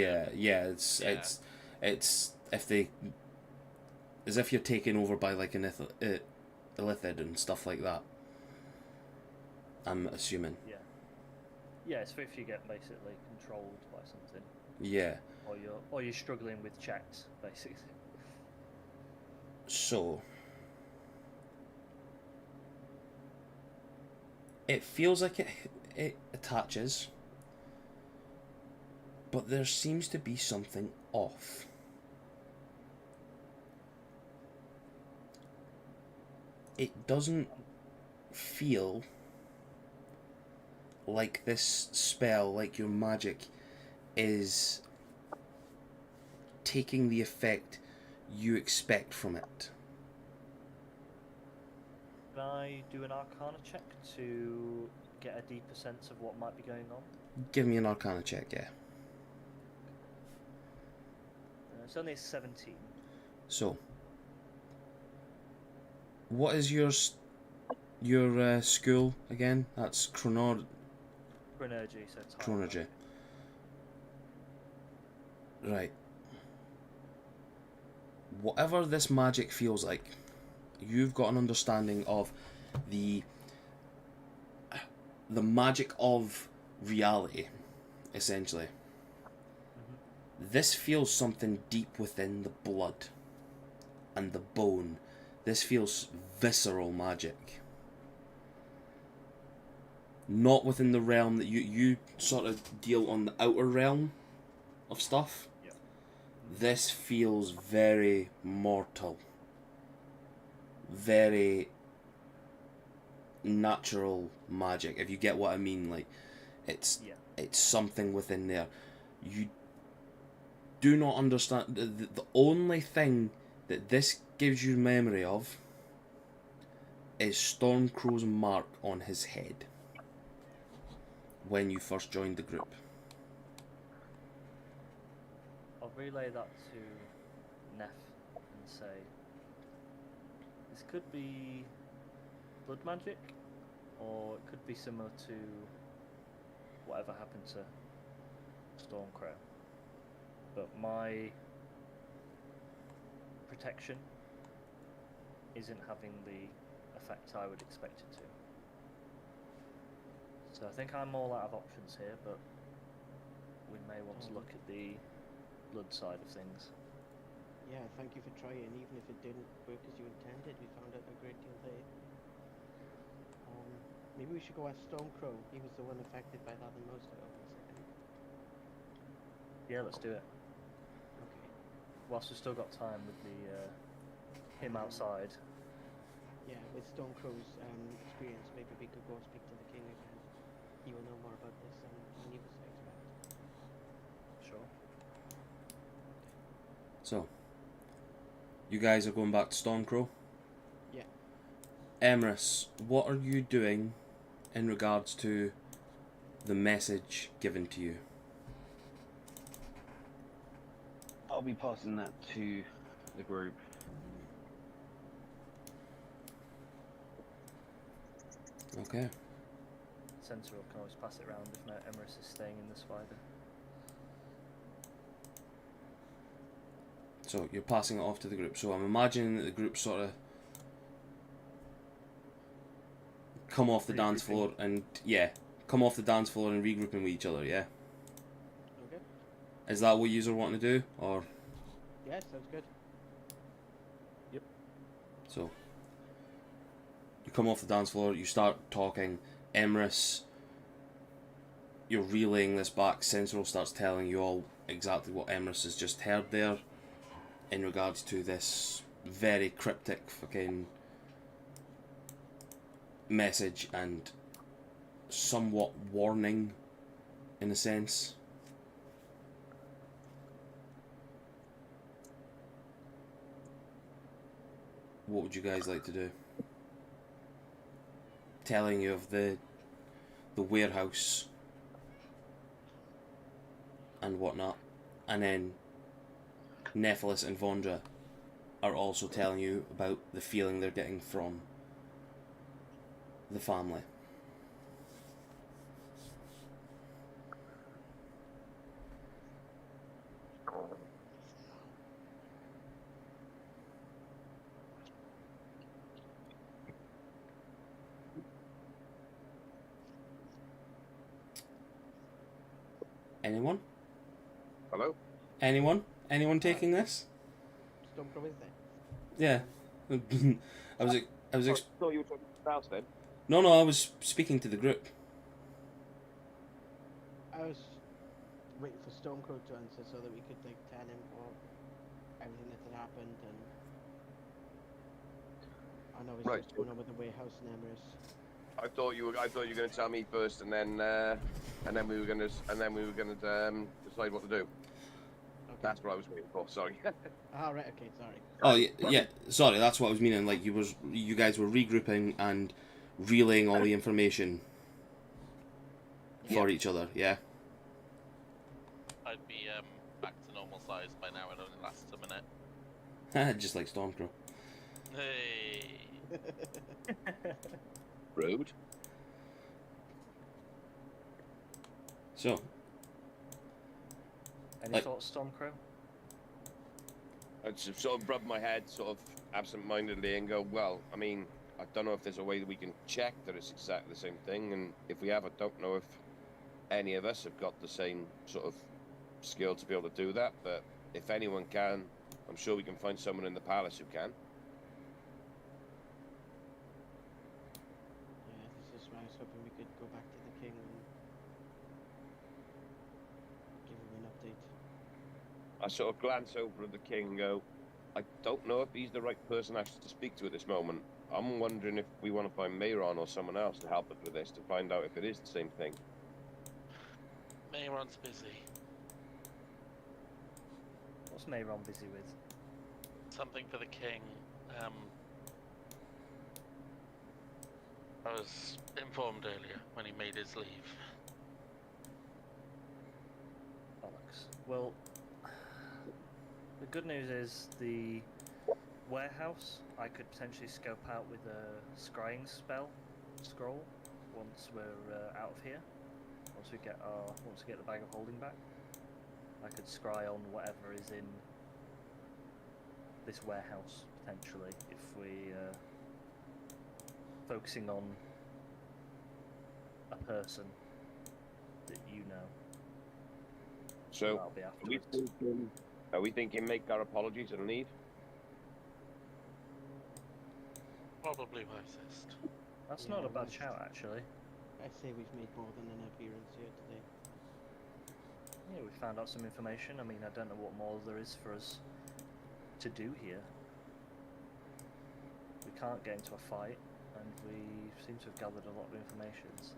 it's if they, as if you're taken over by like an illithid and stuff like that. I'm assuming. Yeah, it's for if you get basically controlled by something. Yeah. Or you're struggling with checks, basically. So it feels like it attaches, but there seems to be something off. It doesn't feel like this spell, like your magic, is taking the effect you expect from it. Can I do an Arcana check to get a deeper sense of what might be going on? Give me an Arcana check, yeah. It's only a 17. So, what is your school again? That's Chronergy, so it's Chronergy. Right. Whatever this magic feels like, you've got an understanding of the magic of reality, essentially. Mm-hmm. This feels something deep within the blood and the bone This feels visceral magic. Not within the realm that you sort of deal on the outer realm of stuff. Yep. This feels very mortal. Very natural magic, if you get what I mean. Like, it's something within there. You do not understand. The only thing that this gives you memory of is Stormcrow's mark on his head when you first joined the group. I'll relay that to Neff and say, this could be blood magic, or it could be similar to whatever happened to Stormcrow. But my protection isn't having the effect I would expect it to. So I think I'm all out of options here, but we may want to look at the blood side of things. Yeah, thank you for trying. Even if it didn't work as you intended, we found out a great deal there. Maybe we should go ask Stormcrow. He was the one affected by that the most out of us, I think. Yeah, let's do it. Okay. Whilst we've still got time with the him outside. Yeah, with Stormcrow's experience, maybe we could go speak to the king again. He will know more about this than any of us expect. Sure. So, you guys are going back to Stormcrow? Yeah. Emrys, what are you doing in regards to the message given to you? I'll be passing that to the group. Okay. Sentinel can always pass it around if no Emrys is staying in the spider. So you're passing it off to the group. So I'm imagining that the group sort of come off the dance floor and come off the dance floor and regrouping with each other. Yeah. Okay. Is that what you are wanting to do, or? Yeah, sounds good. Yep. So you come off the dance floor. You start talking. Emrys, you're relaying this back. Sentinel starts telling you all exactly what Emrys has just heard there in regards to this very cryptic fucking message and somewhat warning in a sense. What would you guys like to do? Telling you of the warehouse and whatnot, and then Nephilus and Vondra are also telling you about the feeling they're getting from the family. Anyone? Hello? Anyone? Anyone taking this? Stormcrow is there. Yeah. I was thought you were talking about then. No, I was speaking to the group. I was waiting for Stormcrow to answer so that we could like tell him all everything that had happened and I know what's going on with the warehouse and Emrys. I thought you were going to tell me first, and then we were going to decide what to do. Okay. That's what I was waiting for. Sorry. Ah, right. Okay, sorry. Oh yeah. Sorry, that's what I was meaning. Like you guys were regrouping and relaying all the information for each other. Yeah. I'd be back to normal size by now. It only lasts a minute. Just like Stormcrow. Hey. Rude. So. Any thoughts, Stormcrow? I'd sort of rub my head sort of absent-mindedly and go, well, I mean, I don't know if there's a way that we can check that it's exactly the same thing, and if we have, I don't know if any of us have got the same sort of skill to be able to do that, but if anyone can, I'm sure we can find someone in the palace who can. I sort of glance over at the king and go, I don't know if he's the right person actually to speak to at this moment. I'm wondering if we want to find Mayron or someone else to help us with this, to find out if it is the same thing. Mayron's busy. What's Mayron busy with? Something for the king. I was informed earlier when he made his leave. Bollocks. Well, the good news is the warehouse I could potentially scope out with a scrying scroll once we're out of here. Once we get the bag of holding back, I could scry on whatever is in this warehouse potentially if we focusing on a person that you know. So, That'll be afterwards. are we thinking make our apologies and leave? Probably wisest. That's Yeah, not a bad let's- shout, actually. I say we've made more than an appearance here today. Yeah, we found out some information. I mean, I don't know what more there is for us to do here. We can't get into a fight, and we seem to have gathered a lot of information, so...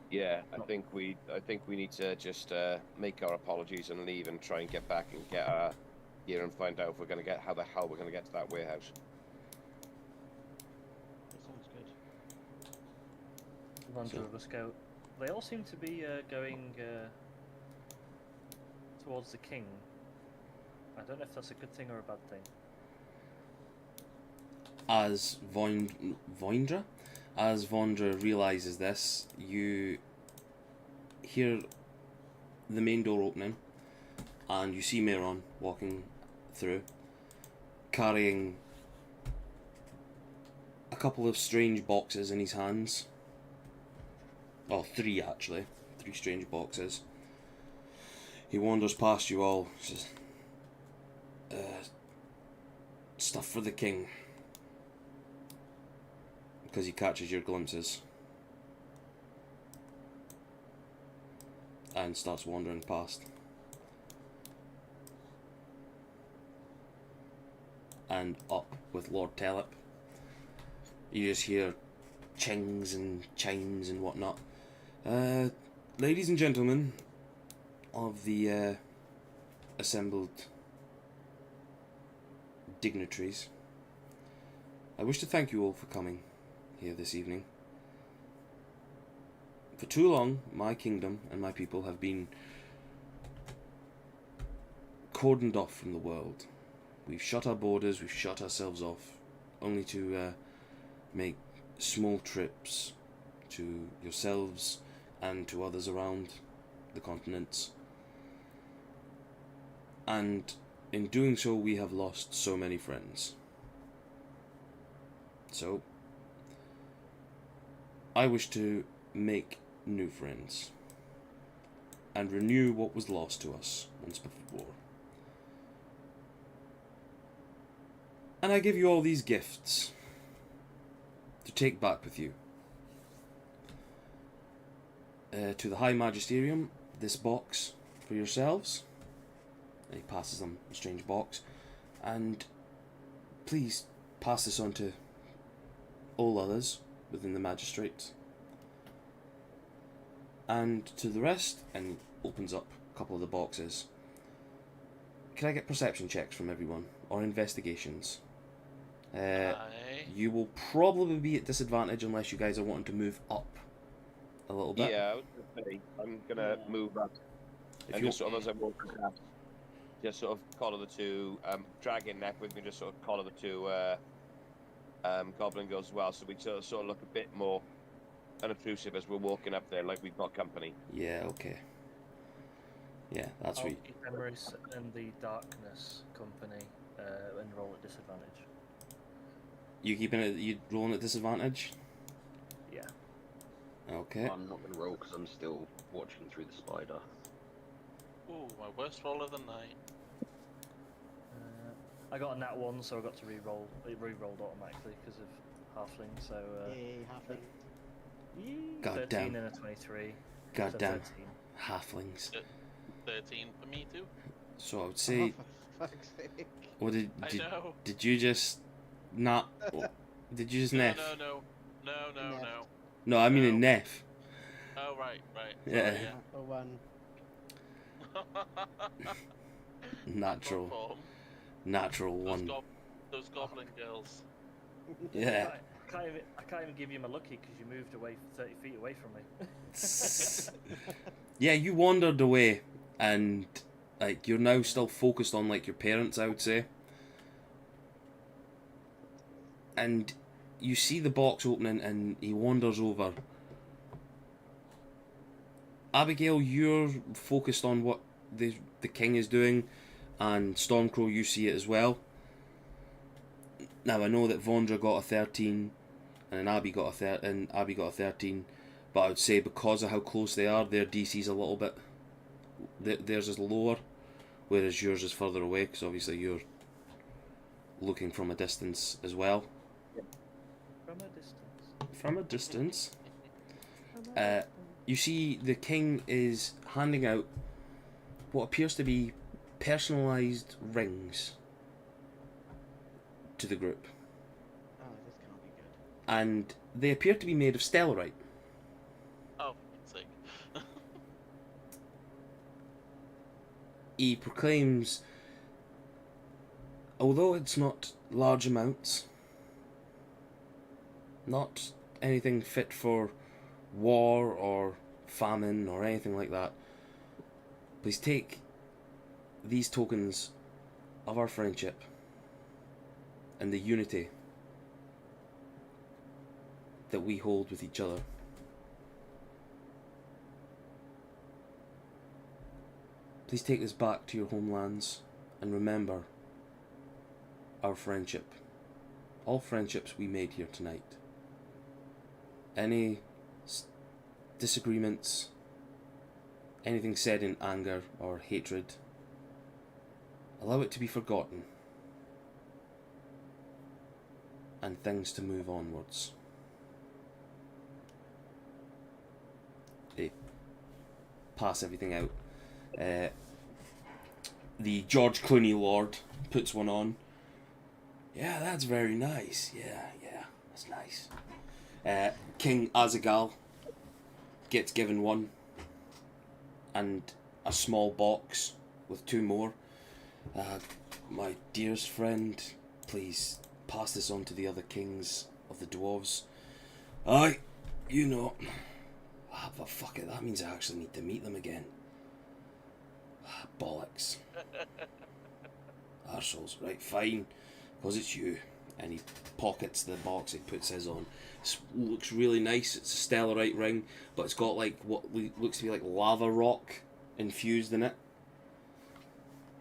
Yeah, I think we need to just make our apologies and leave and try and get back and get our gear and find out if we're gonna get how the hell we're gonna get to that warehouse. That sounds good. One, two of us go. They all seem to be going towards the king. I don't know if that's a good thing or a bad thing. As Vondra realizes this, you hear the main door opening, and you see Mayron walking through, carrying a couple of strange boxes in his hands. Well, three actually. 3 strange boxes. He wanders past you all, says, stuff for the king. Because he catches your glimpses. And starts wandering past. And up with Lord Tellip. You just hear chings and chimes and whatnot. Ladies and gentlemen of the assembled dignitaries, I wish to thank you all for coming here this evening. For too long, my kingdom and my people have been cordoned off from the world. We've shut our borders, we've shut ourselves off, only to make small trips to yourselves and to others around the continents. And in doing so, we have lost so many friends. So, I wish to make new friends and renew what was lost to us once before. And I give you all these gifts to take back with you. To the High Magisterium, this box for yourselves. And he passes them a strange box. And please pass this on to all others within the magistrate. And to the rest, and he opens up a couple of the boxes. Can I get perception checks from everyone? Or investigations? You will probably be at disadvantage unless you guys are wanting to move up a little bit. Yeah, I was gonna say, I'm gonna move up. If And you just sort of as I walk past, just sort of collar the two, dragging Nep with me, just sort of collar the two goblin girls as well, so we sort of look a bit more unobtrusive as we're walking up there, like we've got company. Yeah, okay. Yeah, that's I'll sweet. keep Emeris and the Darkness Company and roll at disadvantage. You keeping it? You rolling at disadvantage? Yeah. Okay. I'm not going to roll because I'm still watching through the spider. Ooh, my worst roll of the night. I got a nat 1, so I got to re-roll. It re-rolled automatically because of halfling. So Yay, halfling. yee, God 13 damn. and a 23. God so damn. 13. halflings. 13 for me too. So I would Oh, say, for fuck's sake. what I know. did you just not? Did you just No, Neff? Neff. No, I mean in No. Neff. Oh right. Yeah. Sorry, For one. Natural. Form. Natural Those, one. those goblin girls. Yeah. I can't even give you my lucky because you moved away 30 feet away from me. Yeah, you wandered away, and like you're now still focused on like your parents, I would say. And you see the box opening, and he wanders over. Abigail, you're focused on what the king is doing, and Stormcrow, you see it as well. Now I know that Vondra got a 13, and Abby got a 13, but I would say because of how close they are, their DC's a little bit. Theirs is lower, whereas yours is further away, because obviously you're looking from a distance as well. From a distance. You see the king is handing out what appears to be personalised rings to the group. Oh, this can't be good. And they appear to be made of stellarite. Oh, for sake. He proclaims, although it's not large amounts, not anything fit for war or famine or anything like that, please take these tokens of our friendship and the unity that we hold with each other. Please take this back to your homelands and remember our friendship. All friendships we made here tonight. Any disagreements, anything said in anger or hatred, allow it to be forgotten and things to move onwards. They pass everything out. The George Clooney Lord puts one on. Yeah, that's very nice. Yeah, that's nice. King Azagal gets given one, and a small box with two more. My dearest friend, please pass this on to the other kings of the dwarves. Aye, you know. But fuck it, that means I actually need to meet them again. Bollocks. Arseholes. Right, fine, because it's you. And he pockets the box, he puts his on. It looks really nice. It's a stellarite ring, but it's got like what looks to be like lava rock infused in it.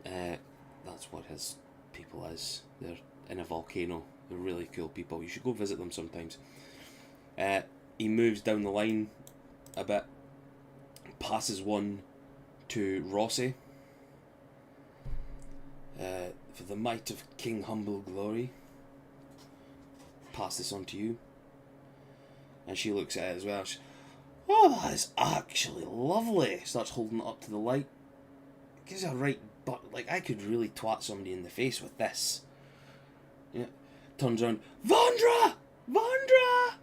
That's what his people is. They're in a volcano. They're really cool people. You should go visit them sometimes. He moves down the line a bit, passes one to Rossi. For the might of King Humble Glory, pass this on to you. And she looks at it as well. Oh, that is actually lovely. Starts holding it up to the light. Gives a right butt. Like, I could really twat somebody in the face with this. Yeah. Turns around. Vondra! Vondra!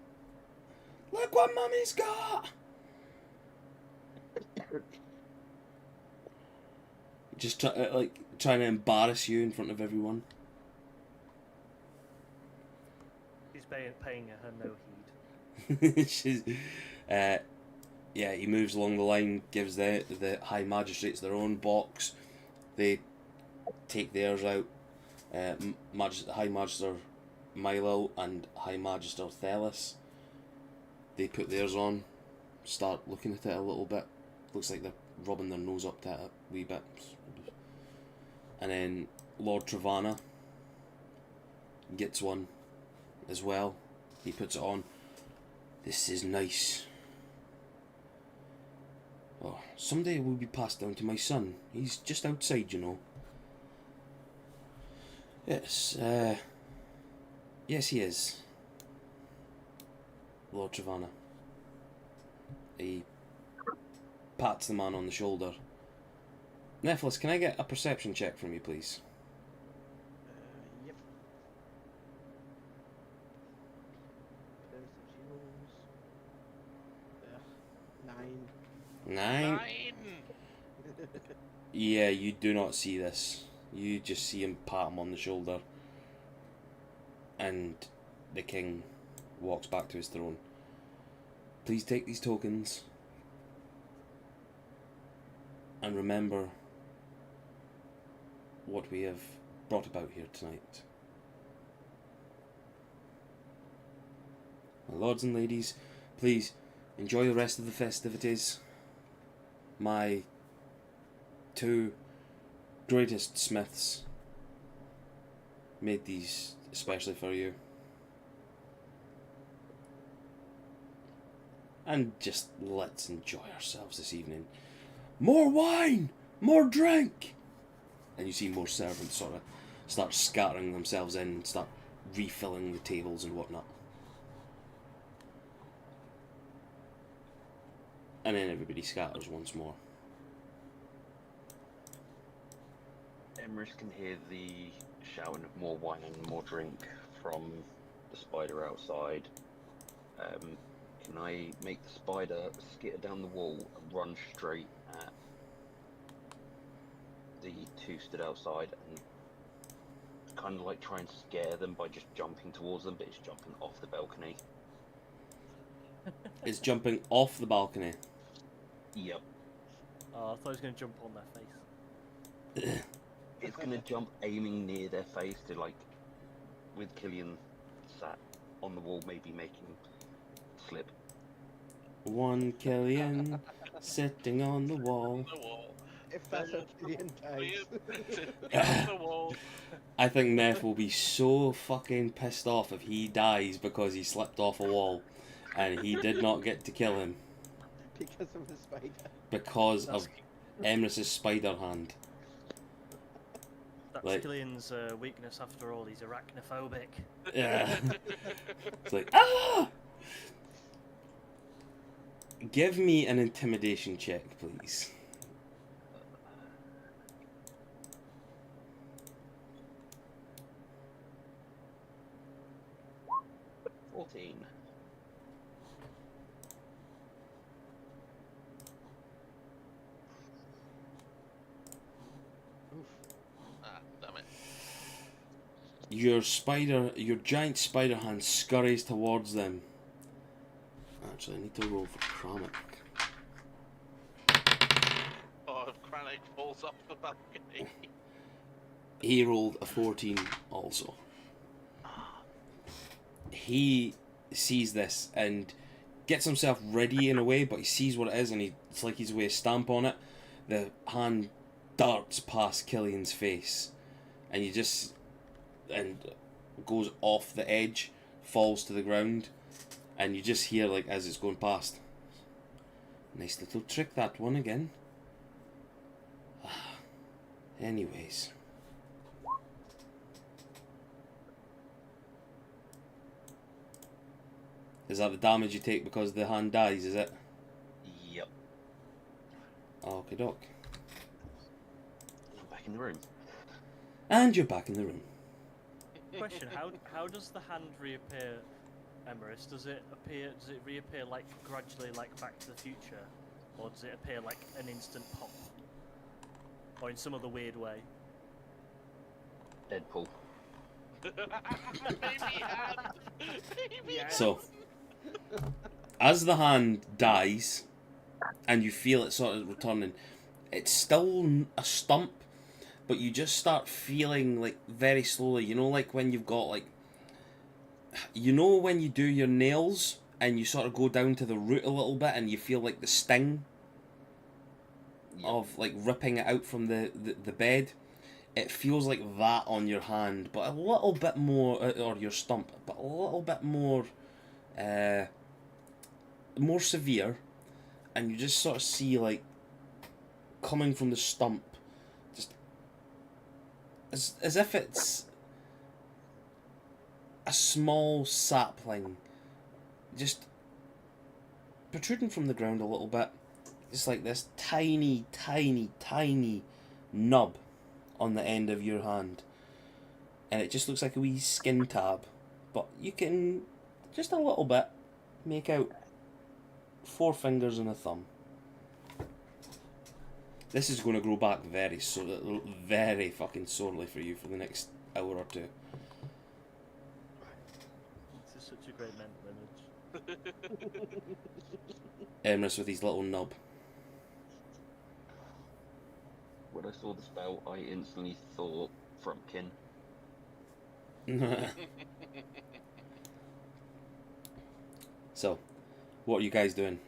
Look what Mummy's got! Just trying to embarrass you in front of everyone. He's paying her no heed. She's, yeah, he moves along the line, gives the High Magistrates their own box. They take theirs out. High Magister Milo and High Magister Thelis. They put theirs on, start looking at it a little bit. Looks like they're rubbing their nose up to it a wee bit. And then Lord Travana gets one as well. He puts it on. This is nice. Oh, someday it will be passed down to my son. He's just outside, you know. Yes, yes he is. Lord Travana. He pats the man on the shoulder. Nephilus, can I get a perception check from you, please? Yep. Perception rolls. 9. 9? Yeah, you do not see this. You just see him pat him on the shoulder. And the king walks back to his throne. Please take these tokens. And remember what we have brought about here tonight. My lords and ladies, please enjoy the rest of the festivities. My 2 greatest smiths made these especially for you. And just let's enjoy ourselves this evening. More wine! More drink! And you see more servants sort of start scattering themselves in and start refilling the tables and whatnot. And then everybody scatters once more. Emrys can hear the shouting of more wine and more drink from the spider outside. Can I make the spider skitter down the wall and run straight at the 2 stood outside and kind of like try and scare them by just jumping towards them, but it's jumping off the balcony? It's jumping off the balcony. Yep. Oh, I thought he was going to jump on their face. It's gonna jump aiming near their face to, like, with Killian sat on the wall, maybe making slip. One Killian sitting on the wall. If that's how Killian dies. On the wall. I think Neff will be so fucking pissed off if he dies because he slipped off a wall and he did not get to kill him Because of the spider. because of Emrys's spider hand. That's Like- Killian's weakness after all, he's arachnophobic. Yeah. It's like, ah! Give me an intimidation check, please. Oof. Ah, damn it. Your giant spider hand scurries towards them. Actually, I need to roll for Kramik. Oh, if Kranich falls off the balcony. He rolled a 14 also. He sees this and gets himself ready in a way, but he sees what it is and it's like he's way to stamp on it. The hand darts past Killian's face and goes off the edge, falls to the ground, and you just hear, like, as it's going past, nice little trick, that one again. Anyways. Is that the damage you take because the hand dies, is it? Yep. Okie doke. I'm back in the room. And you're back in the room. Question: How does the hand reappear, Emrys? Does it reappear like gradually, like Back to the Future, or does it appear like an instant pop, or in some other weird way? Deadpool. Baby hand. Baby hand. So, as the hand dies, and you feel it sort of returning, it's still a stump, but you just start feeling, like, very slowly, you know, like when you've got, like, you know when you do your nails, and you sort of go down to the root a little bit, and you feel, like, the sting of, like, ripping it out from the bed? It feels like that on your hand, but a little bit more, or your stump, but a little bit more, more severe, and you just sort of see, like, coming from the stump, just as if it's a small sapling, just protruding from the ground a little bit, just like this tiny, tiny, tiny nub on the end of your hand. And it just looks like a wee skin tab. But you can, just a little bit, make out 4 fingers and a thumb. This is going to grow back very fucking sorely for you for the next hour or two. This is such a great mental image. Emrys with his little nub. When I saw the spell, I instantly thought Frumpkin. So, what are you guys doing?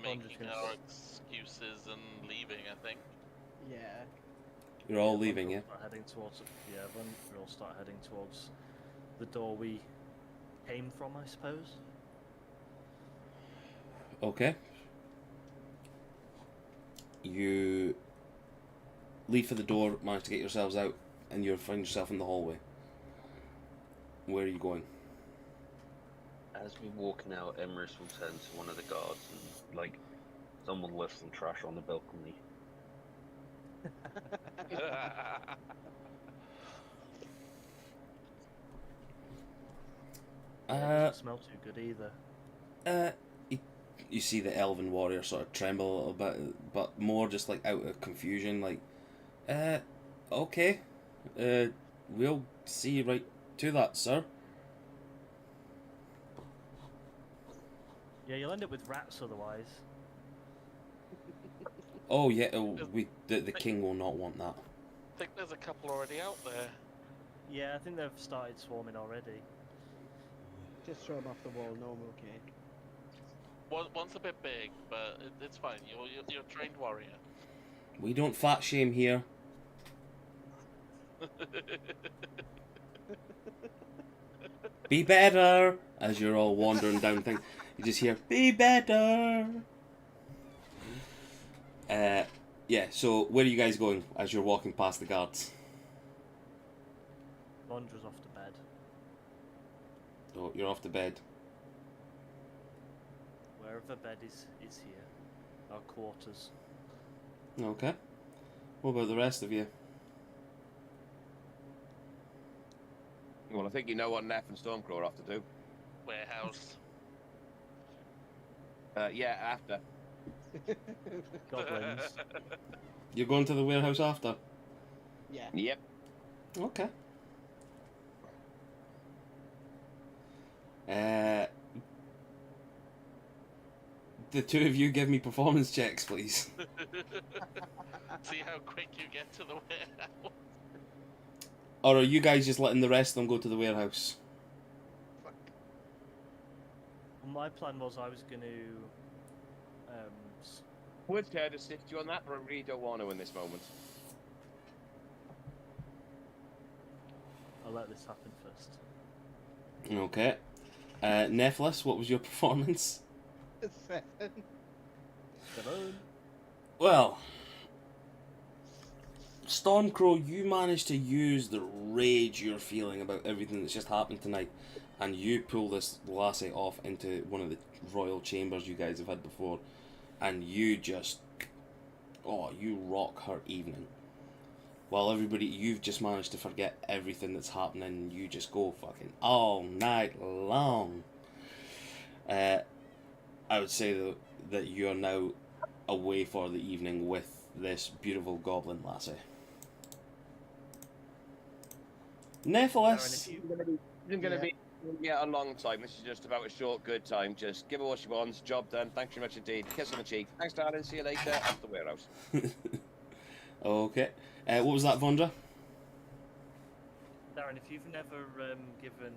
Making our excuses and leaving, I think. Yeah. You're all leaving, yeah? Start heading towards, we'll all start heading towards the door we came from, I suppose. Okay. You leave for the door, manage to get yourselves out, and you find yourself in the hallway. Where are you going? As we're walking out, Emrys will turn to one of the guards and, like, someone left some trash on the balcony. Doesn't smell too good either. You see the elven warrior sort of tremble a little bit, but more just like out of confusion, like, okay, we'll see right to that, sir. Yeah, you'll end up with rats otherwise. Oh yeah, the king will not want that. I think there's a couple already out there. Yeah, I think they've started swarming already. Just throw them off the wall, normal, okay? One's a bit big, but it's fine. You're a trained warrior. We don't fat shame here. Be better! As you're all wandering down things, you just hear, be better! Yeah, so where are you guys going as you're walking past the guards? Vondra's off to bed. Oh, you're off to bed. Wherever bed is here. Our quarters. Okay. What about the rest of you? Well, I think you know what Neff and Stormcrow are off to do. Warehouse. Yeah, after. Goblins. You're going to the warehouse after? Yeah. Yep. Okay. The two of you give me performance checks, please. See how quick you get to the warehouse. Or are you guys just letting the rest of them go to the warehouse? My plan was I was going to... Would care to assist you on that, but I really don't want to in this moment. I'll let this happen first. Okay. Nephilus, what was your performance? 7. Well, Stormcrow, you managed to use the rage you're feeling about everything that's just happened tonight, and you pull this lassie off into one of the royal chambers you guys have had before, and you just, you rock her evening. While everybody, you've just managed to forget everything that's happening, and you just go fucking all night long. I would say though that you are now away for the evening with this beautiful goblin lassie. Nephilus! Isn't going to be a long time. This is just about a short, good time. Just give her what she wants. Job done. Thanks very much indeed. Kiss on the cheek. Thanks, darling. See you later. At the warehouse. Okay. What was that, Vondra? Darren, if you've never given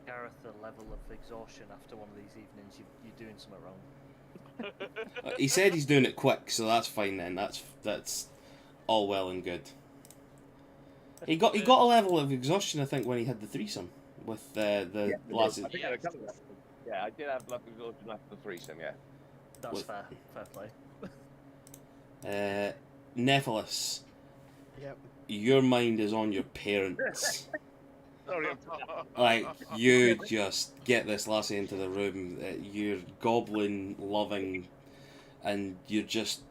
Gareth a level of exhaustion after one of these evenings, you're doing something wrong. He said he's doing it quick, so that's fine then. That's all well and good. He got a level of exhaustion, I think, when he had the threesome with the lasses. I did have level of exhaustion after the threesome. Yeah. That's fair play. Nephilus. Yep. Your mind is on your parents. Sorry, Like, you just get this lassie into the room, you're goblin loving, and you're just.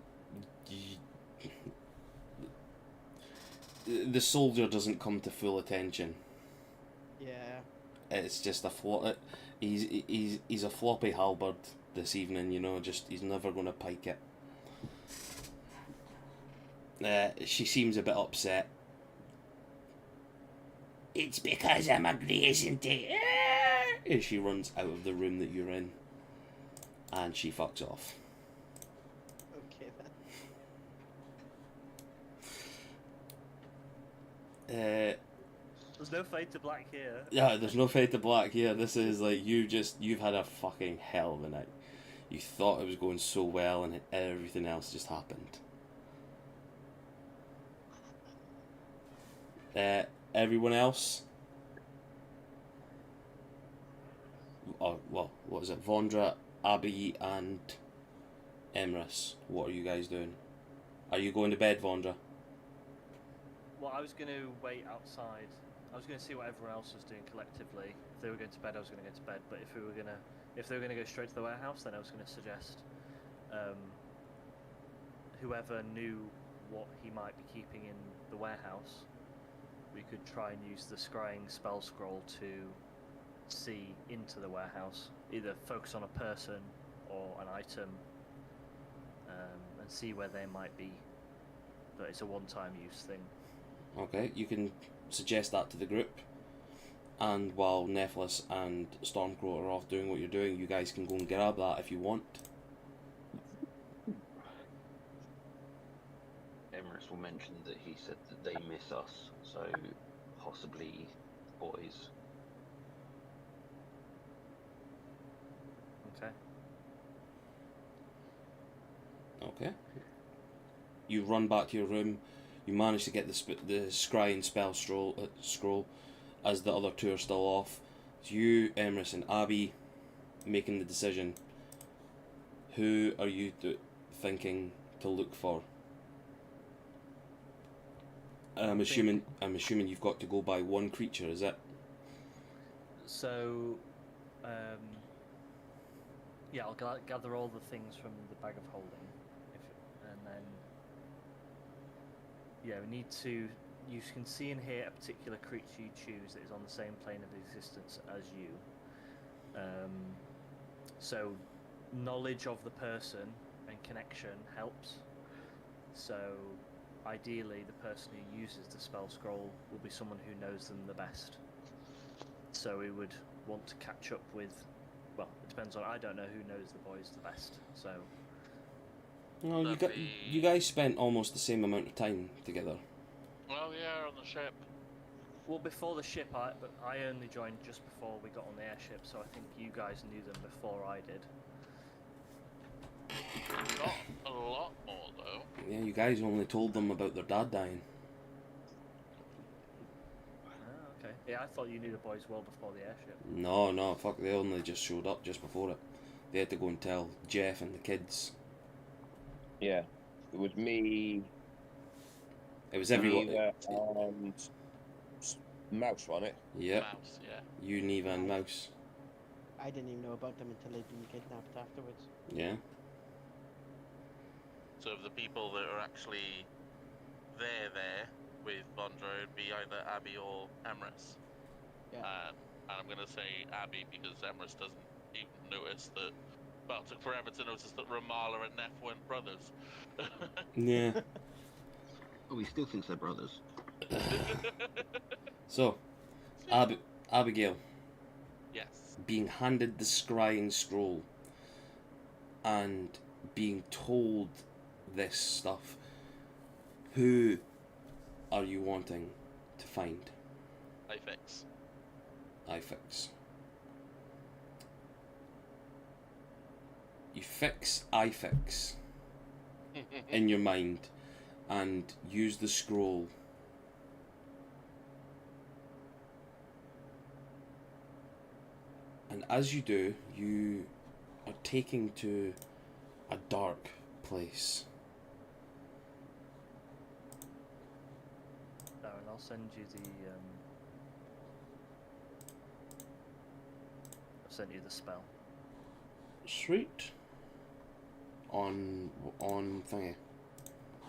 The soldier doesn't come to full attention. Yeah. It's just he's a floppy halberd this evening, you know, just he's never going to pike it. She seems a bit upset. It's because I'm ugly, isn't it? And she runs out of the room that you're in. And she fucks off. Okay then. There's no fade to black here. Yeah, there's no fade to black here. This is like, you've had a fucking hell of a night. You thought it was going so well and everything else just happened. Everyone else? Oh, well, what is it? Vondra, Abby, and Emrys. What are you guys doing? Are you going to bed, Vondra? Well, I was going to wait outside. I was going to see what everyone else was doing collectively. If they were going to bed, I was going to go to bed. But if they were going to go straight to the warehouse, then I was going to suggest whoever knew what he might be keeping in the warehouse, we could try and use the scrying spell scroll to see into the warehouse, either focus on a person or an item, and see where they might be. But it's a one-time use thing. Okay, you can suggest that to the group, and while Nephilus and Stormcrow are off doing what you're doing, you guys can go and grab that if you want. Emrys will mention that he said that they miss us, so possibly boys. Okay. Okay. You run back to your room. You manage to get the scrying spell scroll as the other two are still off. It's you, Emrys, and Abby making the decision. Who are you thinking to look for? And I'm assuming you've got to go by one creature, is it? So, yeah, I'll gather all the things from the bag of holding, and then, yeah, we need to. You can see and hear a particular creature you choose that is on the same plane of existence as you. So, knowledge of the person and connection helps. So, ideally, the person who uses the spell scroll will be someone who knows them the best. So we would want to catch up with. Well, it depends on. I don't know who knows the boys the best. So. No, you guys spent almost the same amount of time together. Well, yeah, on the ship. Well, before the ship, but I only joined just before we got on the airship, so I think you guys knew them before I did. Not a lot more, though. Yeah, you guys only told them about their dad dying. Ah, okay. Yeah, I thought you knew the boys well before the airship. No, fuck, they only just showed up just before it. They had to go and tell Jeff and the kids. Yeah. It was me. It was everyone. Neva, and Mouse, wasn't it? Yep. Mouse, yeah. You, Neva, and Mouse. I didn't even know about them until they'd been kidnapped afterwards. Yeah. So of the people that are actually there with Vondra, it'd be either Abby or Emrys. Yeah. And I'm going to say Abby because Emrys doesn't even notice that. Well, it took forever to notice that Ramallah and Neph weren't brothers. Yeah. Oh, he still thinks they're brothers. So, Abigail, Yes. being handed the scrying scroll and being told this stuff, who are you wanting to find? I fix. I-fix. You fix I-fix in your mind and use the scroll. And as you do, you are taken to a dark place. Darren, I'll send you sent you the spell. Sweet. On thingy.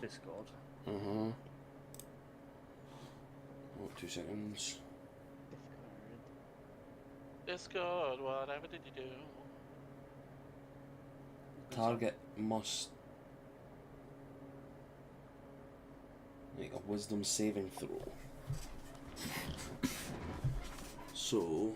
Discord. Oh, 2 seconds. Discord, whatever did you do? Target must make a wisdom saving throw. So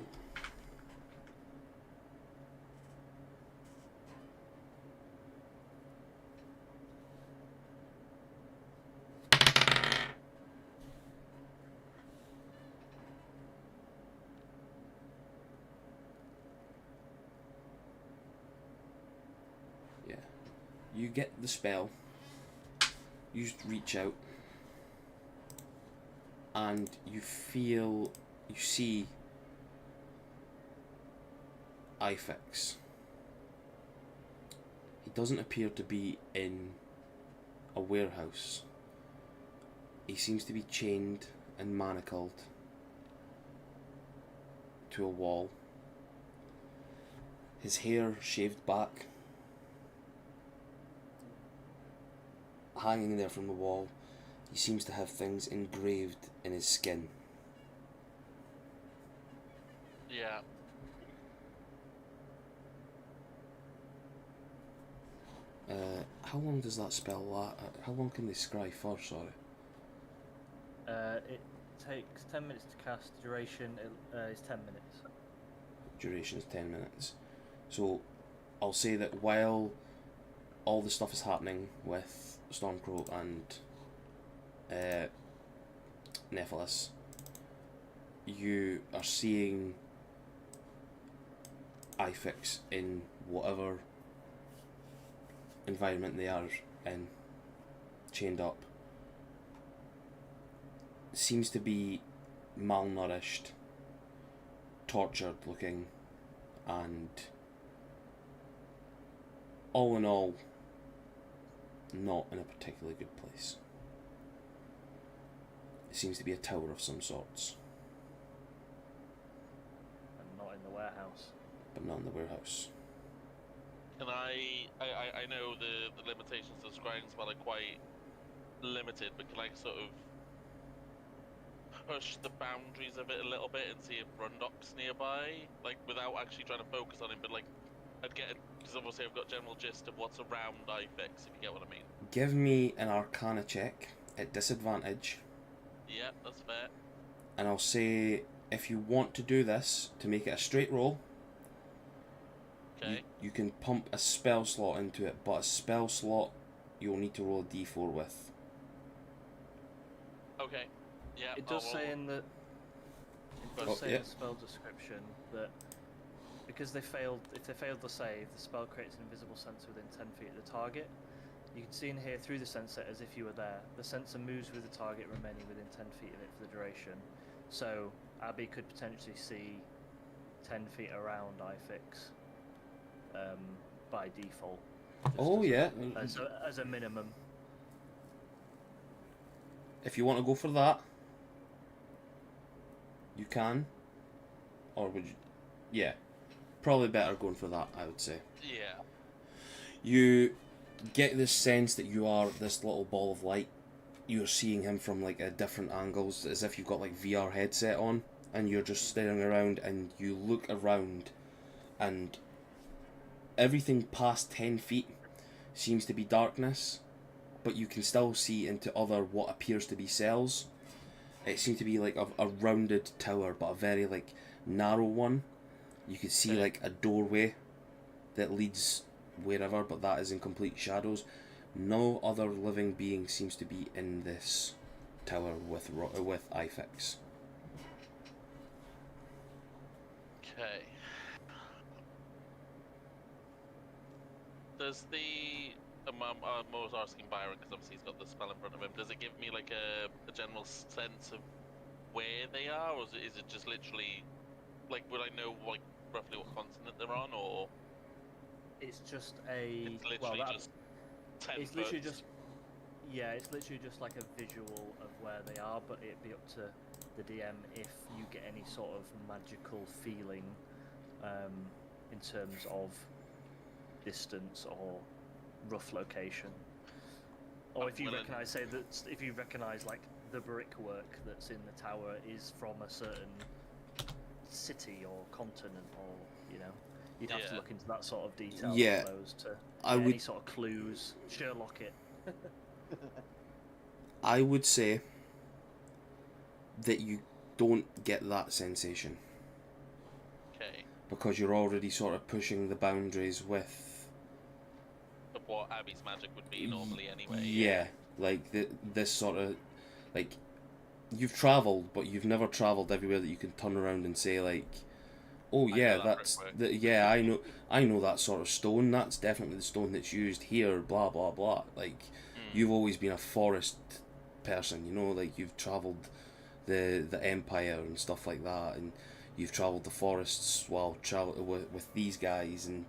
yeah, you get the spell. You just reach out and you see Ifix. He doesn't appear to be in a warehouse. He seems to be chained and manacled to a wall. His hair shaved back, hanging there from the wall. He seems to have things engraved in his skin. Yeah. How long does that spell last? How long can they scry for? Sorry. It takes 10 minutes to cast. Duration is 10 minutes. Duration is 10 minutes. So I'll say that while all the stuff is happening with Stormcrow and Nephilus, you are seeing Ifix in whatever environment they are in, chained up. Seems to be malnourished, tortured looking, and all in all, not in a particularly good place. It seems to be a tower of some sorts. And not in the warehouse. But not in the warehouse. Can I know the limitations of scrying spell are quite limited, but can I sort of push the boundaries of it a little bit and see if Rundok's nearby? Like, without actually trying to focus on him, but like, I'd get it, because obviously I've got general gist of what's around Ifix, if you get what I mean. Give me an Arcana check at disadvantage. Yeah, that's fair. And I'll say, if you want to do this, to make it a straight roll, Okay. you can pump a spell slot into it, but a spell slot you'll need to roll a d4 with. Okay. Yeah. It does say in the yeah. the spell description that because if they failed the save, the spell creates an invisible sensor within 10 feet of the target. You can see in here through the sensor as if you were there. The sensor moves with the target remaining within 10 feet of it for the duration. So Abby could potentially see 10 feet around Ifix by default. Oh yeah. As a minimum. If you want to go for that, you can. Or would you? Yeah. Probably better going for that, I would say. Yeah. You get this sense that you are this little ball of light. You're seeing him from like different angles, as if you've got like VR headset on, and you're just staring around, and you look around, and everything past 10 feet seems to be darkness, but you can still see into other what appears to be cells. It seems to be like a rounded tower, but a very like narrow one. You can see like a doorway that leads wherever, but that is in complete shadows. No other living being seems to be in this tower with Ifix. Okay. Does the I'm always asking Byron because obviously he's got the spell in front of him. Does it give me like a general sense of where they are, or is it just literally like would I know like roughly what continent they're on, or It's just a it's literally just 10 it's literally foot? just it's literally just like a visual of where they are, but it'd be up to the DM if you get any sort of magical feeling in terms of distance or rough location. Or if you recognise, say that if you recognise like the brickwork that's in the tower is from a certain city or continent, or you'd have to look into that sort of detail. Yeah, I suppose, to I get would. any sort of clues, Sherlock it. I would say that you don't get that sensation. Okay. Because you're already sort of pushing the boundaries with. Of what Abby's magic would be normally anyway. Yeah, like this sort of, like, you've travelled, but you've never travelled everywhere that you can turn around and say like, oh yeah, I know that sort of stone. That's definitely the stone that's used here. Blah blah blah. Like, you've always been a forest person, like you've travelled the Empire and stuff like that, and you've travelled the forests while with these guys and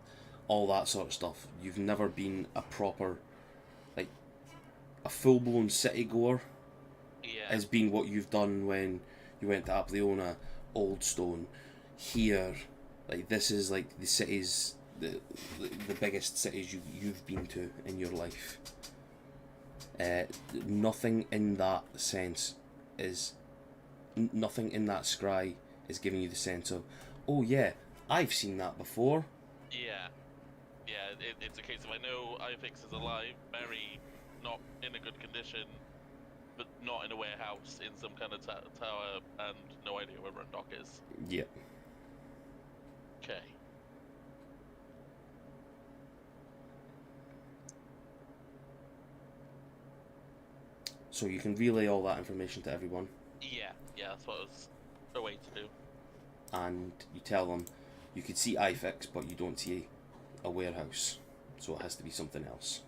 all that sort of stuff. You've never been a proper, like, a full-blown city goer. Has been what you've done when you went to Apleona, Oldstone. Here, like, this is like the cities, the biggest cities you've been to in your life. Nothing in that sense is, nothing in that scry is giving you the sense of, oh yeah, I've seen that before. Yeah, it's a case of, I know Ifix is alive, very not in a good condition, but not in a warehouse, in some kind of tower, and no idea where Rundock is. Yep. Okay. So you can relay all that information to everyone. Yeah, that's what was a way to do. And you tell them you could see Ifix, but you don't see a warehouse, so it has to be something else.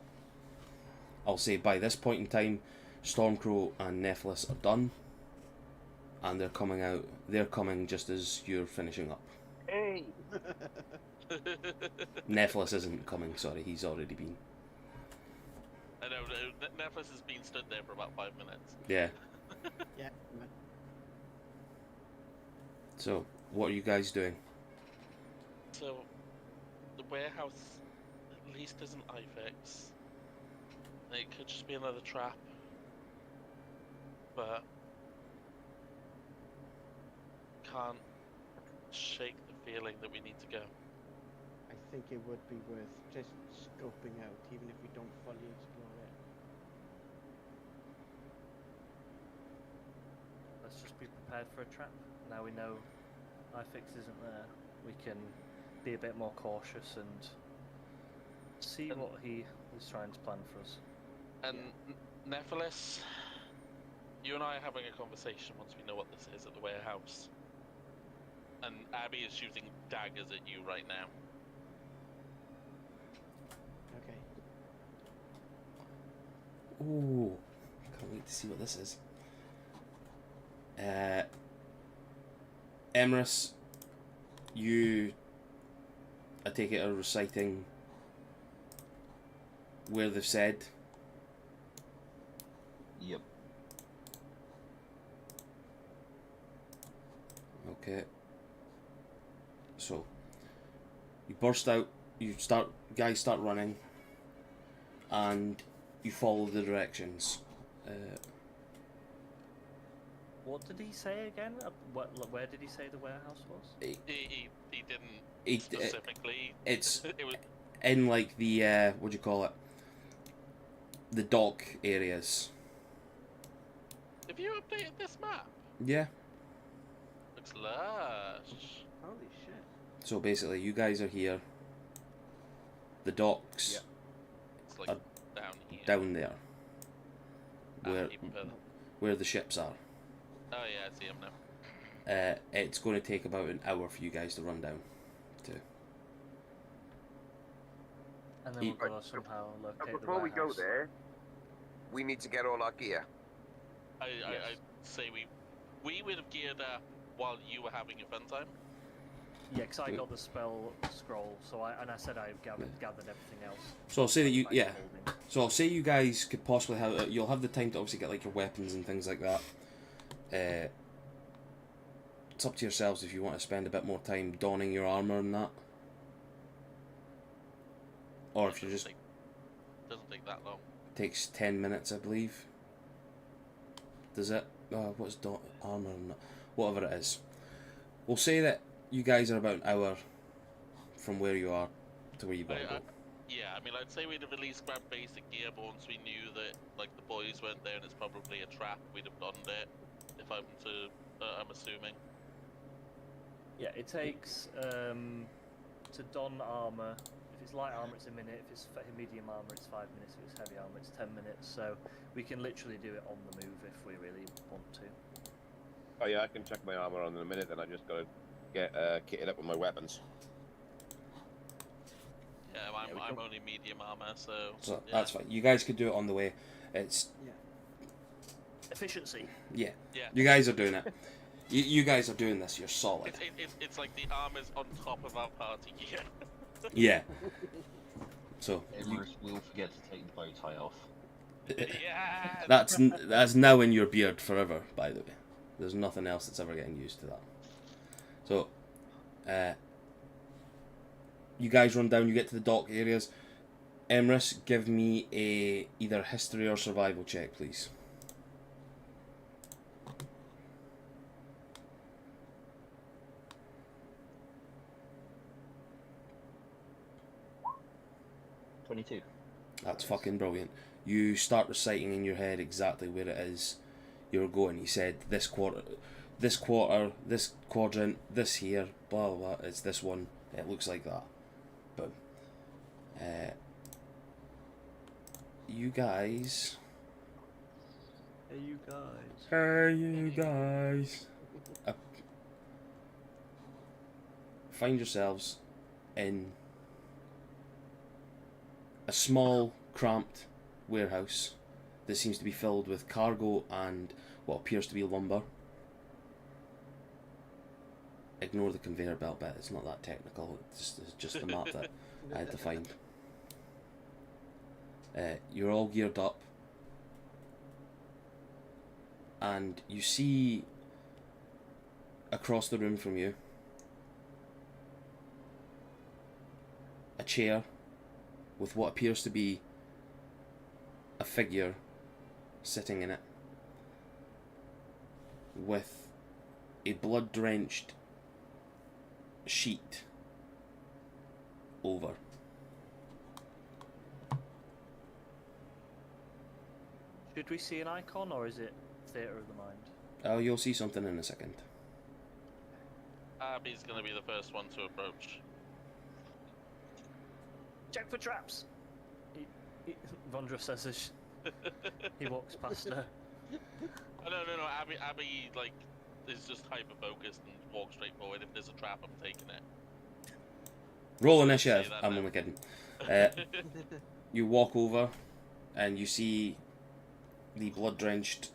I'll say by this point in time, Stormcrow and Nephilus are done, and they're coming out. They're coming just as you're finishing up. Hey! Nephilus isn't coming, sorry, he's already been. I know, Nephilus has been stood there for about 5 minutes. Yeah. Yeah. So, what are you guys doing? So, the warehouse at least isn't Ifix. It could just be another trap. But can't shake the feeling that we need to go. I think it would be worth just scoping out, even if we don't fully explore it. Let's just be prepared for a trap. Now we know Ifix isn't there, we can be a bit more cautious and see what he is trying to plan for us. And Nephilus, you and I are having a conversation once we know what this is at the warehouse. And Abby is shooting daggers at you right now. Okay. Ooh, can't wait to see what this is. Emrys, you, I take it, are reciting where they've said. Yep. Okay. So, you burst out, guys start running, and you follow the directions. What did he say again? Where did he say the warehouse was? He didn't specifically. It's it was in like the what do you call it? The dock areas. Have you updated this map? Yeah. Looks lush. Holy shit. So basically, you guys are here. The docks. Yeah. It's like down here. Down there. Even further. Where the ships are. Oh yeah, I see him now. It's going to take about an hour for you guys to run down to. And then we'll go somehow locate the Before we go warehouse. there, we need to get all our gear. I say we would have geared up while you were having your fun time. Yeah, because I got the spell scroll, so I said I gathered everything else. So I'll say that you, Like yeah. holding. So I'll say you guys could possibly have, you'll have the time to obviously get like your weapons and things like that. It's up to yourselves if you want to spend a bit more time donning your armour and that. Or if you're just... Doesn't take that long. Takes 10 minutes, I believe. Does it? What's armor? Whatever it is. We'll say that you guys are about an hour from where you are to where you want to go. Yeah, I mean, I'd say we'd have at least grabbed basic gear, but once we knew that, like, the boys weren't there and it's probably a trap, we'd have donned it, if I'm I'm assuming. Yeah, it takes, to don armour, if it's light armour it's a minute, if it's medium armour it's 5 minutes, if it's heavy armour it's 10 minutes, so we can literally do it on the move if we really want to. Oh yeah, I can check my armor on in a minute, then I just gotta get kitted up with my weapons. Yeah, I'm only medium armor, so So yeah. that's fine. You guys could do it on the way. It's... Efficiency. Yeah. Yeah. You guys are doing it. You guys are doing this. You're solid. It's like the armor's on top of our party gear. Yeah. So... Emrys will forget to take the bow tie off. Yeah. That's now in your beard forever, by the way. There's nothing else that's ever getting used to that. So, you guys run down, you get to the dock areas. Emrys, give me a either history or survival check, please. $22. That's fucking brilliant. You start reciting in your head exactly where it is you're going. He said this quarter, this quadrant, this here, blah blah blah. It's this one. It looks like that. Boom. You guys. Hey, you guys. Hey, you guys. Find yourselves in a small, cramped warehouse that seems to be filled with cargo and what appears to be lumber. Ignore the conveyor belt bit, it's not that technical, it's just the map that I had to find. You're all geared up and you see across the room from you a chair with what appears to be a figure sitting in it with a blood-drenched sheet over. Should we see an icon or is it theatre of the mind? Oh, you'll see something in a second. Abby's gonna be the first one to approach. Check for traps! Vondra says as he walks past her. Oh, no. Abby, like, is just hyper-focused and walks straight forward. If there's a trap, I'm taking it. Roll Say initiative. that I'm now. only kidding. You walk over and you see the blood-drenched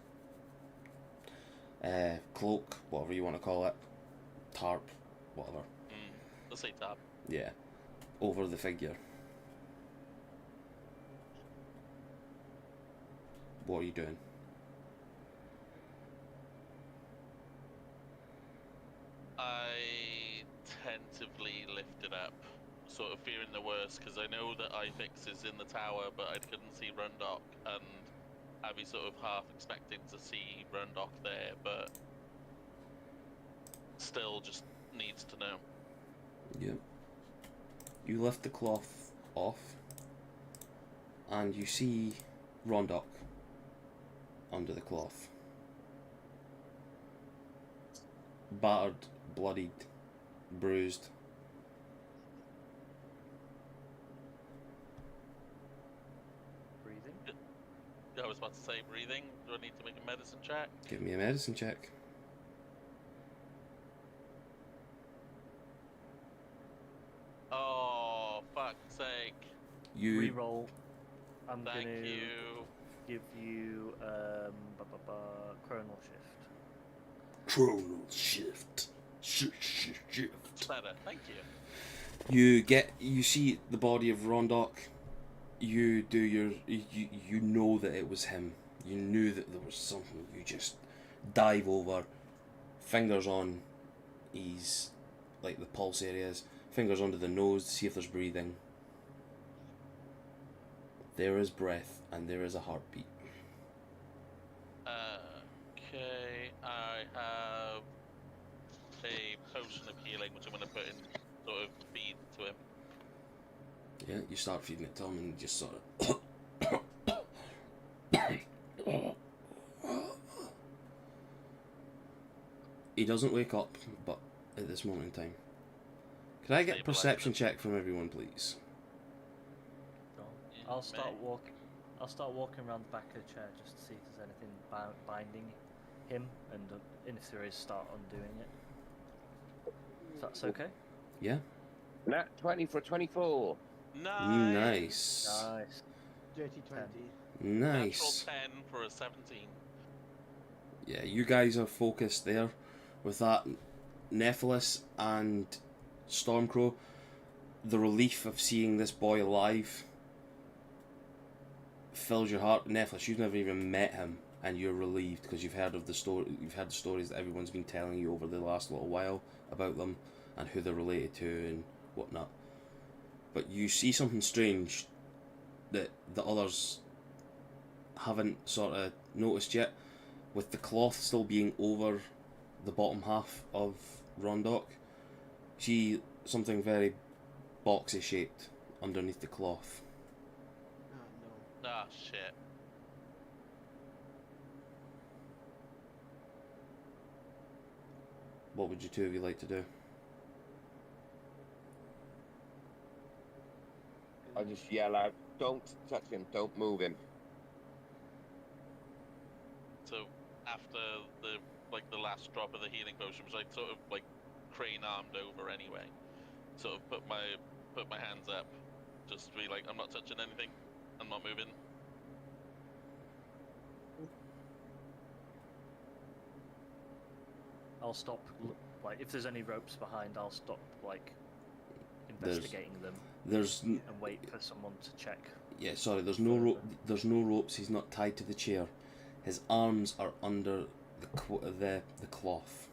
cloak, whatever you want to call it, tarp, whatever. Let's say top. Yeah, over the figure. What are you doing? I tentatively lifted up, sort of fearing the worst, because I know that iFix is in the tower, but I couldn't see Rundock, and Abby sort of half expecting to see Rundock there, but still just needs to know. Yep. You lift the cloth off, and you see Rondock under the cloth. Battered, bloodied, bruised. Breathing. I was about to say breathing. Do I need to make a medicine check? Give me a medicine check. Oh, fuck's sake. You Reroll. I'm Thank gonna you. give you chronal shift. Chronal shift. Shift. It's better. Thank you. You see the body of Rondock. You do you know that it was him. You knew that there was something. You just dive over, fingers on his, like, the pulse areas, fingers under the nose to see if there's breathing. There is breath and there is a heartbeat. Okay, I have a potion of healing, which I'm going to put in sort of feed to him. Yeah, you start feeding it to him and just sort of. He doesn't wake up, but at this moment in time. Can I get a perception check from everyone, please? Yeah, I'll start walking around the back of the chair just to see if there's anything binding him, and if there is, start undoing it. If that's okay. Yeah. Nat 20 for 24. Nice. Nice. Dirty 20. Nice. Natural 10 for a 17. Yeah, you guys are focused there with that. Nephilus and Stormcrow, the relief of seeing this boy alive fills your heart. Nephilus, you've never even met him, and you're relieved because you've heard of the story. You've heard the stories that everyone's been telling you over the last little while about them and who they're related to and whatnot. But you see something strange that the others haven't sort of noticed yet, with the cloth still being over the bottom half of Rondock. See something very boxy shaped underneath the cloth. Oh no. Ah, shit. What would you two of you like to do? I just yell out, don't touch him, don't move him. So after the last drop of the healing potion, which I sort of like crane armed over anyway, sort of put my hands up, just to be like, I'm not touching anything, I'm not moving. I'll stop. Like, if there's any ropes behind, I'll stop. Like, investigating them. And wait for someone to check. Yeah, sorry. There's no rope. There's no ropes. He's not tied to the chair. His arms are under the cloth.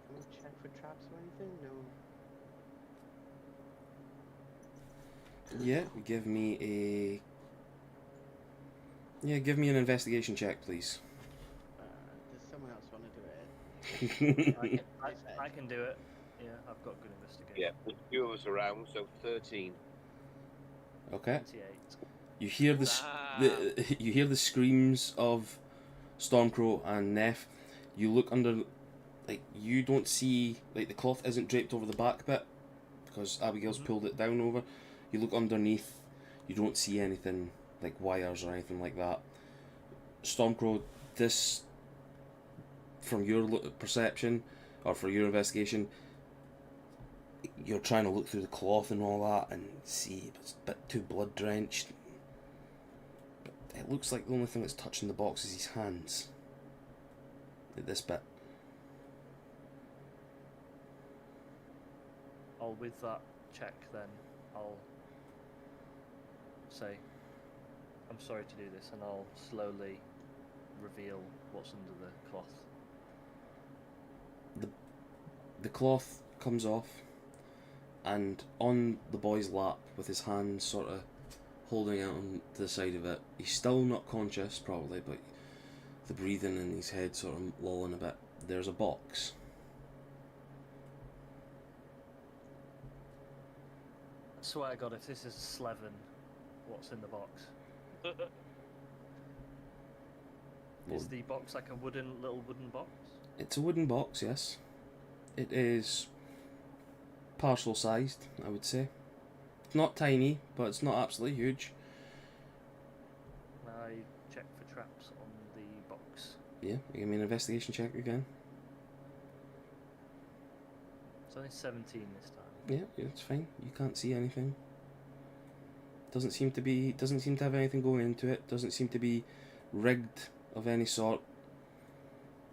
Can we check for traps or anything? No. Yeah, give me an investigation check, please. Does someone else want to do it? I can do it. Yeah, I've got good investigation. Yeah, there's a few of us around, so 13. Okay. 28. You hear you hear the screams of Stormcrow and Neff. You look under, like, you don't see, like, the cloth isn't draped over the back bit because Abigail's pulled it down over. You look underneath, you don't see anything like wires or anything like that. Stormcrow, this, from your perception or for your investigation, you're trying to look through the cloth and all that and see it's a bit too blood drenched. But it looks like the only thing that's touching the box is his hands. Like this bit. With that check, then I'll say, I'm sorry to do this, and I'll slowly reveal what's under the cloth. The cloth comes off, and on the boy's lap, with his hands sort of holding out on the side of it, he's still not conscious, probably, but the breathing in his head sort of lulling a bit. There's a box. I swear to God, if this is Slevin, what's in the box? Is the box like a little wooden box? It's a wooden box, yes. It is parcel sized, I would say. It's not tiny, but it's not absolutely huge. I check for traps on the box. Yeah, give me an investigation check again. It's only 17 this time. Yeah, it's fine. You can't see anything. Doesn't seem to have anything going into it. Doesn't seem to be rigged of any sort.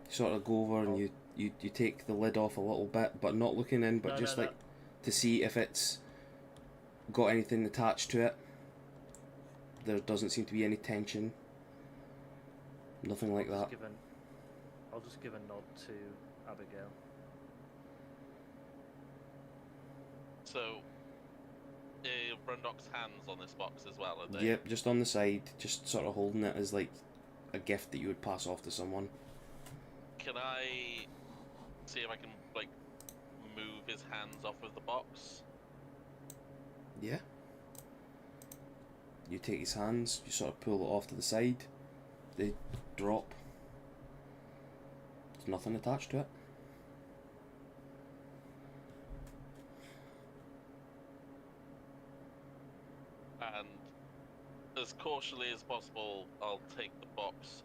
You sort of go over and you take the lid off a little bit, but not looking in, but to see if it's got anything attached to it. There doesn't seem to be any tension. Nothing like that. I'll just give a nod to Abigail. So, Brundok's hands on this box as well, are they? Yep, just on the side, just sort of holding it as like a gift that you would pass off to someone. Can I see if I can, like, move his hands off of the box? Yeah. You take his hands, you sort of pull it off to the side, they drop. There's nothing attached to it. And as cautiously as possible, I'll take the box,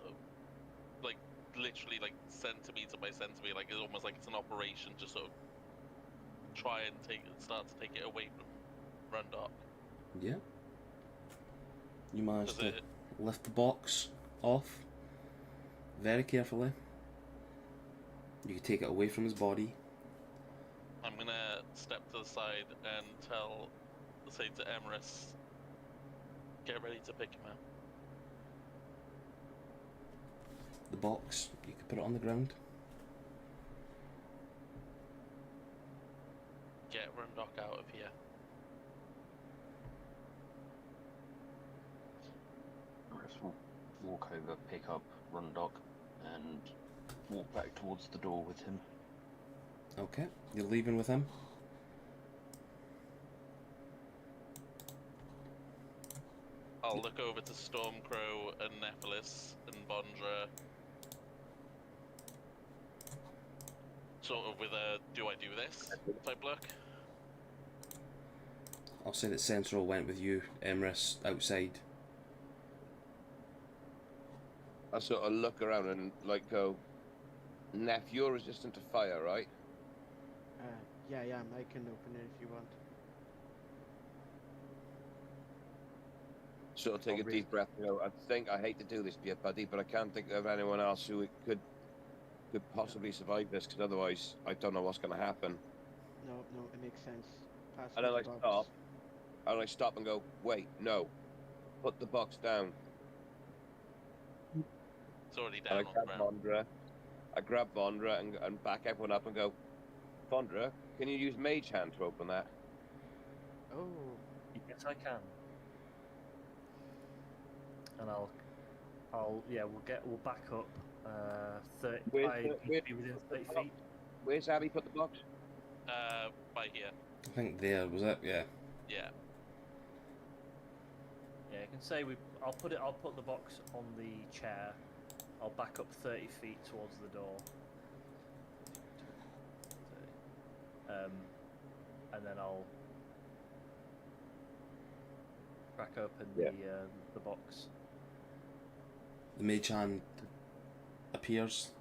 like, literally, like, centimetre by centimetre, like, it's almost like it's an operation, just sort of try and start to take it away from Brundok. Yeah. You manage Does to it, lift the box off very carefully. You can take it away from his body. I'm gonna step to the side and say to Emerus, get ready to pick him up. The box, you can put it on the ground. Get Brundok out of here. Chris will walk over, pick up Rundok, and walk back towards the door with him. Okay, you're leaving with him. I'll look over to Stormcrow and Nephilus and Bondra. Sort of with a do I do this type look. I'll say that Central went with you, Emrys, outside. I sort of look around and like go, Neff, you're resistant to fire, right? Yeah, I can open it if you want. Sort of take a deep breath and go, I hate to do this to you, buddy, but I can't think of anyone else who could possibly survive this, because otherwise I don't know what's going to happen. No, it makes sense. Pass And me then I the box. stop. And I stop and go, wait, no. Put the box down. It's already And I down on the grab ground. Vondra. I grab Vondra and back everyone up and go, Vondra, can you use Mage Hand to open that? Oh, yes, I can. And we'll back up. 30. I need to be within 30 feet. Where's Abby put the box? By here. I think there, was it? Yeah. Yeah. Yeah, I can say I'll put the box on the chair. I'll back up 30 feet towards the door. And then I'll crack open the box. The mage hand appears,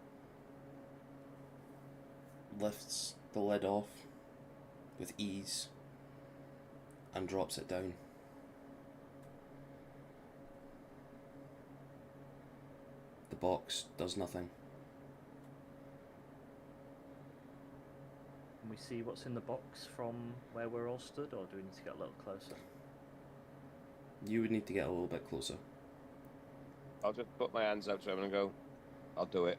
lifts the lid off with ease, and drops it down. The box does nothing. Can we see what's in the box from where we're all stood, or do we need to get a little closer? You would need to get a little bit closer. I'll just put my hands out to him and go, I'll do it.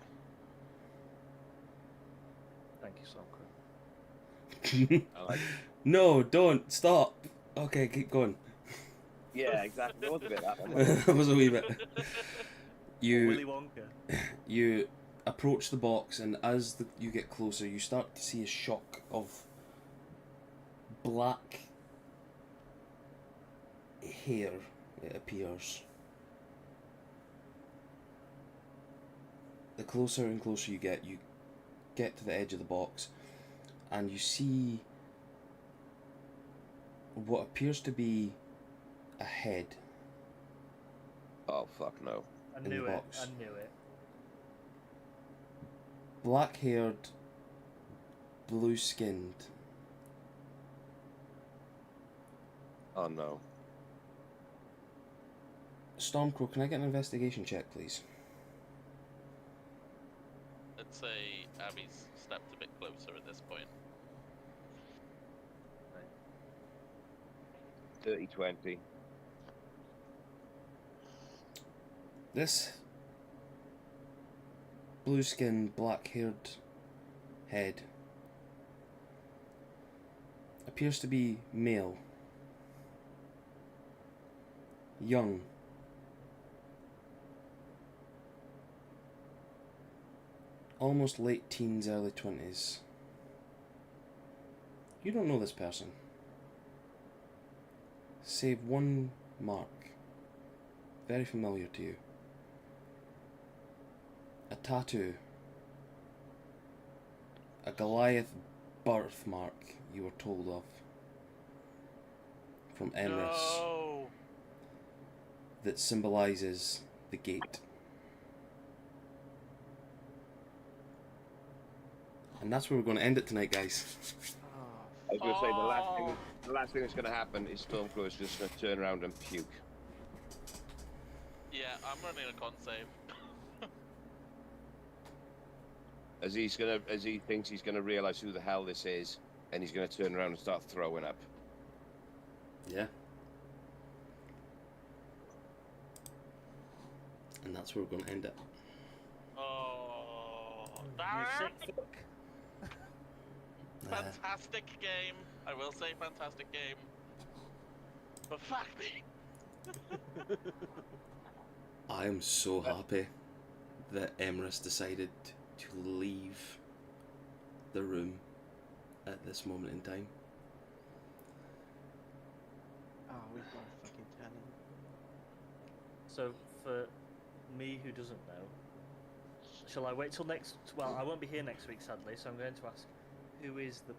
Thank you, Stormcrow. No, don't stop. Okay, keep going. Yeah, exactly. It was a bit that one. That was a wee bit. Willy Wonka. You approach the box, and as you get closer, you start to see a shock of black hair. It appears. The closer and closer you get to the edge of the box, and you see what appears to be a head. Oh, fuck no. I In knew the it. box. I knew it. Black haired, blue skinned. Oh, no. Stormcrow, can I get an investigation check, please? I'd say Abby's stepped a bit closer at this point. 30-20. This blue skinned, black haired head appears to be male, young, almost late teens, early 20s. You don't know this person, save one mark, very familiar to you. A tattoo, a Goliath birthmark you were told of from Emrys No. that symbolises the gate. And that's where we're going to end it tonight, guys. I was going to say the last thing that's going to happen is Stormcrow is just going to turn around and puke. Yeah, I'm running a con save. As he thinks he's going to realise who the hell this is, and he's going to turn around and start throwing up. Yeah. And that's where we're going to end it. Oh, You Darren! sick fuck. Fantastic game. I will say fantastic game. But fuck me. I am so happy that Emrys decided to leave the room at this moment in time. Oh, we've got a fucking talent. So for me who doesn't know, shall I wait till next? Well, I won't be here next week sadly, so I'm going to ask, who is the